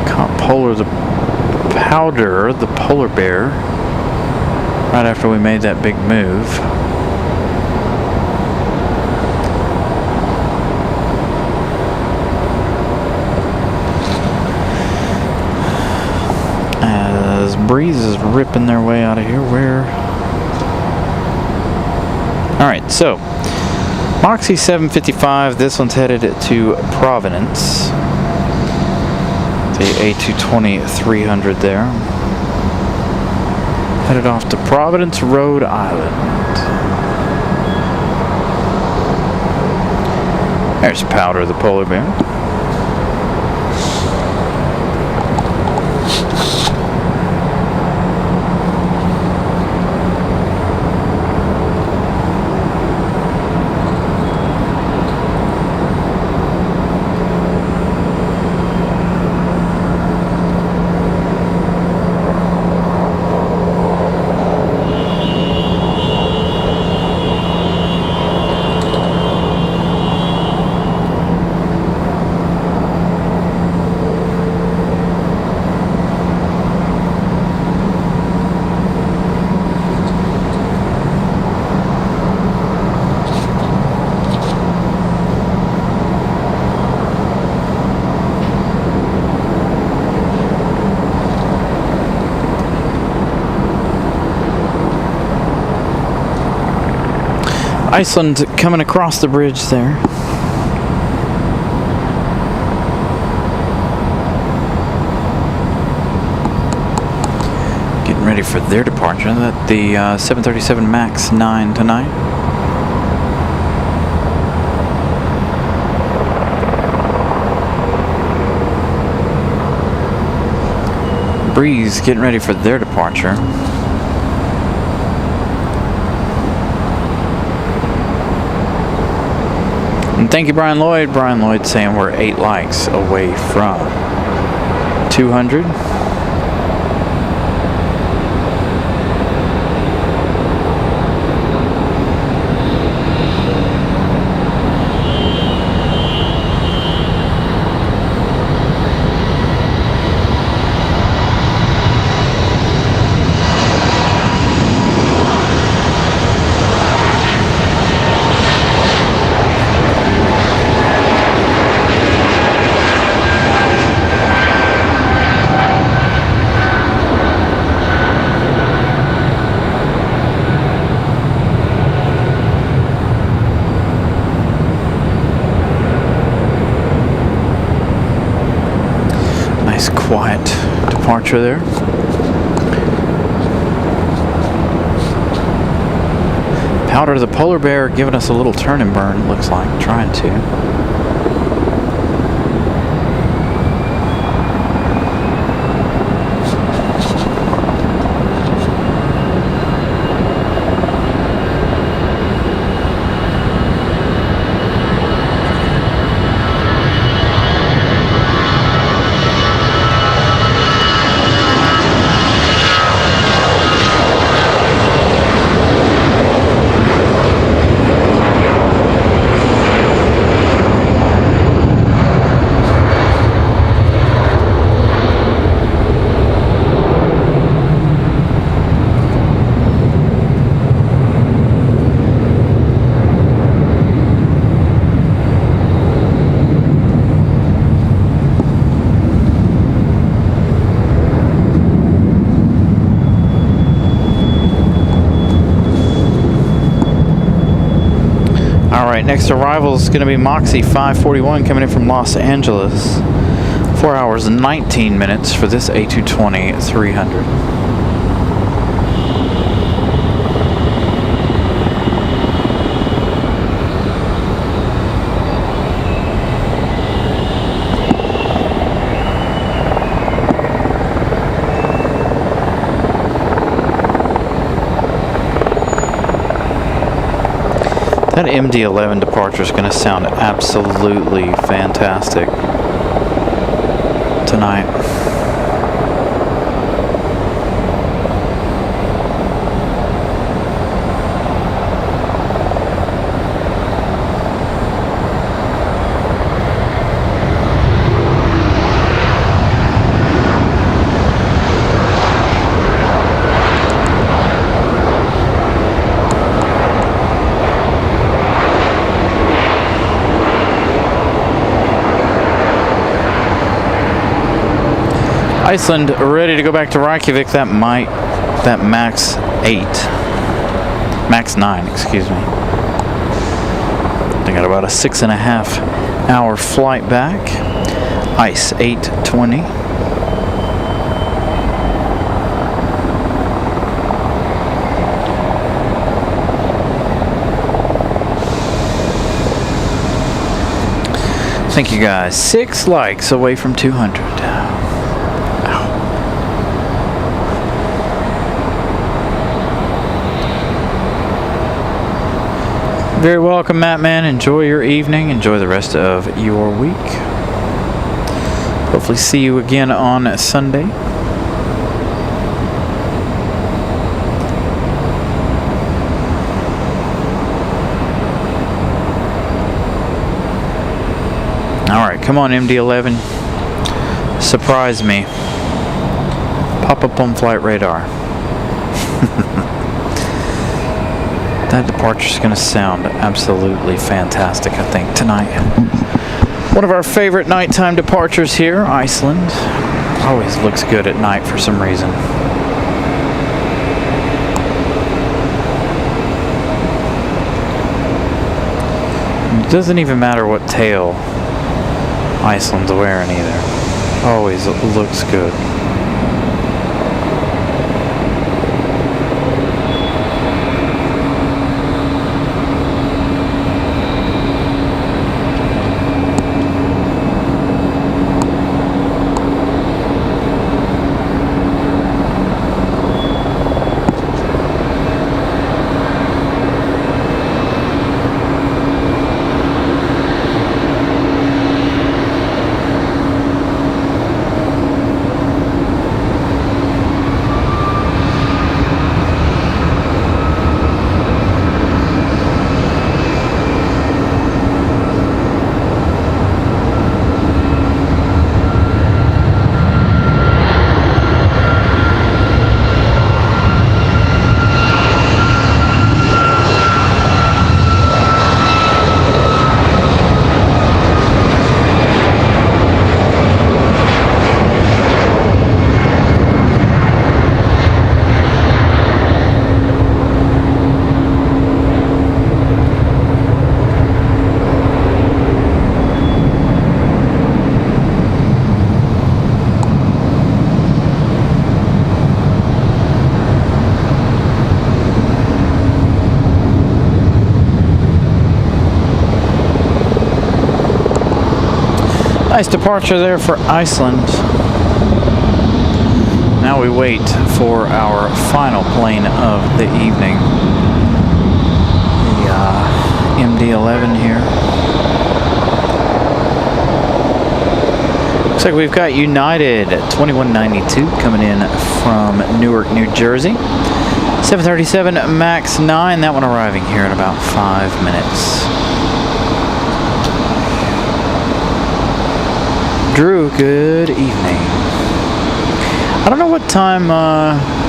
Caught Powder the polar bear right after we made that big move. Breeze is ripping their way out of here. Where? Alright, so Moxie 755, this one's headed to Providence. The A220-300 there. Headed off to Providence, Rhode Island. There's Powder the polar bear. Iceland coming across the bridge there. Getting ready for their departure. That the 737 MAX 9 tonight. Breeze getting ready for their departure. And thank you, Brian Lloyd. Brian Lloyd saying we're 8 likes away from 200. Quiet departure there. Powder the Polar Bear giving us a little turn and burn, looks like, trying to. Alright, next arrival is going to be Moxie 541 coming in from Los Angeles. 4 hours and 19 minutes for this A220-300. That MD-11 departure is going to sound absolutely fantastic tonight. Iceland ready to go back to Reykjavik. That Max 9, excuse me. They got about a 6.5 hour flight back. Ice 820. Thank you guys. 6 likes away from 200. Very welcome, Matt Man. Enjoy your evening. Enjoy the rest of your week. Hopefully see you again on Sunday. Alright, come on, MD-11. Surprise me. Pop up on flight radar. That departure is going to sound absolutely fantastic, I think, tonight. One of our favorite nighttime departures here, Iceland. Always looks good at night for some reason. It doesn't even matter what tail Iceland's wearing either. Always looks good. Nice departure there for Iceland. Now we wait for our final plane of the evening. The MD-11 here. Looks like we've got United at 2192 coming in from Newark, New Jersey. 737 MAX 9, that one arriving here in about 5 minutes. Drew, good evening. I don't know what time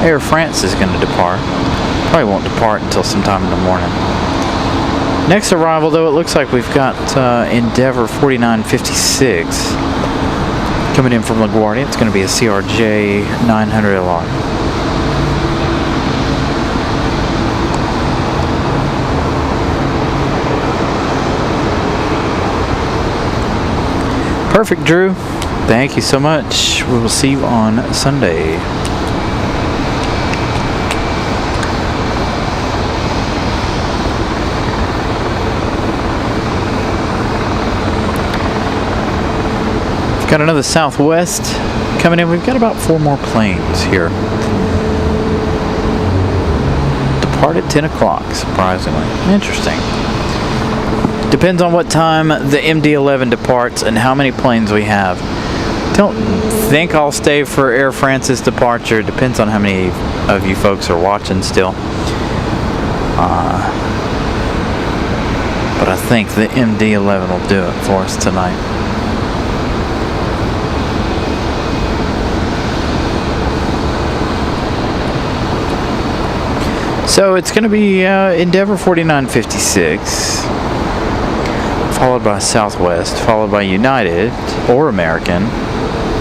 Air France is going to depart. Probably won't depart until sometime in the morning. Next arrival, though, it looks like we've got Endeavor 4956 coming in from LaGuardia. It's going to be a CRJ 900LR. Perfect, Drew. Thank you so much. We will see you on Sunday. We've got another Southwest coming in. We've got about 4 more planes here. Depart at 10 o'clock, surprisingly. Interesting. Depends on what time the MD-11 departs and how many planes we have. Don't think I'll stay for Air France's departure. Depends on how many of you folks are watching still. But I think the MD-11 will do it for us tonight. So it's going to be Endeavor 4956, followed by Southwest, followed by United or American.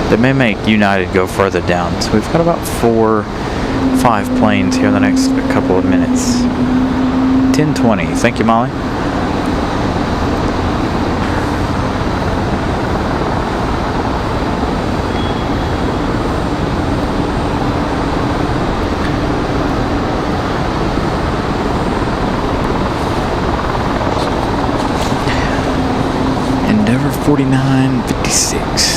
That may make United go further down. So we've got about 4, 5 planes here in the next couple of minutes. 10:20. Thank you, Molly. Endeavor 4956.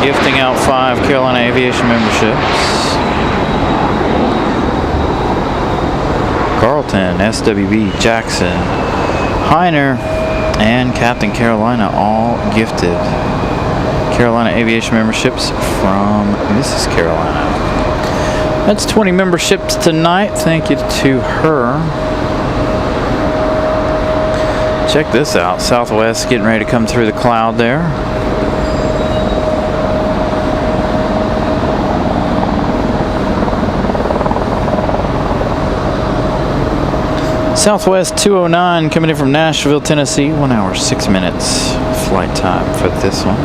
Gifting out 5 Carolina Aviation memberships. Carlton, SWB, Jackson, Heiner, and Captain Carolina all gifted Carolina Aviation memberships from Mrs. Carolina. That's 20 memberships tonight. Thank you to her. Check this out. Southwest getting ready to come through the cloud there. Southwest 209 coming in from Nashville, Tennessee. 1 hour, 6 minutes flight time for this one.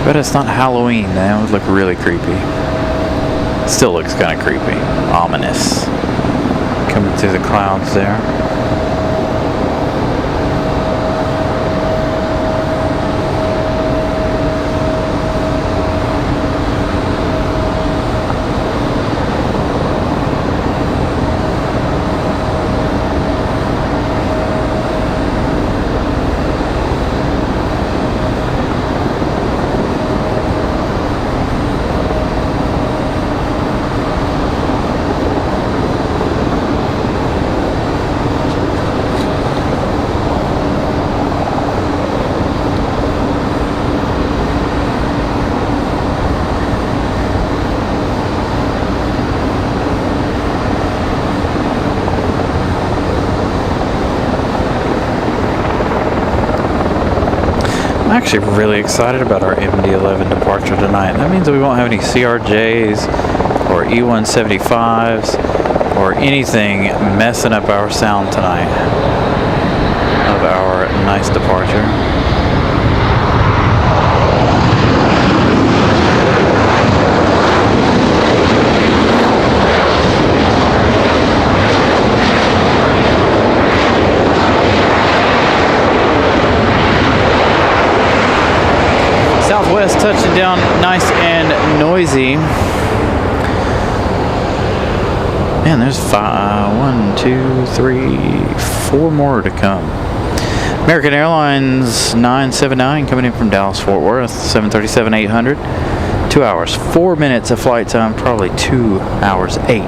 But it's not Halloween. That would look really creepy. Still looks kind of creepy. Ominous. Coming through the clouds there. I'm actually really excited about our MD-11 departure tonight. That means we won't have any CRJs or E-175s or anything messing up our sound tonight of our nice departure. Southwest touching down nice and noisy. Man, there's 4 more to come. American Airlines 979 coming in from Dallas Fort Worth, 737-800. 2 hours, 4 minutes of flight time, probably 2 hours 8.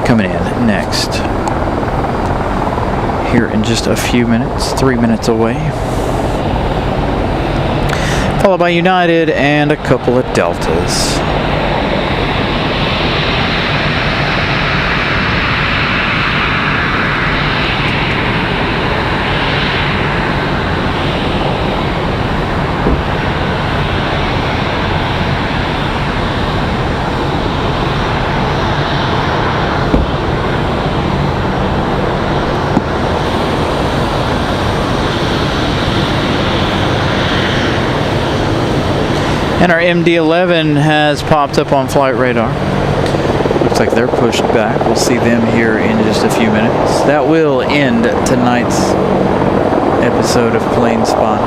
Coming in next. Here in just a few minutes, 3 minutes away. Followed by United and a couple of Deltas. And our MD-11 has popped up on flight radar. Looks like they're pushed back. We'll see them here in just a few minutes. That will end tonight's episode of Plane Spot.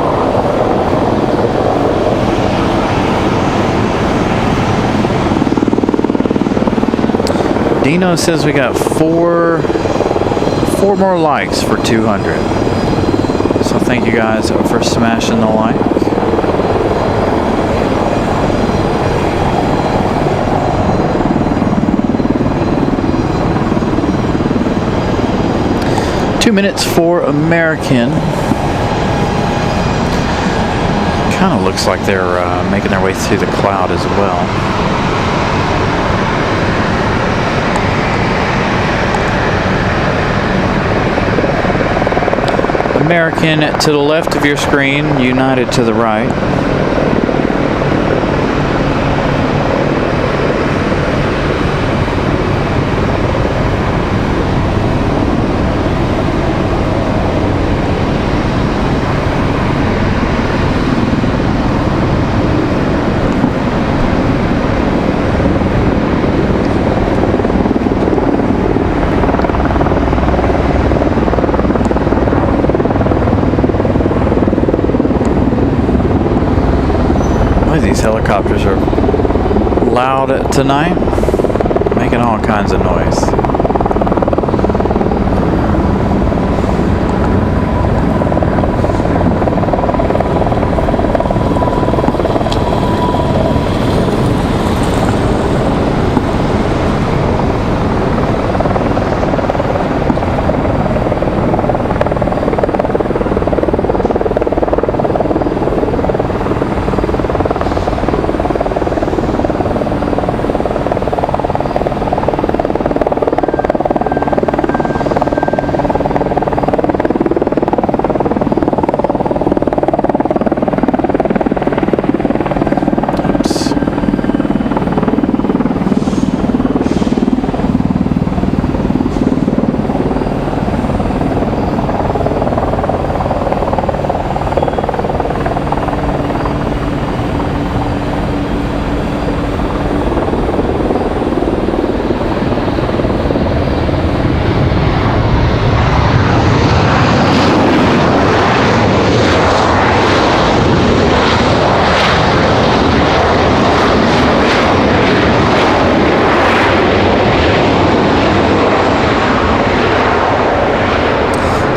Dino says we got four more likes for 200. So thank you guys for smashing the like. Two minutes for American. Kind of looks like they're making their way through the cloud as well. American to the left of your screen, United to the right. These helicopters are loud tonight, making all kinds of noise.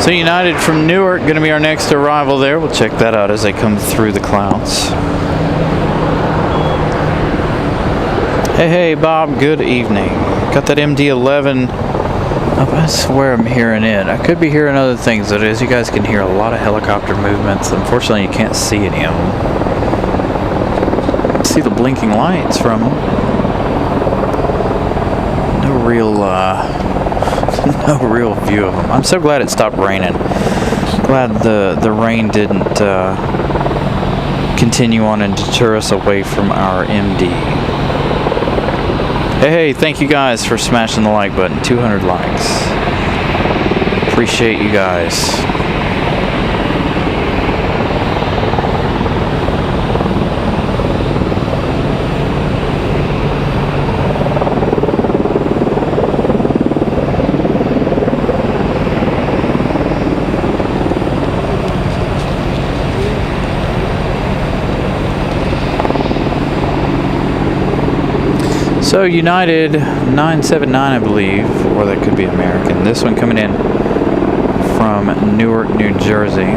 So United from Newark, going to be our next arrival there. We'll check that out as they come through the clouds. Hey, Bob, good evening. Got that MD-11 up. I swear I'm hearing it. I could be hearing other things, but as you guys can hear a lot of helicopter movements. Unfortunately, you can't see any of them. You can see the blinking lights from them. No real view of them. I'm so glad it stopped raining. Glad the rain didn't continue on and deter us away from our MD. Hey, thank you guys for smashing the like button. 200 likes. Appreciate you guys. So United 979, I believe, or that could be American. This one coming in from Newark, New Jersey.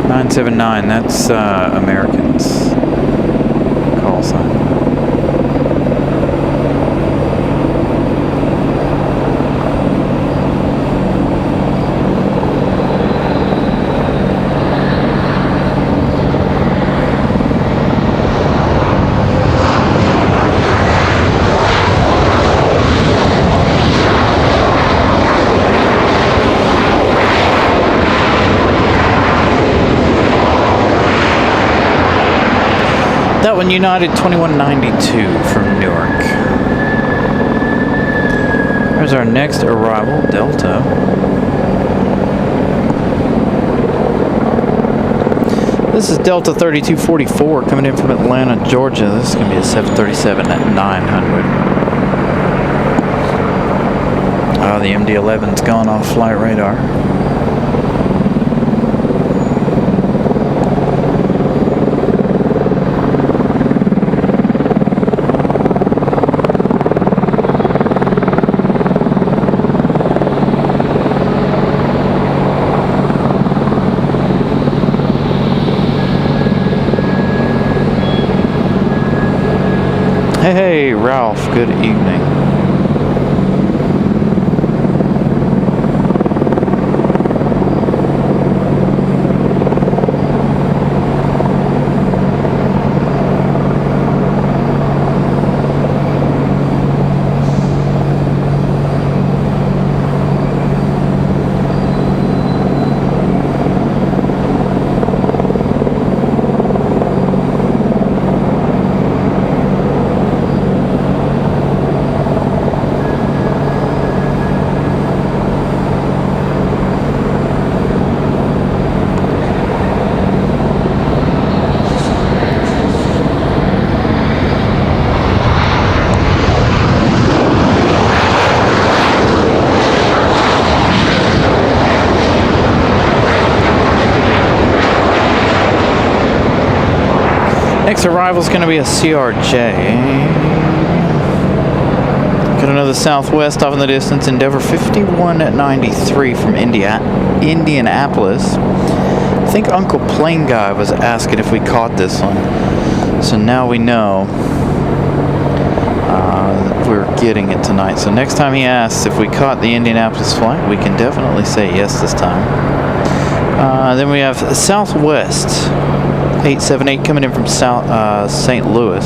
979, that's Americans call sign. That one, United 2192 from Newark. There's our next arrival, Delta. This is Delta 3244 coming in from Atlanta, Georgia. This is going to be a 737 at 900. The MD-11's gone off flight radar. Hey, Ralph, good evening. Next arrival is going to be a CRJ. Got another Southwest off in the distance. Endeavor 5193 from Indianapolis. I think Uncle Plane Guy was asking if we caught this one. So now we know we're getting it tonight. So next time he asks if we caught the Indianapolis flight, we can definitely say yes this time. Then we have Southwest 878 coming in from St. Louis,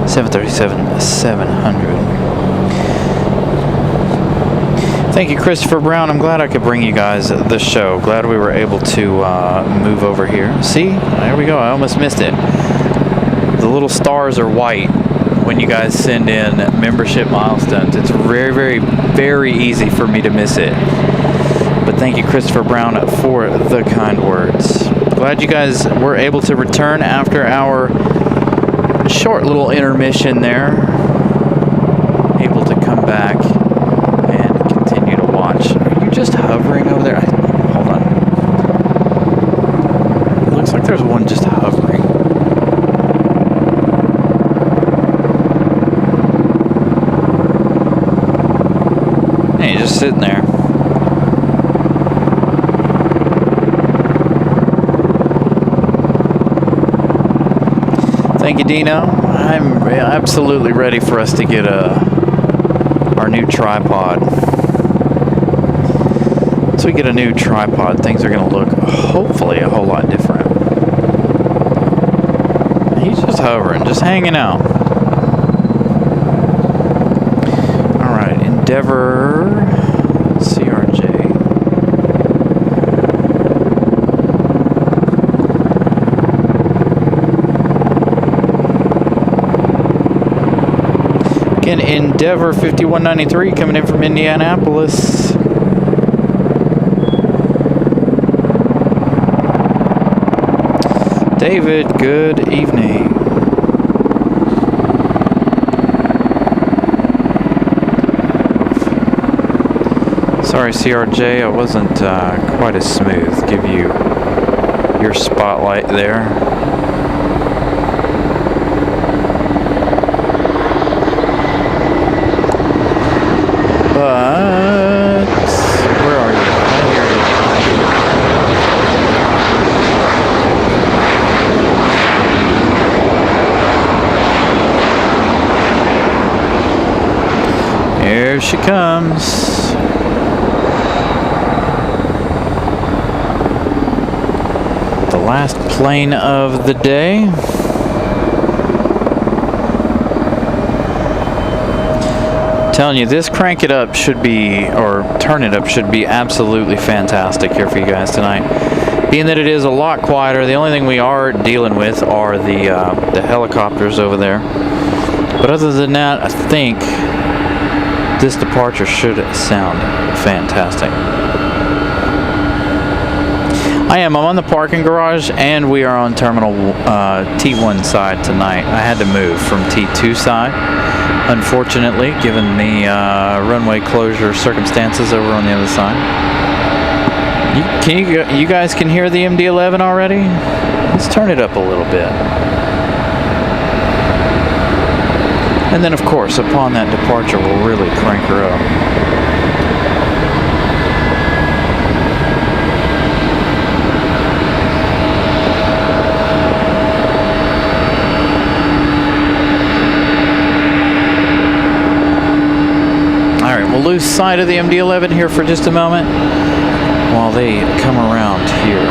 737-700. Thank you, Christopher Brown. I'm glad I could bring you guys the show. Glad we were able to move over here. See, there we go. I almost missed it. The little stars are white when you guys send in membership milestones. It's very, very, very easy for me to miss it. But thank you, Christopher Brown, for the kind words. Glad you guys were able to return after our short little intermission there. Able to come back and continue to watch. Are you just hovering over there? Hold on. It looks like there's one just hovering. Hey, he's just sitting there. Thank you, Dino. I'm absolutely ready for us to get our new tripod. Once we get a new tripod, things are going to look, hopefully, a whole lot different. He's just hovering, just hanging out. All right, Endeavor CRJ. Again, Endeavor 5193 coming in from Indianapolis. David, good evening. Sorry, CRJ, I wasn't quite as smooth. Give you your spotlight there. But where are you? Here she comes. The last plane of the day. Telling you, this crank it up should be, or turn it up should be absolutely fantastic here for you guys tonight. Being that it is a lot quieter, the only thing we are dealing with are the helicopters over there. But other than that, I think this departure should sound fantastic. I'm on the parking garage, and we are on terminal T1 side tonight. I had to move from T2 side, unfortunately, given the runway closure circumstances over on the other side. You guys can hear the MD-11 already? Let's turn it up a little bit. And then, of course, upon that departure, we'll really crank her up. We'll lose sight of the MD-11 here for just a moment while they come around here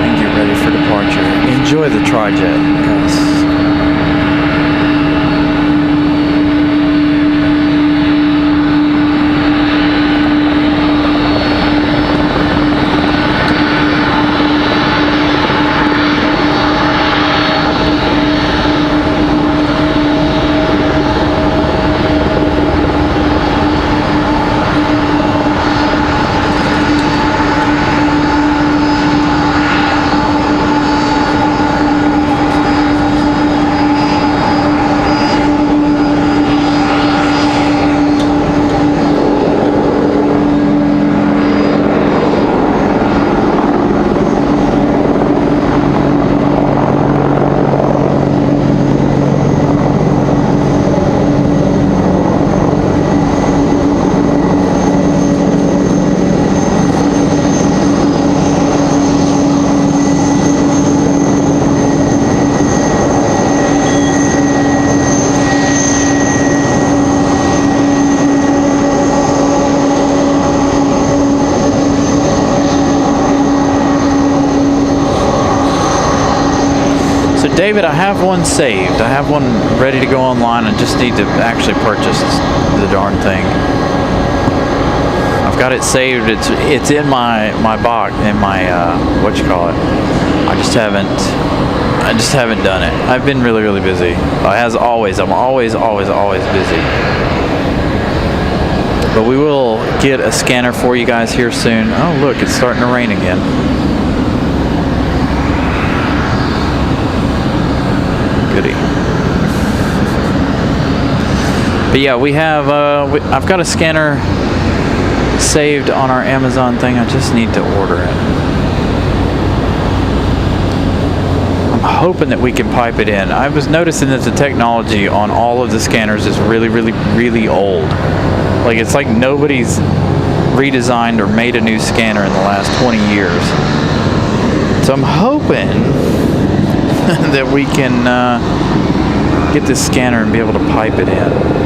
and get ready for departure. Enjoy the tri-jet, guys. David, I have one saved. I have one ready to go online. I just need to actually purchase the darn thing. I've got it saved. It's in my box, in my what you call it. I just haven't done it. I've been really busy. As always, I'm always busy. But we will get a scanner for you guys here soon. Oh look, it's starting to rain again. Goody. But yeah, we have I've got a scanner saved on our Amazon thing. I just need to order it. I'm hoping that we can pipe it in. I was noticing that the technology on all of the scanners is really old. Like, it's like nobody's redesigned or made a new scanner in the last 20 years. So I'm hoping that we can get this scanner and be able to pipe it in.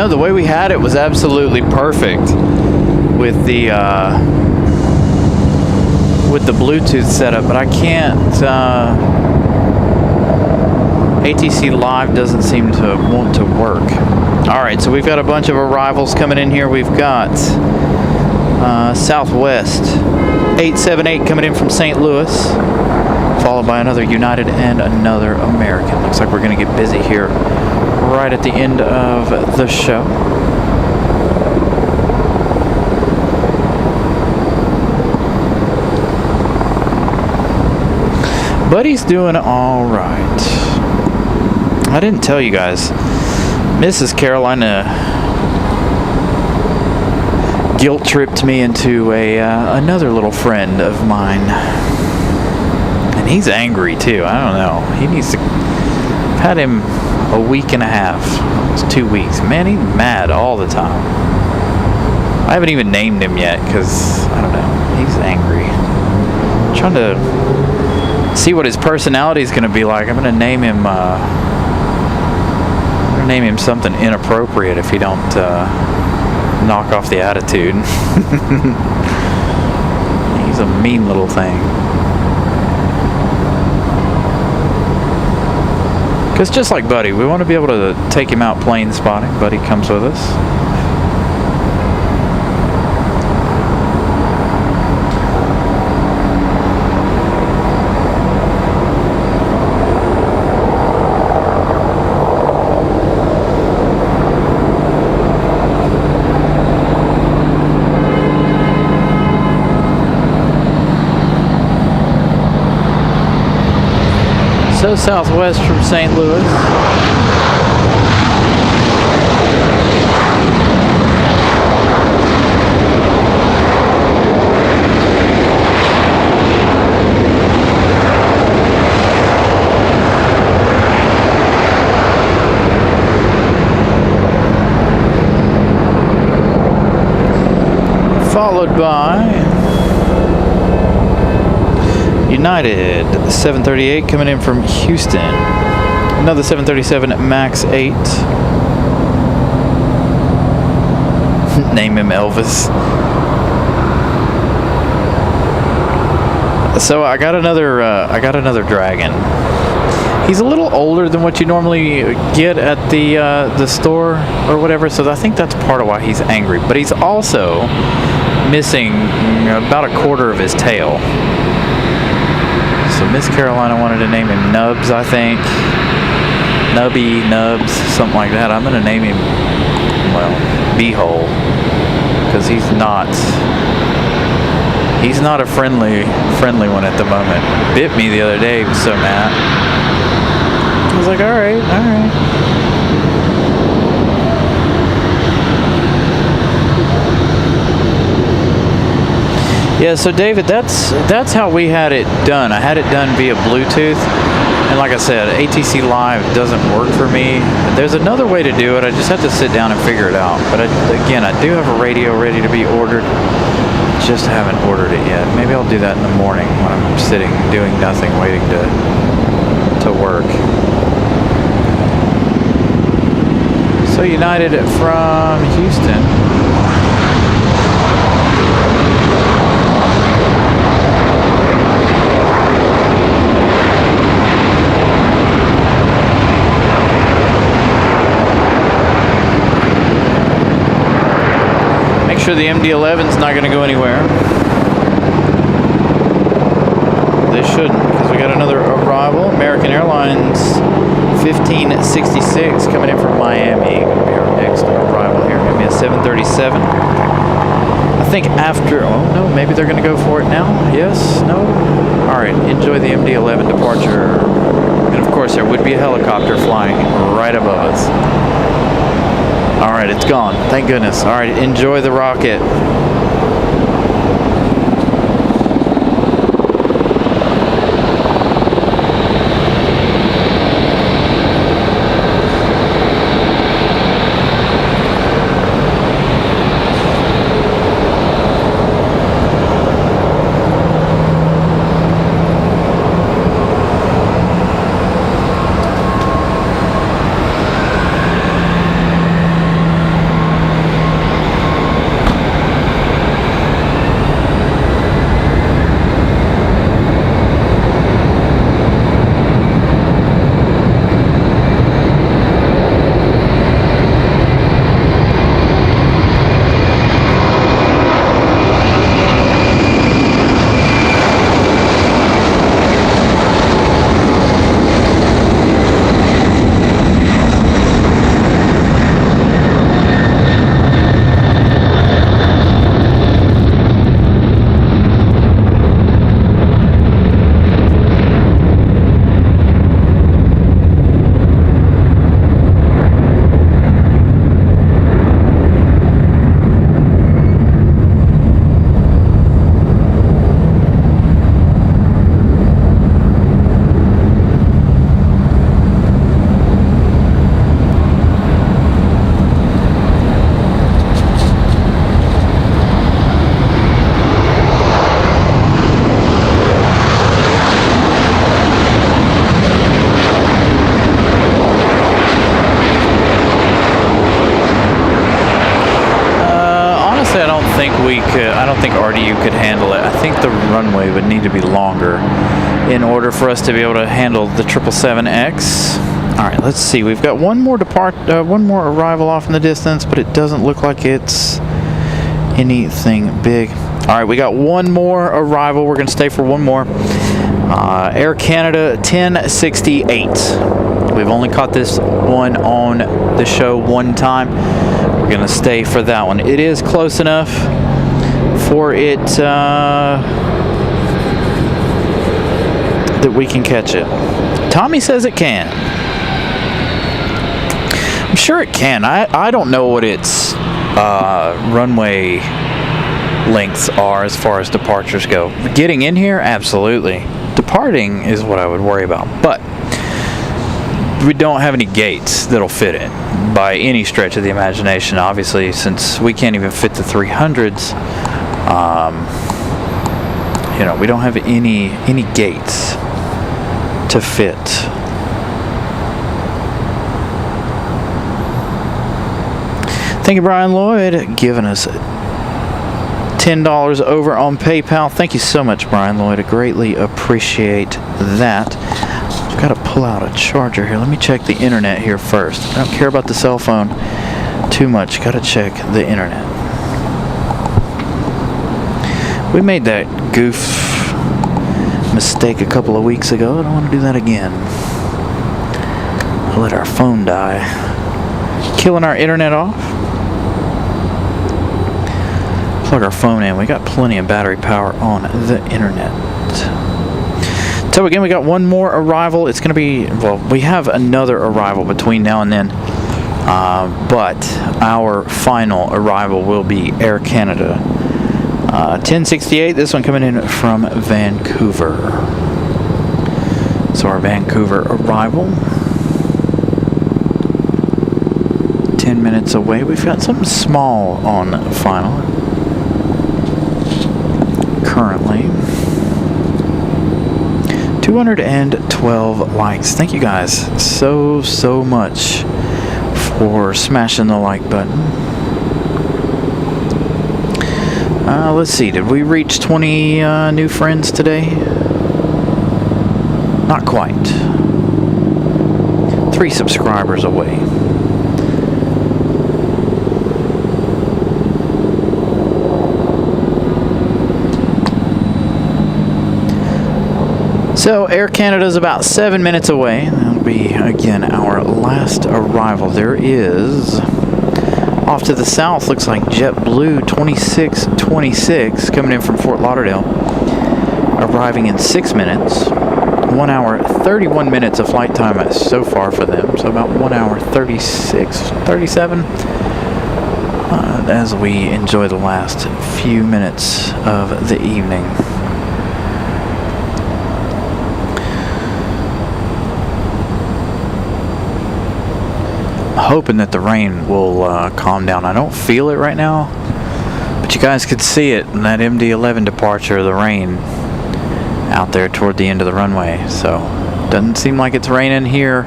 know the way we had it was absolutely perfect with the Bluetooth setup, but I can't. ATC Live doesn't seem to want to work. All right, so we've got a bunch of arrivals coming in here. We've got Southwest 878 coming in from St. Louis, followed by another United and another American. Looks like we're going to get busy here right at the end of the show. Buddy's doing all right. I didn't tell you guys, Mrs. Carolina guilt tripped me into another little friend of mine, and he's angry too. I don't know. He needs to. I've had him a week and a half. It's 2 weeks. Man, he's mad all the time. I haven't even named him yet because I don't know. He's angry. I'm trying to see what his personality is going to be like. I'm going to name him. Name him something inappropriate if he don't knock off the attitude. He's a mean little thing. Because just like Buddy, we want to be able to take him out plane spotting. Buddy comes with us. So Southwest from St. Louis. Followed by United 738 coming in from Houston. Another 737 MAX 8. Name him Elvis. So I got another Dragon. He's a little older than what you normally get at the store or whatever, so I think that's part of why he's angry. But he's also missing about a quarter of his tail. So Miss Carolina wanted to name him Nubs, I think. Nubby, Nubs, something like that. I'm going to name him, well, Beehole, because he's not a friendly one at the moment. Bit me the other day. He was so mad. I was like, all right. Yeah, so David, that's how we had it done. I had it done via Bluetooth, and like I said, ATC Live doesn't work for me. There's another way to do it. I just have to sit down and figure it out. But again, I do have a radio ready to be ordered. Just haven't ordered it yet. Maybe I'll do that in the morning when I'm sitting doing nothing, waiting to work. So United from Houston. Make sure the MD-11's not going to go anywhere. They shouldn't, because we got another arrival. American Airlines 1566 coming in from Miami. Going to be our next arrival here. Going to be a 737. I think after, oh no, maybe they're going to go for it now. Yes, no. All right, enjoy the MD-11 departure. And of course, there would be a helicopter flying right above us. All right, it's gone. Thank goodness. All right, enjoy the rocket. think RDU could handle it. I think the runway would need to be longer in order for us to be able to handle the 777X. All right, let's see. We've got one more arrival off in the distance, but it doesn't look like it's anything big. All right, we got one more arrival. We're going to stay for one more. Air Canada 1068. We've only caught this one on the show one time. We're going to stay for that one. It is close enough for it that we can catch it. Tommy says it can. I'm sure it can. I don't know what its runway lengths are as far as departures go. Getting in here, absolutely. Departing is what I would worry about, but we don't have any gates that'll fit it by any stretch of the imagination. Obviously, since we can't even fit the 300s, you know, we don't have any gates to fit. Thank you, Brian Lloyd, giving us $10 over on PayPal. Thank you so much, Brian Lloyd. I greatly appreciate that. I've got to pull out a charger here. Let me check the internet here first. I don't care about the cell phone too much. Got to check the internet. We made that goof mistake a couple of weeks ago. I don't want to do that again. I'll let our phone die. Killing our internet off. Plug our phone in. We got plenty of battery power on the internet. So again, we got one more arrival. It's going to be, well, we have another arrival between now and then, but our final arrival will be Air Canada 1068. This one coming in from Vancouver. So our Vancouver arrival, 10 minutes away. We've got something small on final currently. 212 likes. Thank you guys so much for smashing the like button. Let's see, did we reach 20 new friends today? Not quite. 3 subscribers away. So Air Canada is about 7 minutes away. That'll be, again, our last arrival. There is, off to the south, looks like JetBlue 2626 coming in from Fort Lauderdale, arriving in 6 minutes. 1 hour, 31 minutes of flight time so far for them. So about 1 hour, 36, 37, as we enjoy the last few minutes of the evening. Hoping that the rain will calm down. I don't feel it right now, but you guys could see it in that MD-11 departure, the rain out there toward the end of the runway. So doesn't seem like it's raining here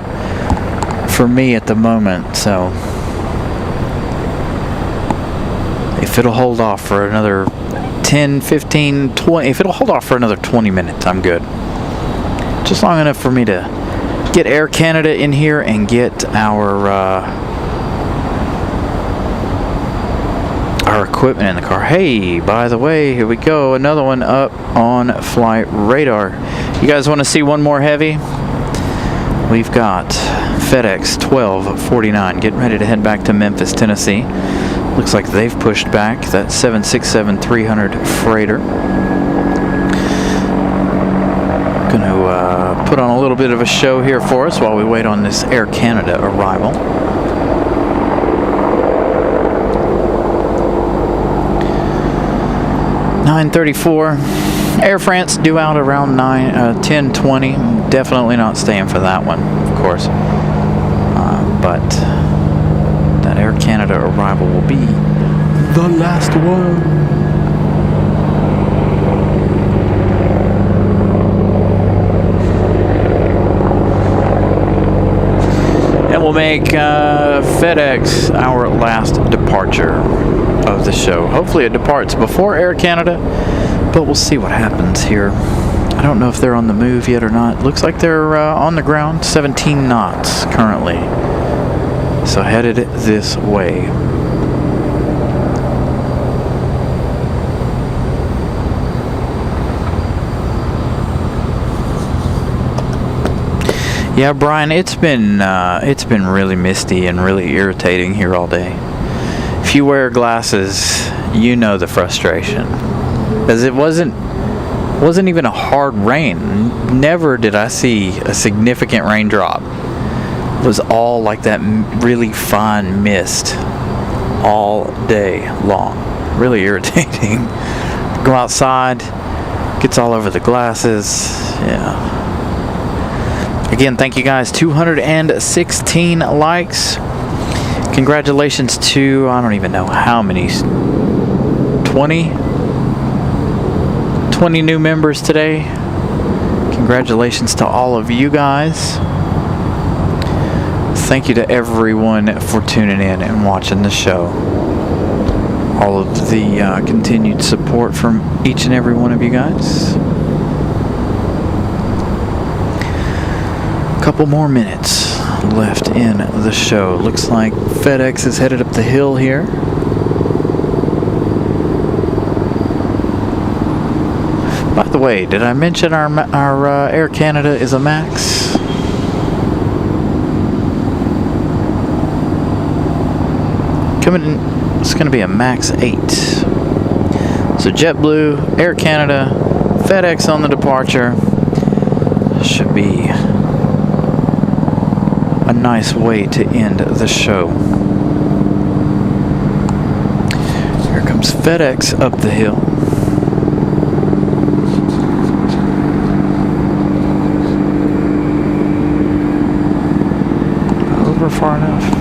for me at the moment. So if it'll hold off for another 10, 15, 20, if it'll hold off for another 20 minutes, I'm good. Just long enough for me to get Air Canada in here and get our equipment in the car. Hey, by the way, here we go. Another one up on flight radar. You guys want to see one more heavy? We've got FedEx 1249 getting ready to head back to Memphis, Tennessee. Looks like they've pushed back that 767-300 freighter. Gonna put on a little bit of a show here for us while we wait on this Air Canada arrival. (9:34). Air France due out around 10:20. Definitely not staying for that one, of course. But that Air Canada arrival will be the last one. And we'll make FedEx our last departure of the show. Hopefully it departs before Air Canada, but we'll see what happens here. I don't know if they're on the move yet or not. Looks like they're on the ground, 17 knots currently. So headed this way. Yeah, Brian, it's been really misty and really irritating here all day. If you wear glasses, you know the frustration, because it wasn't even a hard rain. Never did I see a significant raindrop. It was all like that really fine mist all day long. Really irritating. Go outside, gets all over the glasses. Yeah. Again, thank you guys. 216 likes. Congratulations to, I don't even know how many, 20 new members today. Congratulations to all of you guys. Thank you to everyone for tuning in and watching the show. All of the continued support from each and every one of you guys. Couple more minutes left in the show. Looks like FedEx is headed up the hill here. By the way, did I mention our Air Canada is a MAX? Coming in, it's going to be a MAX 8. So JetBlue, Air Canada, FedEx on the departure. Should be a nice way to end the show. Here comes FedEx up the hill. Over far enough.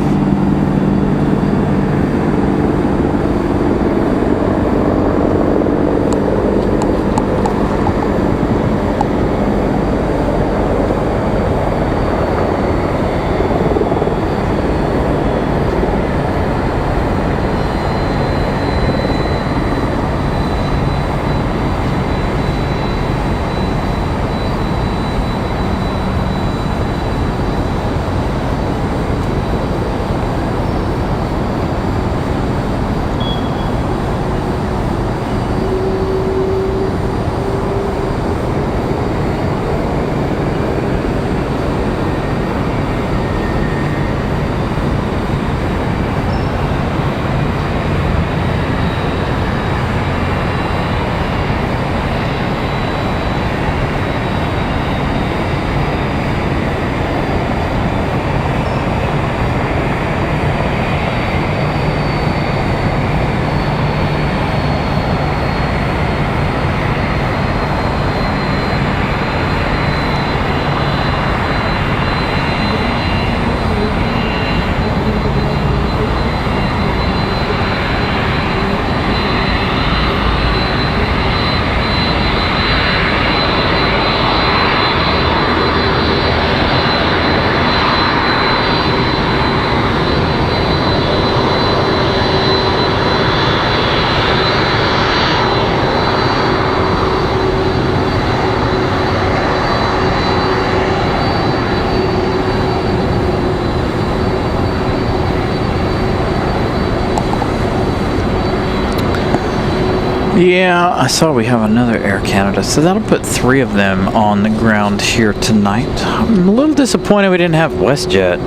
Yeah, I saw we have another Air Canada, so that'll put 3 of them on the ground here tonight. I'm a little disappointed we didn't have WestJet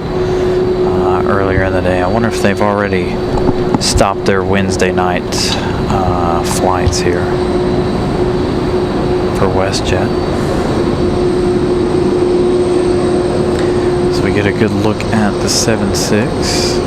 earlier in the day. I wonder if they've already stopped their Wednesday night flights here for WestJet. So we get a good look at the 7.6.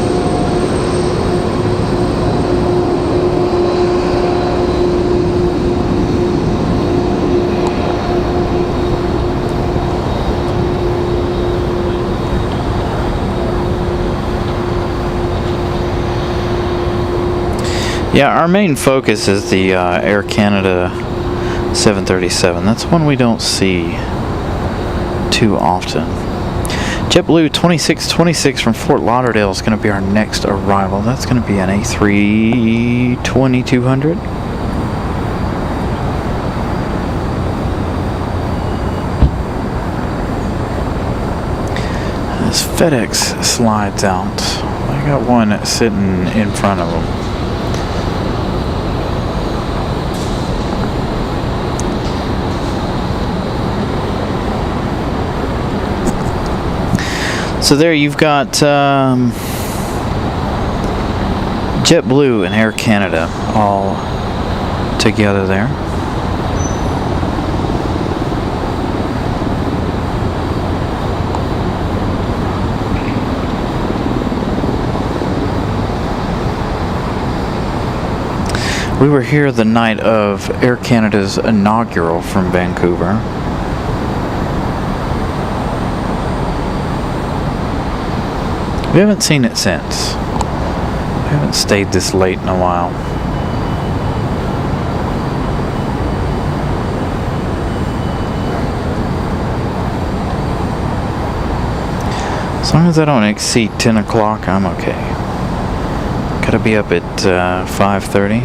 Yeah, our main focus is the Air Canada 737. That's one we don't see too often. JetBlue 2626 from Fort Lauderdale is going to be our next arrival. That's going to be an A320-200. As FedEx slides out, I got one sitting in front of them. So there you've got JetBlue and Air Canada all together there. We were here the night of Air Canada's inaugural from Vancouver. We haven't seen it since. We haven't stayed this late in a while. As long as I don't exceed 10 o'clock, I'm okay. Gotta be up at 5:30.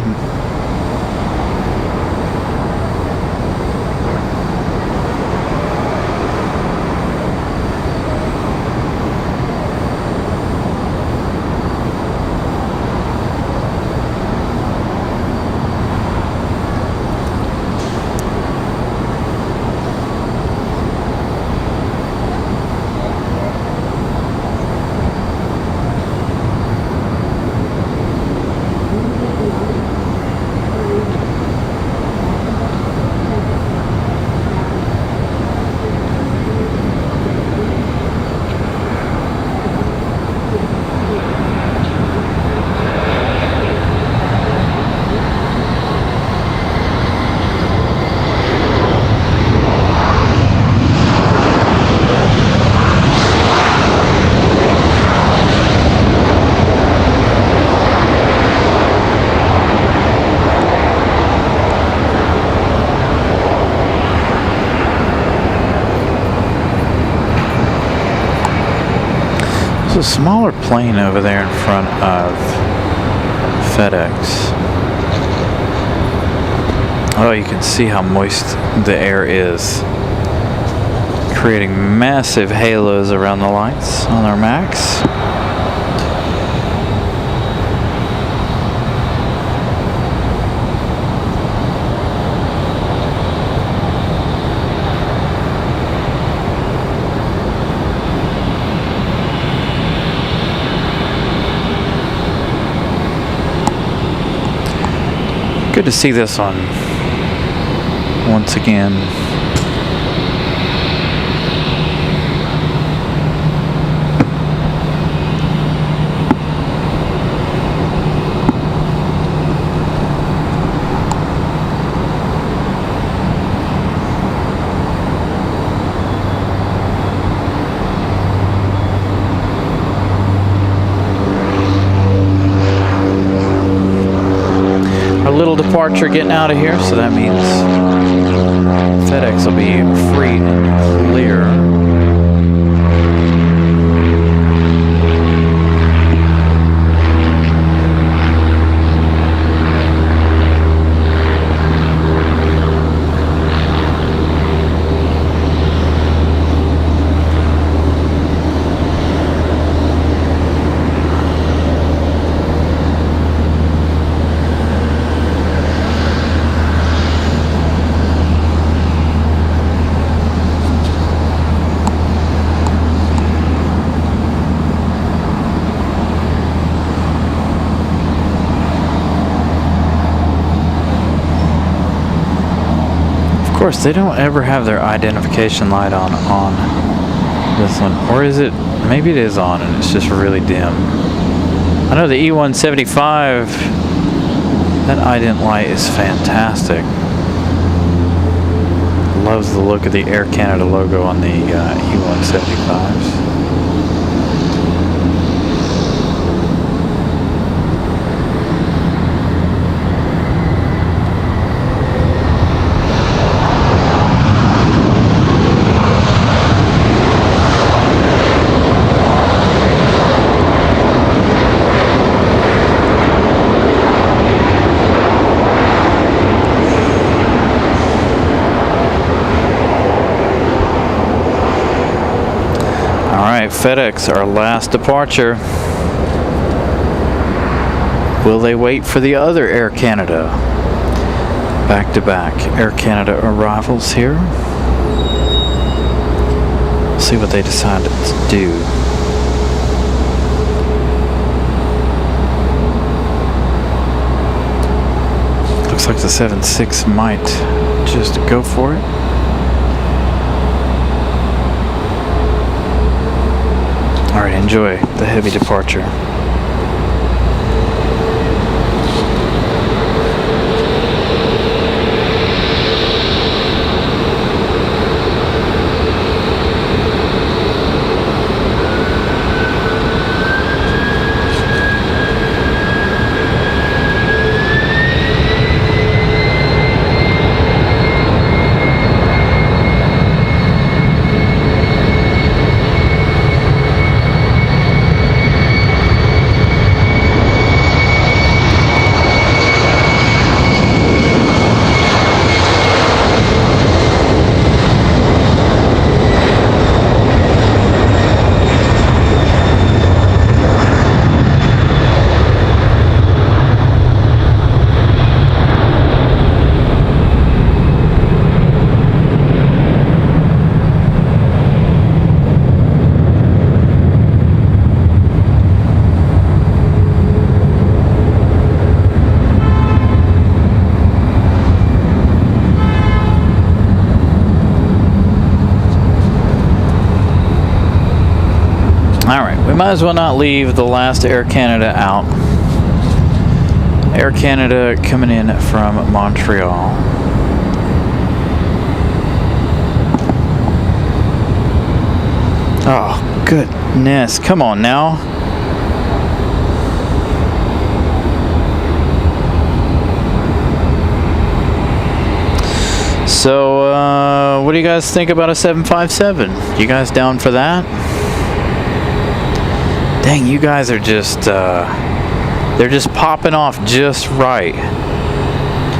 There's a smaller plane over there in front of FedEx. Oh, you can see how moist the air is, creating massive halos around the lights on our Max. Good to see this one once again. Little departure getting out of here, so that means FedEx will be free and clear. Of course, they don't ever have their identification light on this one. Or is it? Maybe it is on and it's just really dim. I know the E175, that ident light is fantastic. Loves the look of the Air Canada logo on the E175s. FedEx, our last departure. Will they wait for the other Air Canada? Back-to-back Air Canada arrivals here. See what they decided to do. Looks like the 7-6 might just go for it. All right, enjoy the heavy departure. We might as well not leave the last Air Canada out. Air Canada coming in from Montreal. Oh, goodness. Come on now. So, what do you guys think about a 757? You guys down for that? Dang, you guys are just, they're just popping off just right.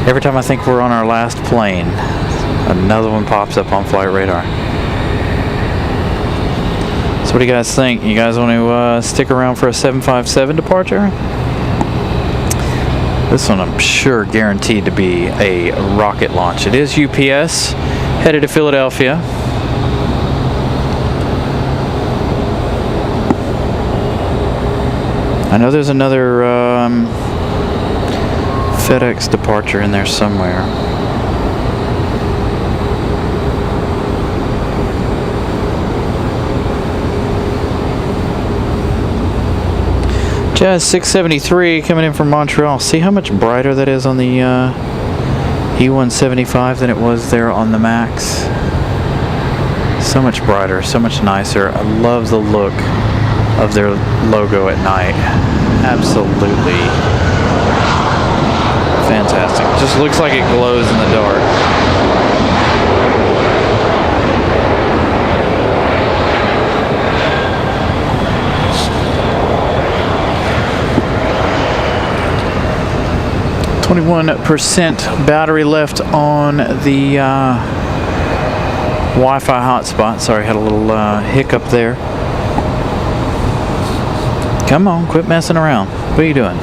Every time I think we're on our last plane, another one pops up on flight radar. So what do you guys think? You guys want to stick around for a 757 departure? This one I'm sure guaranteed to be a rocket launch. It is UPS, headed to Philadelphia. I know there's another FedEx departure in there somewhere. Jazz 673 coming in from Montreal. See how much brighter that is on the E175 than it was there on the Max? So much brighter, so much nicer. I love the look of their logo at night. Absolutely fantastic. Just looks like it glows in the dark. %, battery left on the Wi-Fi hotspot. Sorry, had a little hiccup there. Come on, quit messing around. What are you doing?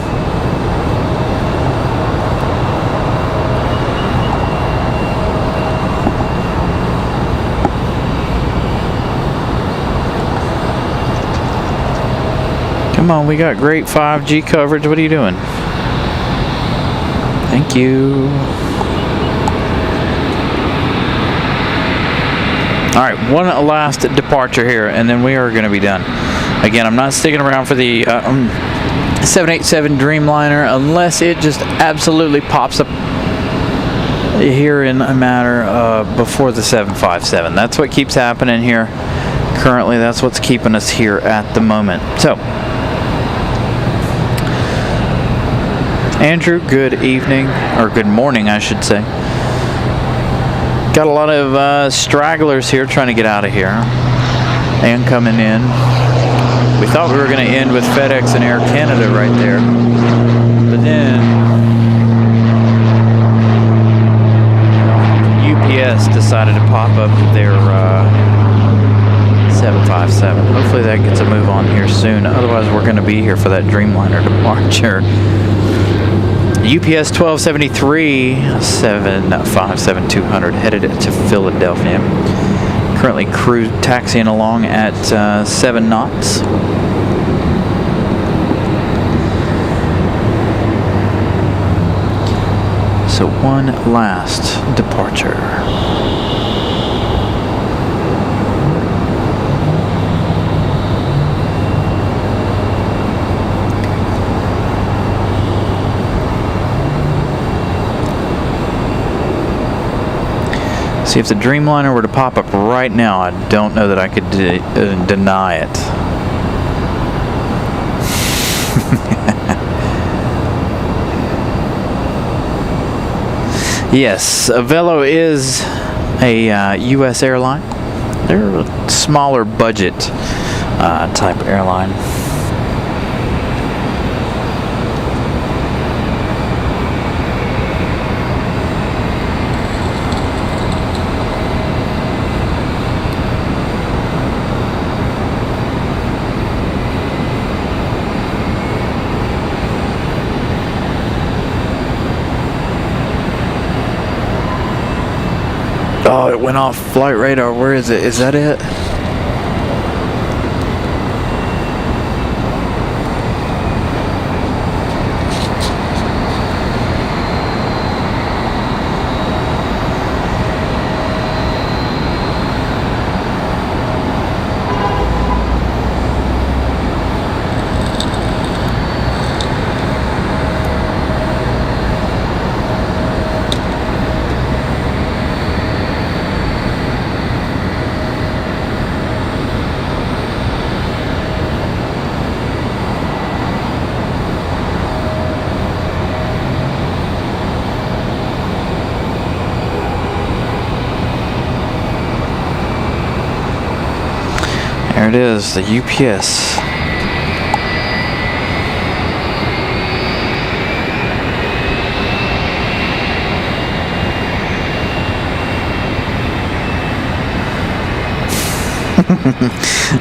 Come on, we got great 5G coverage. What are you doing? Thank you. All right, one last departure here, and then we are going to be done. Again, I'm not sticking around for the 787 Dreamliner unless it just absolutely pops up here in a matter before the 757. That's what keeps happening here currently. That's what's keeping us here at the moment. So, Andrew, good evening, or good morning, I should say. Got a lot of stragglers here trying to get out of here and coming in. We thought we were going to end with FedEx and Air Canada right there, but then UPS decided to pop up their 757. Hopefully that gets a move on here soon. Otherwise, we're going to be here for that Dreamliner departure. UPS 1273 757-200 headed to Philadelphia. Currently taxiing along at 7 knots. So one last departure. See, if the Dreamliner were to pop up right now, I don't know that I could deny it. Yes, Velo is a U.S. airline. They're a smaller budget type airline. Oh, it went off flight radar. Where is it? Is that it? There it is, the UPS.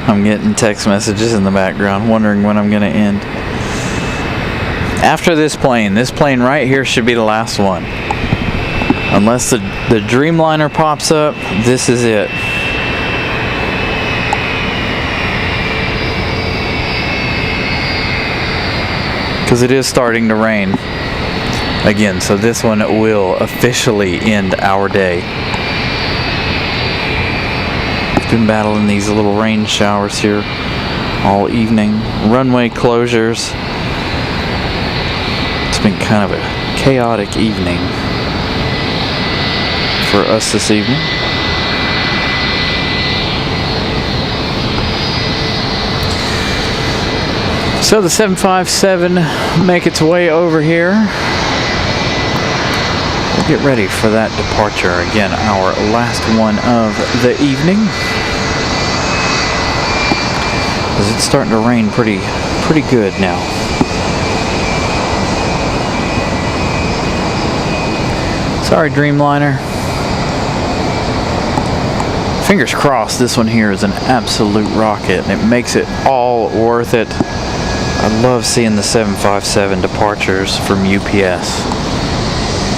I'm getting text messages in the background, wondering when I'm going to end. After this plane right here should be the last one. Unless the Dreamliner pops up, this is it. Because it is starting to rain again, so this one will officially end our day. Been battling these little rain showers here all evening. Runway closures. It's been kind of a chaotic evening for us this evening. So the 757 make its way over here. We'll get ready for that departure. Again, our last one of the evening. Because it's starting to rain pretty good now. Sorry, Dreamliner. Fingers crossed this one here is an absolute rocket and it makes it all worth it. I love seeing the 757 departures from UPS.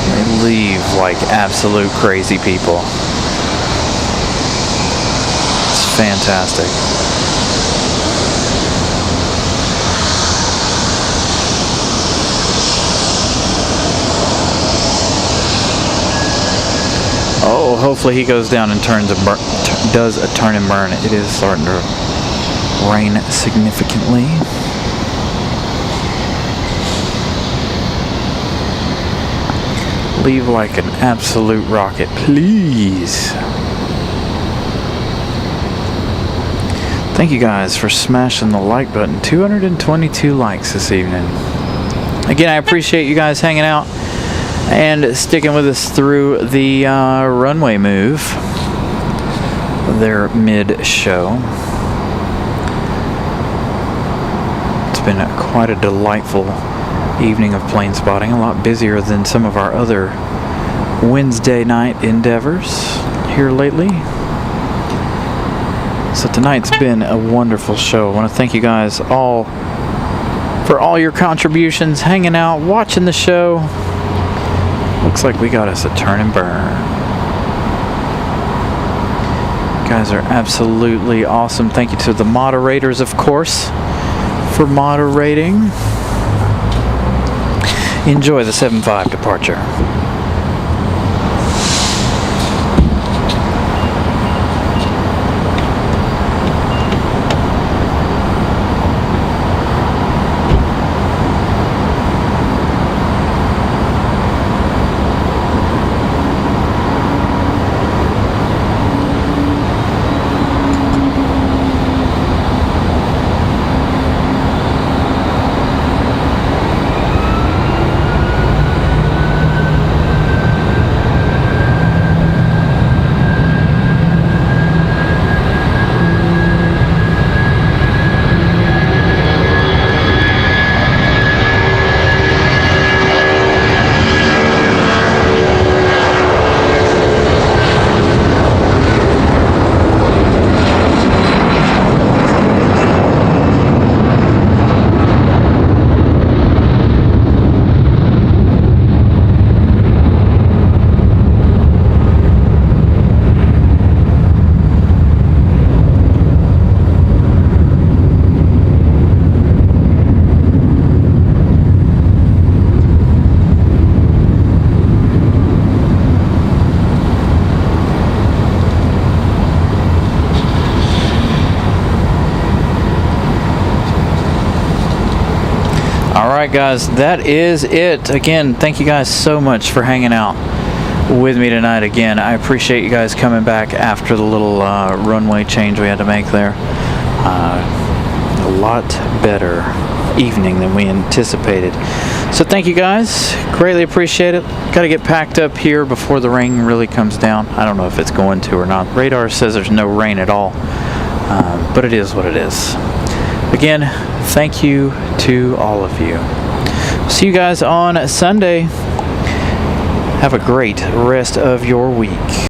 They leave like absolute crazy people. It's fantastic. Oh, hopefully he goes down and does a turn and burn. It is starting to rain significantly. Leave like an absolute rocket, please. Thank you guys for smashing the like button. 222 likes this evening. Again, I appreciate you guys hanging out and sticking with us through the runway move. Their mid-show. It's been quite a delightful evening of plane spotting, a lot busier than some of our other Wednesday night endeavors here lately. So tonight's been a wonderful show. I want to thank you guys all for all your contributions, hanging out, watching the show. Looks like we got us a turn and burn. You guys are absolutely awesome. Thank you to the moderators, of course, for moderating. Enjoy the 7-5 departure. Alright guys, that is it. Again, thank you guys so much for hanging out with me tonight again. I appreciate you guys coming back after the little runway change we had to make there. A lot better evening than we anticipated. So thank you guys, greatly appreciate it. Got to get packed up here before the rain really comes down. I don't know if it's going to or not. Radar says there's no rain at all, but it is what it is. Again, thank you to all of you. See you guys on Sunday. Have a great rest of your week.